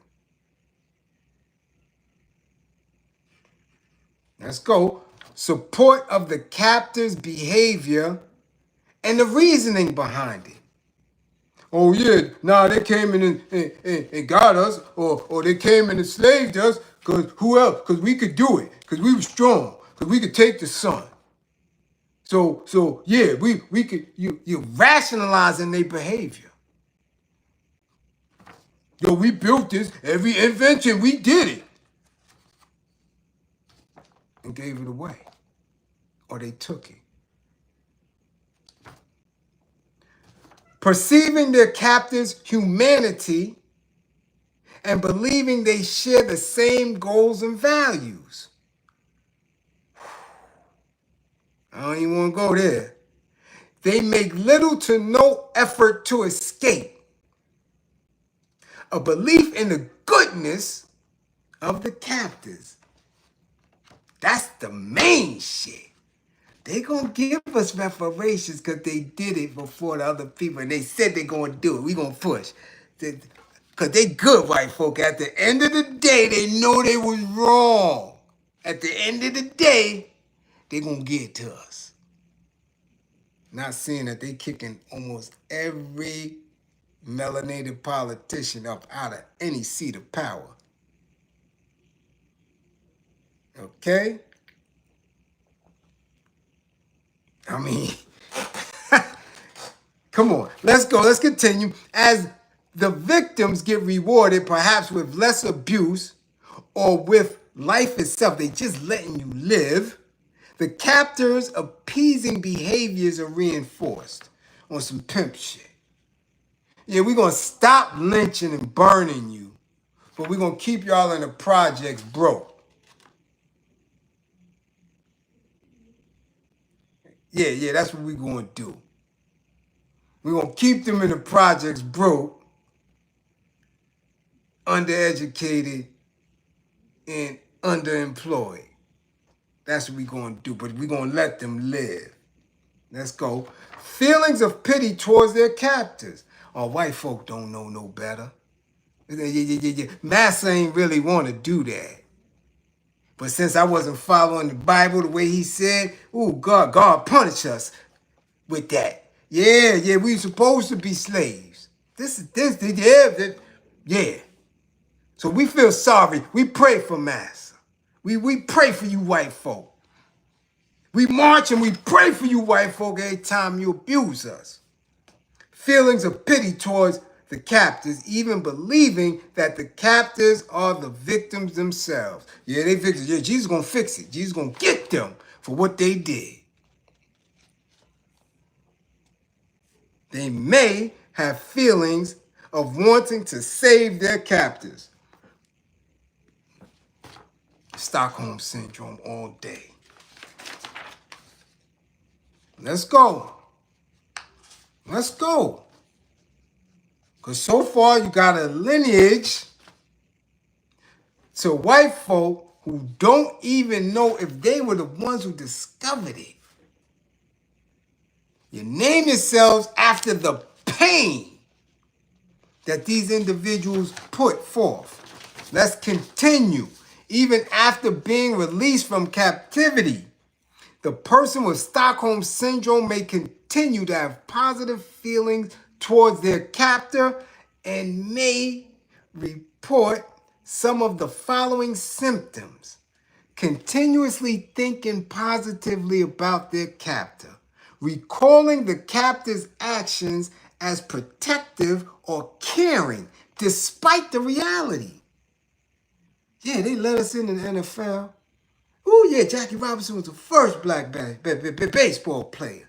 Let's go. Support of the captor's behavior and the reasoning behind it. Oh yeah, they came in and got us, or they came and enslaved us, because who else? Because we could do it, because we were strong, because we could take the sun. So yeah, we could, you're rationalizing their behavior. Yo, we built this, every invention, we did it. And gave it away. Or they took it. Perceiving their captors' humanity and believing they share the same goals and values. I don't even want to go there. They make little to no effort to escape. A belief in the goodness of the captors. That's the main shit. They gonna give us reparations because they did it before the other people, and they said they gonna do it. We gonna push. Because they good white folk. At the end of the day, they know they was wrong. At the end of the day, they gonna get to us. Not seeing that they kicking almost every melanated politician up out of any seat of power. Okay? I mean, come on, let's go. Let's continue. As the victims get rewarded, perhaps with less abuse or with life itself, they just letting you live. The captors' appeasing behaviors are reinforced on some pimp shit. Yeah, we're going to stop lynching and burning you, but we're going to keep y'all in the projects broke. Yeah, that's what we're going to do. We're going to keep them in the projects broke, undereducated, and underemployed. That's what we're going to do, but we're going to let them live. Let's go. Feelings of pity towards their captors. Oh, white folk don't know no better. Yeah. Massa ain't really want to do that. But since I wasn't following the Bible the way he said, ooh, God punish us with that. Yeah, we supposed to be slaves. Yeah. So we feel sorry. We pray for Massa. We pray for you white folk. We march and we pray for you white folk every time you abuse us. Feelings of pity towards the captors, even believing that the captors are the victims themselves. Yeah, they victims. Yeah, Jesus gonna fix it. Jesus gonna get them for what they did. They may have feelings of wanting to save their captors. Stockholm Syndrome all day. Let's go. Let's go. Because so far you got a lineage to white folk who don't even know if they were the ones who discovered it. You name yourselves after the pain that these individuals put forth. Let's continue. Even after being released from captivity, the person with Stockholm Syndrome may continue to have positive feelings towards their captor and may report some of the following symptoms. Continuously thinking positively about their captor, recalling the captor's actions as protective or caring, despite the reality. Yeah, they let us in the NFL. Oh yeah, Jackie Robinson was the first black baseball player.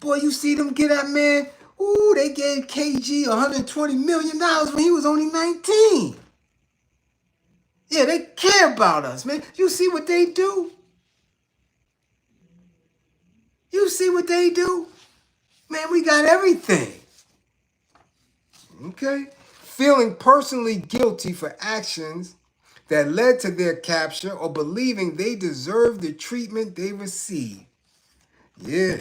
Boy, you see them get that man. Ooh, they gave KG $120 million when he was only 19. Yeah, they care about us, man. You see what they do? You see what they do? Man, we got everything. Okay? Feeling personally guilty for actions that led to their capture or believing they deserve the treatment they received. Yeah.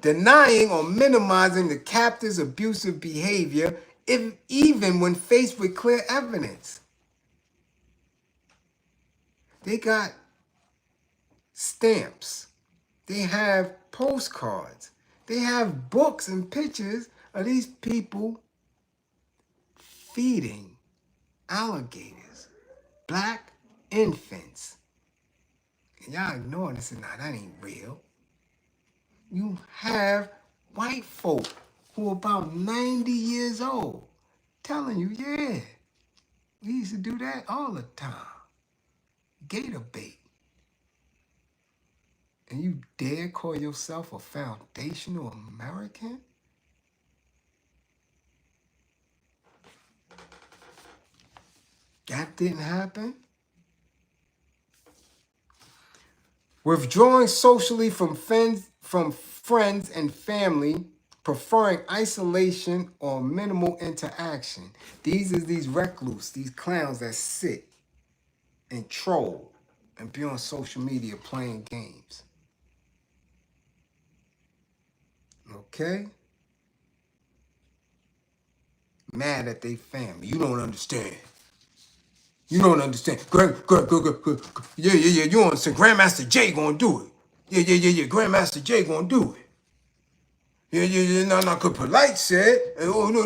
Denying or minimizing the captor's abusive behavior, even when faced with clear evidence. They got stamps. They have postcards. They have books and pictures of these people feeding alligators, black infants. And y'all ignoring this and nah, that ain't real. You have white folk who are about 90 years old telling you, yeah, we used to do that all the time. Gator bait. And you dare call yourself a foundational American? That didn't happen. Withdrawing socially from friends and family, preferring isolation or minimal interaction. These are these recluse, these clowns that sit and troll and be on social media playing games. Okay? Mad at their family. You don't understand. You don't understand. Yeah. You don't understand. Grandmaster J gonna do it. Yeah. Grandmaster J gonna do it. Yeah. No. Cause Polite said. Oh no.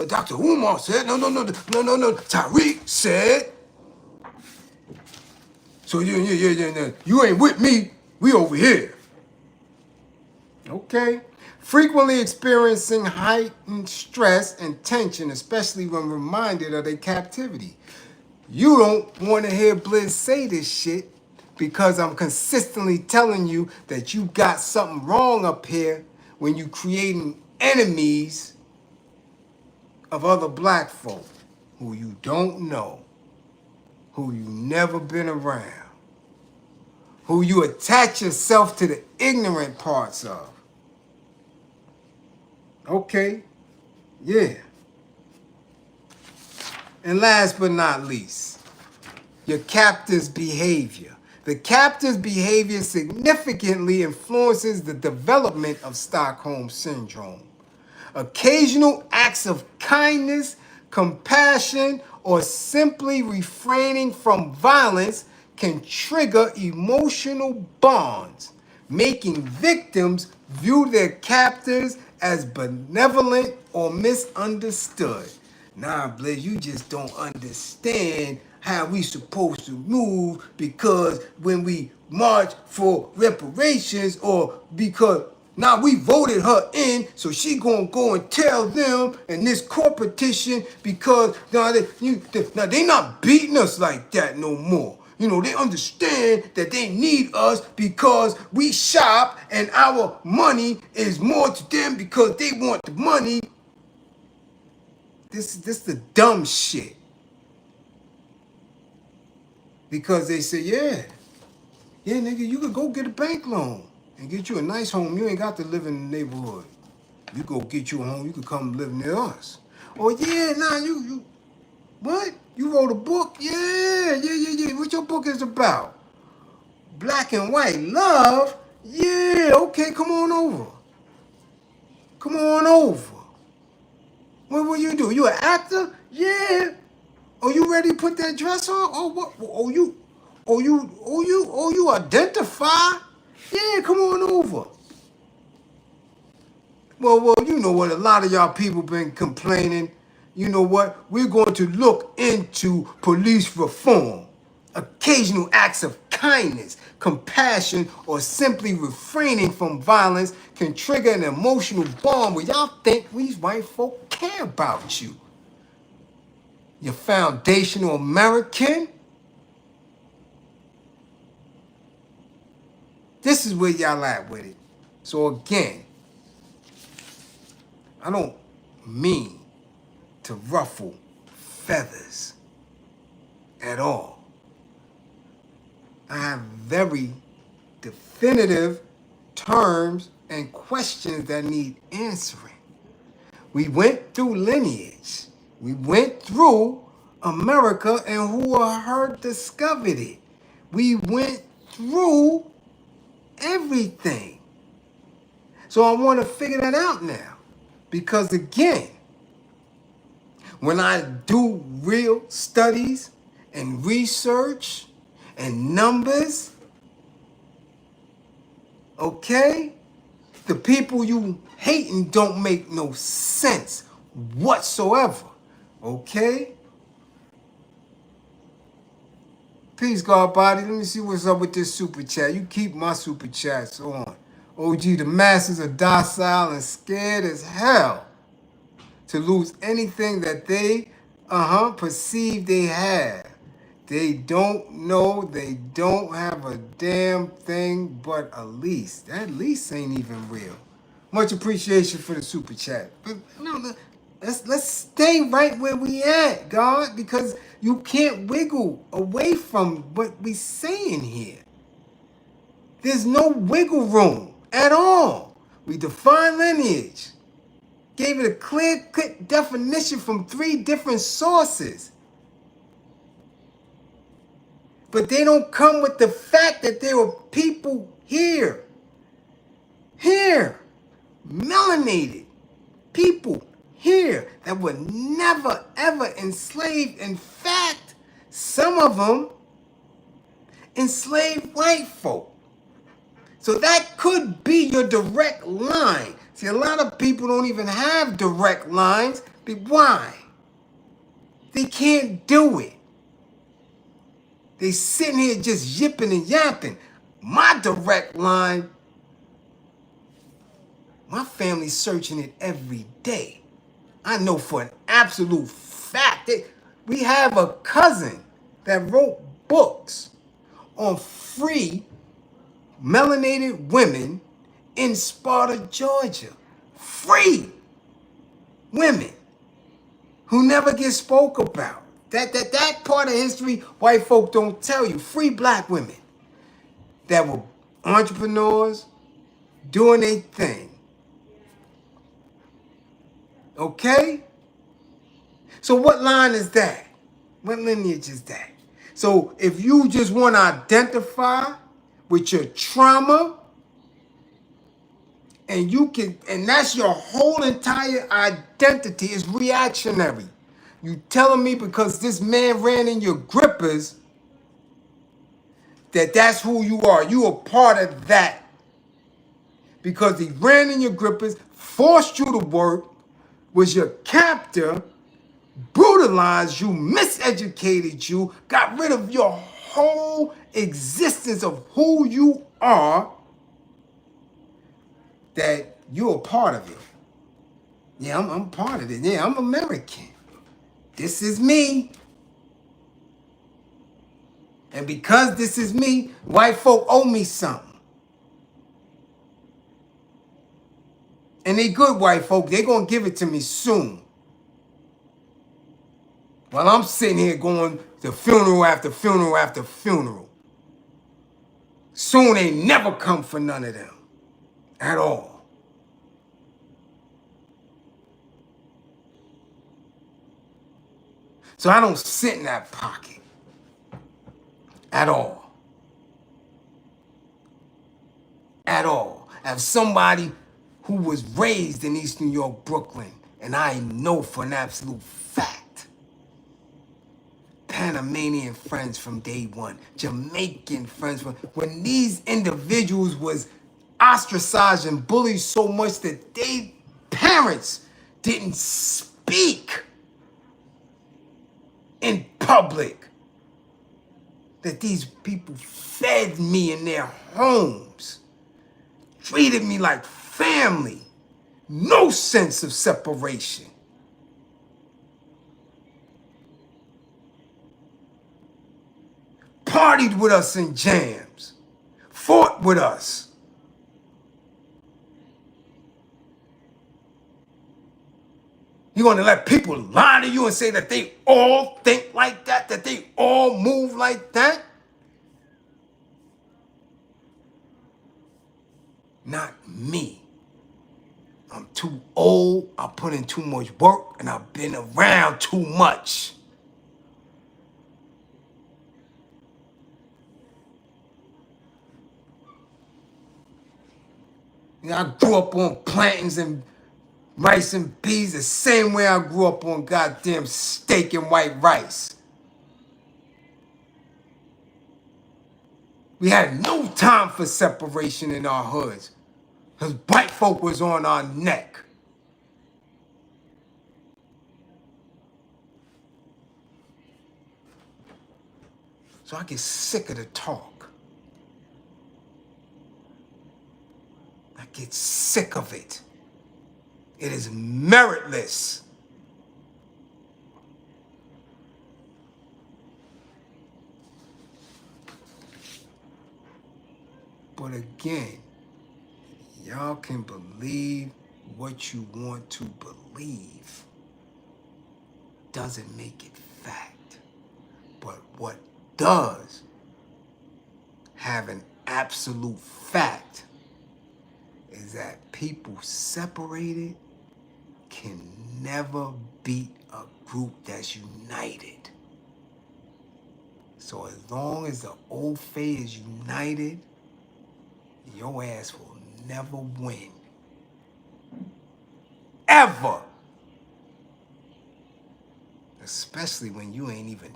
Dr. Umar said. No. Tariq said. So yeah. You ain't with me. We over here. Okay. Frequently experiencing heightened stress and tension, especially when reminded of their captivity. You don't want to hear Bliz say this shit because I'm consistently telling you that you got something wrong up here when you creating enemies of other black folk who you don't know, who you never been around, who you attach yourself to the ignorant parts of. Okay, yeah. And last but not least, your captor's behavior. The captor's behavior significantly influences the development of Stockholm Syndrome. Occasional acts of kindness, compassion, or simply refraining from violence can trigger emotional bonds, making victims view their captors as benevolent or misunderstood. Nah, Bliz, you just don't understand how we supposed to move because when we march for reparations or because now we voted her in, so she gonna go and tell them in this court petition because now they not beating us like that no more. You know, they understand that they need us because we shop and our money is more to them because they want the money. This the dumb shit. Because they say, yeah, nigga, you could go get a bank loan and get you a nice home. You ain't got to live in the neighborhood. You go get you a home, you could come live near us. Oh yeah, nah, you what? You wrote a book? Yeah. What your book is about? Black and white love? Yeah, okay, come on over. What will you do? You an actor? Yeah. Oh, you ready to put that dress on? Oh, what? You identify? Yeah, come on over. Well, you know what? A lot of y'all people been complaining. You know what? We're going to look into police reform. Occasional acts of kindness, compassion, or simply refraining from violence can trigger an emotional bond where y'all think these white folk care about you. You're foundational American. This is where y'all at with it. So again, I don't mean to ruffle feathers at all. I have very definitive terms and questions that need answering. We went through Lineage. We went through America and who her discovered it. We went through everything. So I want to figure that out now. Because again, when I do real studies and research and numbers, okay, the people you hating don't make no sense whatsoever, okay? Peace, God body. Let me see what's up with this super chat. You keep my super chats on. OG, the masses are docile and scared as hell to lose anything that they perceive they have. They don't know, they don't have a damn thing but a lease. That lease ain't even real. Much appreciation for the super chat. But no, let's stay right where we at, God, because You can't wiggle away from what we're saying here. There's no wiggle room at all. We define lineage. Gave it a clear-cut definition from 3 different sources. But they don't come with the fact that there were people here, melanated people here that were never, ever enslaved. In fact, some of them enslaved white folk. So that could be your direct line. See, a lot of people don't even have direct lines. But why? They can't do it. They sitting here just yipping and yapping. My direct line, my family's searching it every day. I know for an absolute fact that we have a cousin that wrote books on free melanated women in Sparta, Georgia. Free women who never get spoke about. That part of history white folk don't tell you. Free black women that were entrepreneurs doing their thing. Okay? So what line is that? What lineage is that? So if you just want to identify with your trauma, and that's your whole entire identity is reactionary. You telling me because this man ran in your grippers that's who you are. You are part of that. Because he ran in your grippers, forced you to work, was your captor, brutalized you, miseducated you, got rid of your whole existence of who you are, that you're a part of it. Yeah, I'm part of it. Yeah, I'm American. This is me. And because this is me, white folk owe me something. And they good white folk, they gonna give it to me soon. While I'm sitting here going to funeral after funeral after funeral. Soon they never come for none of them. At all. So I don't sit in that pocket. At all. At all. As somebody who was raised in East New York, Brooklyn, and I know for an absolute fact, Panamanian friends from day one, Jamaican friends from, when these individuals was ostracized and bullied so much that their parents didn't speak in public, that these people fed me in their homes, treated me like family, no sense of separation. Partied with us in jams, fought with us. You want to let people lie to you and say that they all think like that they all move like that? Not me. I'm too old, I put in too much work, and I've been around too much. I grew up on plantains and rice and peas the same way I grew up on goddamn steak and white rice. We had no time for separation in our hoods, because white folk was on our neck. So I get sick of the talk. I get sick of it. It is meritless. But again, y'all can believe what you want to believe. Doesn't make it fact. But what does have an absolute fact is that people separated can never beat a group that's united. So as long as the old Faye is united, your ass will never win. Ever. Especially when you ain't even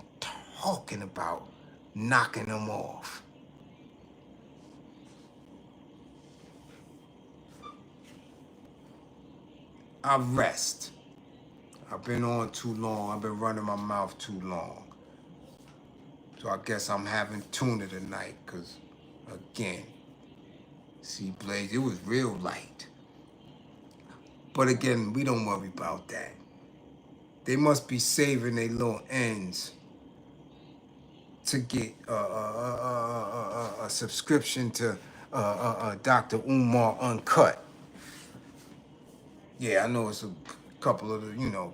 talking about knocking them off. I rest. I've been on too long. I've been running my mouth too long. So I guess I'm having tuna tonight, because, again, see, Bliz, it was real light. But again, we don't worry about that. They must be saving their little ends to get a subscription to Dr. Umar Uncut. Yeah, I know it's a couple of the,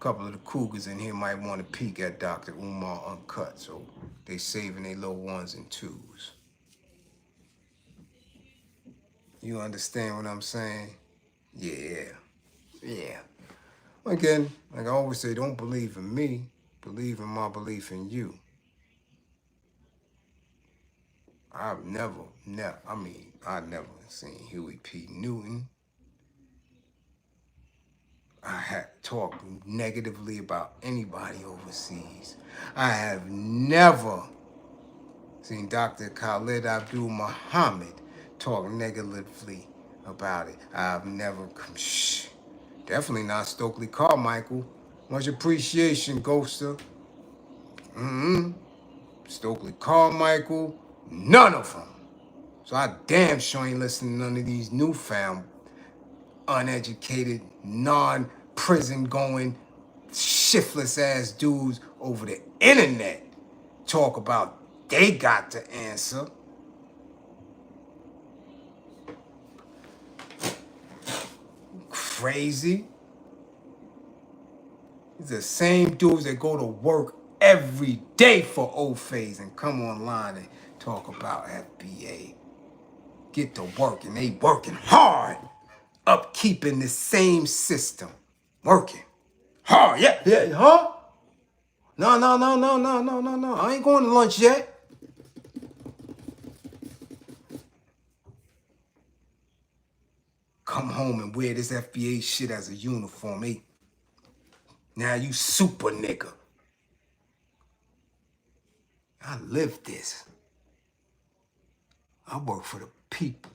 couple of the cougars in here might want to peek at Dr. Umar Uncut, so they saving their little ones and twos. You understand what I'm saying? Yeah. Again, like I always say, don't believe in me, believe in my belief in you. I've never seen Huey P. Newton. I had talked negatively about anybody overseas. I have never seen Dr. Khalid Abdul Muhammad talk negatively about it. I've never, definitely not Stokely Carmichael. Much appreciation, Ghoster. Stokely Carmichael, none of them. So I damn sure ain't listening to none of these newfound, uneducated, non-prison going, shiftless ass dudes over the internet talk about they got the answer. Crazy. These are the same dudes that go to work every day for old Fays and come online and talk about FBA. Get to work, and they working hard, upkeeping the same system. Working hard, yeah, huh? No. I ain't going to lunch yet. Come home and wear this FBA shit as a uniform, eh? Now you super nigga. I live this. I work for the people.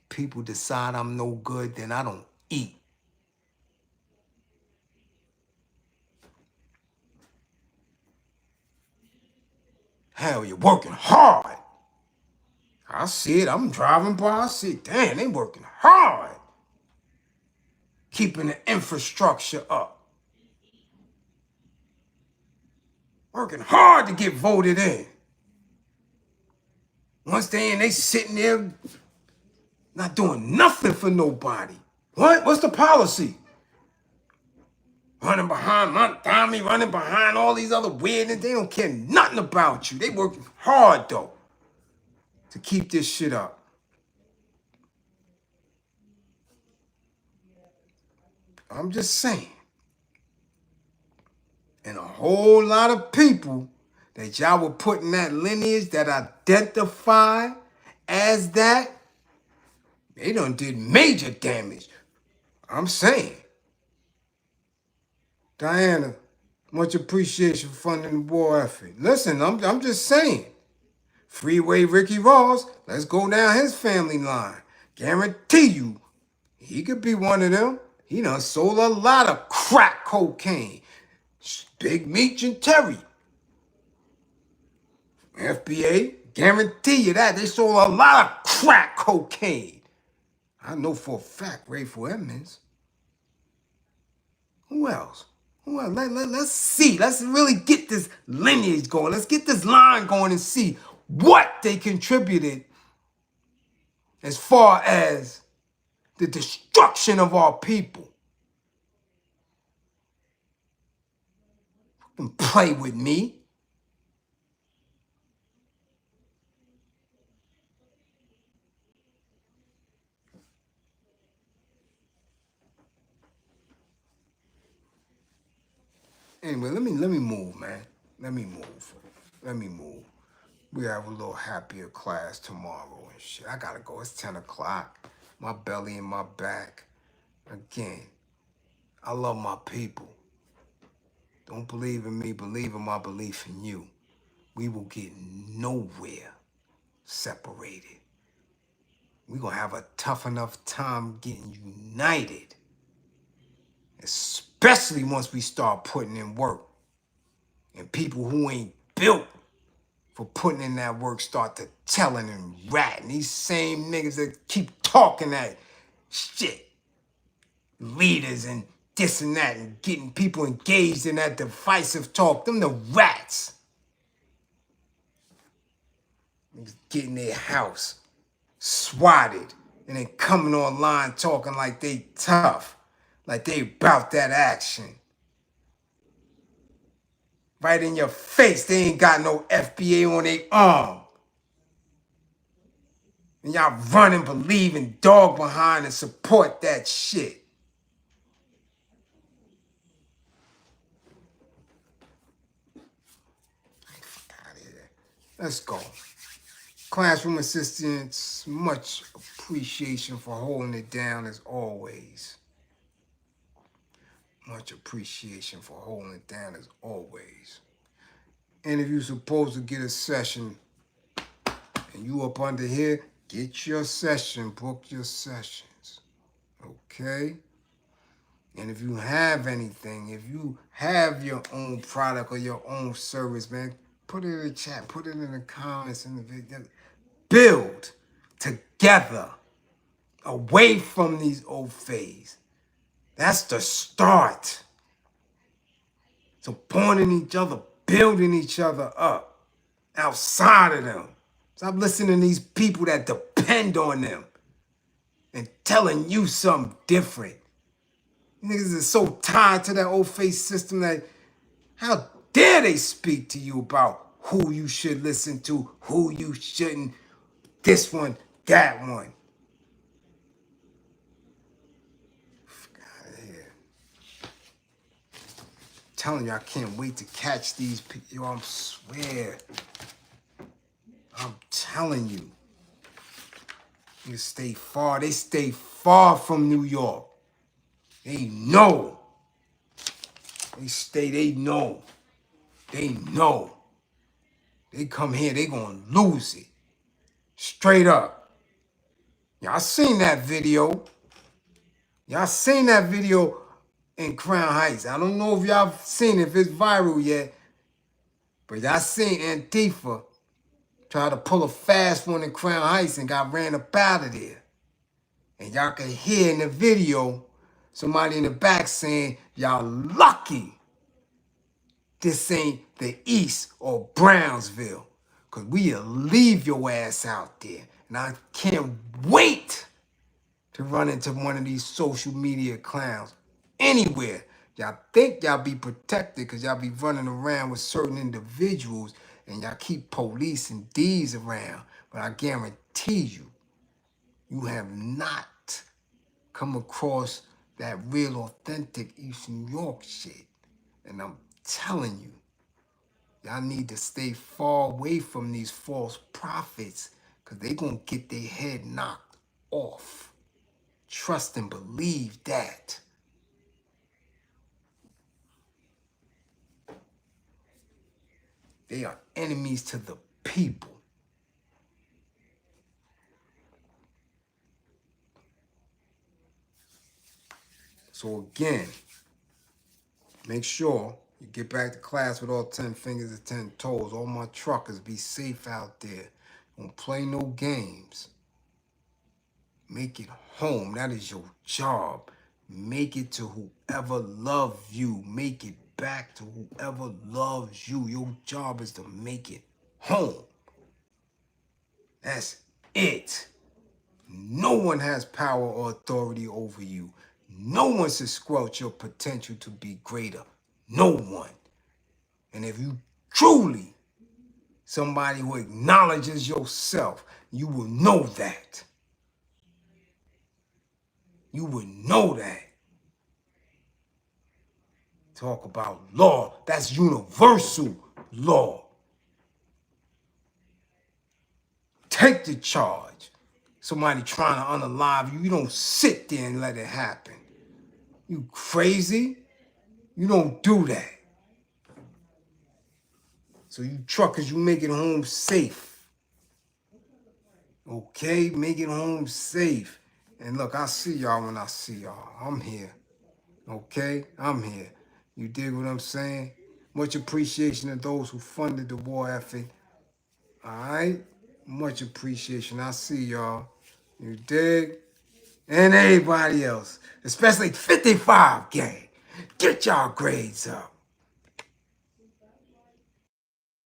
People decide I'm no good, then I don't eat. Hell, you're working hard. I see it. I'm driving by. I see it. Damn, they working hard. Keeping the infrastructure up. Working hard to get voted in. Once they in, they sitting there not doing nothing for nobody. What? What's the policy? Running behind Montgomery, running behind all these other weirdness. They don't care nothing about you. They working hard, though, to keep this shit up. I'm just saying. And a whole lot of people that y'all were putting that lineage that identify as that, they done did major damage. I'm saying. Diana, much appreciation for funding the war effort. Listen, I'm just saying. Freeway Ricky Ross, let's go down his family line. Guarantee you, he could be one of them. He done sold a lot of crack cocaine. Big Meech and Terry. FBA, guarantee you that. They sold a lot of crack cocaine. I know for a fact, Rayful Edmonds. Who else? Let's see. Let's really get this lineage going. Let's get this line going and see what they contributed as far as the destruction of our people. Don't play with me. Anyway, let me move, man. Let me move. We have a little happier class tomorrow and shit. I gotta go. It's 10 o'clock. My belly and my back. Again, I love my people. Don't believe in me, believe in my belief in you. We will get nowhere separated. We're gonna have a tough enough time getting united. Especially once we start putting in work. And people who ain't built for putting in that work start to telling and ratting. These same niggas that keep talking that shit. Leaders and this and that and getting people engaged in that divisive talk. Them the rats. Niggas getting their house swatted and then coming online talking like they tough. Like they about that action. Right in your face, they ain't got no FBA on their arm. And y'all run and believe and dog behind and support that shit. Out of here. Let's go. Classroom assistants, much appreciation for holding it down as always. Much appreciation for holding it down as always. And if you're supposed to get a session and you up under here, get your session, book your sessions. Okay? And if you have anything, if you have your own product or your own service, man, put it in the chat, put it in the comments in the video. Build together away from these old phase. That's the start. Supporting each other, building each other up outside of them. Stop listening to these people that depend on them and telling you something different. Niggas are so tied to that old face system that how dare they speak to you about who you should listen to, who you shouldn't, this one, that one. Fuck out of here. I'm telling you, I can't wait to catch these people. Yo, I swear. I'm telling you. You stay far. They stay far from New York. They know. They know. They know. They come here, they gonna lose it. Straight up. Y'all seen that video. Y'all seen that video in Crown Heights. I don't know if y'all seen it, if it's viral yet. But y'all seen Antifa try to pull a fast one in Crown Heights and got ran up out of there. And y'all can hear in the video somebody in the back saying, y'all lucky this ain't the East or Brownsville. Because we'll leave your ass out there. And I can't wait to run into one of these social media clowns anywhere. Y'all think y'all be protected because y'all be running around with certain individuals and y'all keep police and D's around. But I guarantee you, you have not come across that real authentic East New York shit. And I'm telling you, y'all need to stay far away from these false prophets because they gonna get their head knocked off. Trust and believe that. They are enemies to the people. So again, make sure you get back to class with all 10 fingers and 10 toes. All my truckers, be safe out there. Don't play no games. Make it home. That is your job. Make it to whoever loves you. Make it back to whoever loves you. Your job is to make it home. That's it. No one has power or authority over you. No one should squelch your potential to be greater. No one. And if you truly somebody who acknowledges yourself, you will know that. You would know that. Talk about law. That's universal law. Take the charge. Somebody trying to unalive you, you don't sit there and let it happen. You crazy? You don't do that. So you truckers, you make it home safe. Okay? Make it home safe. And look, I see y'all when I see y'all. I'm here. Okay? I'm here. You dig what I'm saying? Much appreciation to those who funded the war effort. All right? Much appreciation. I see y'all. You dig? And everybody else, especially 55 gang. Get y'all grades up.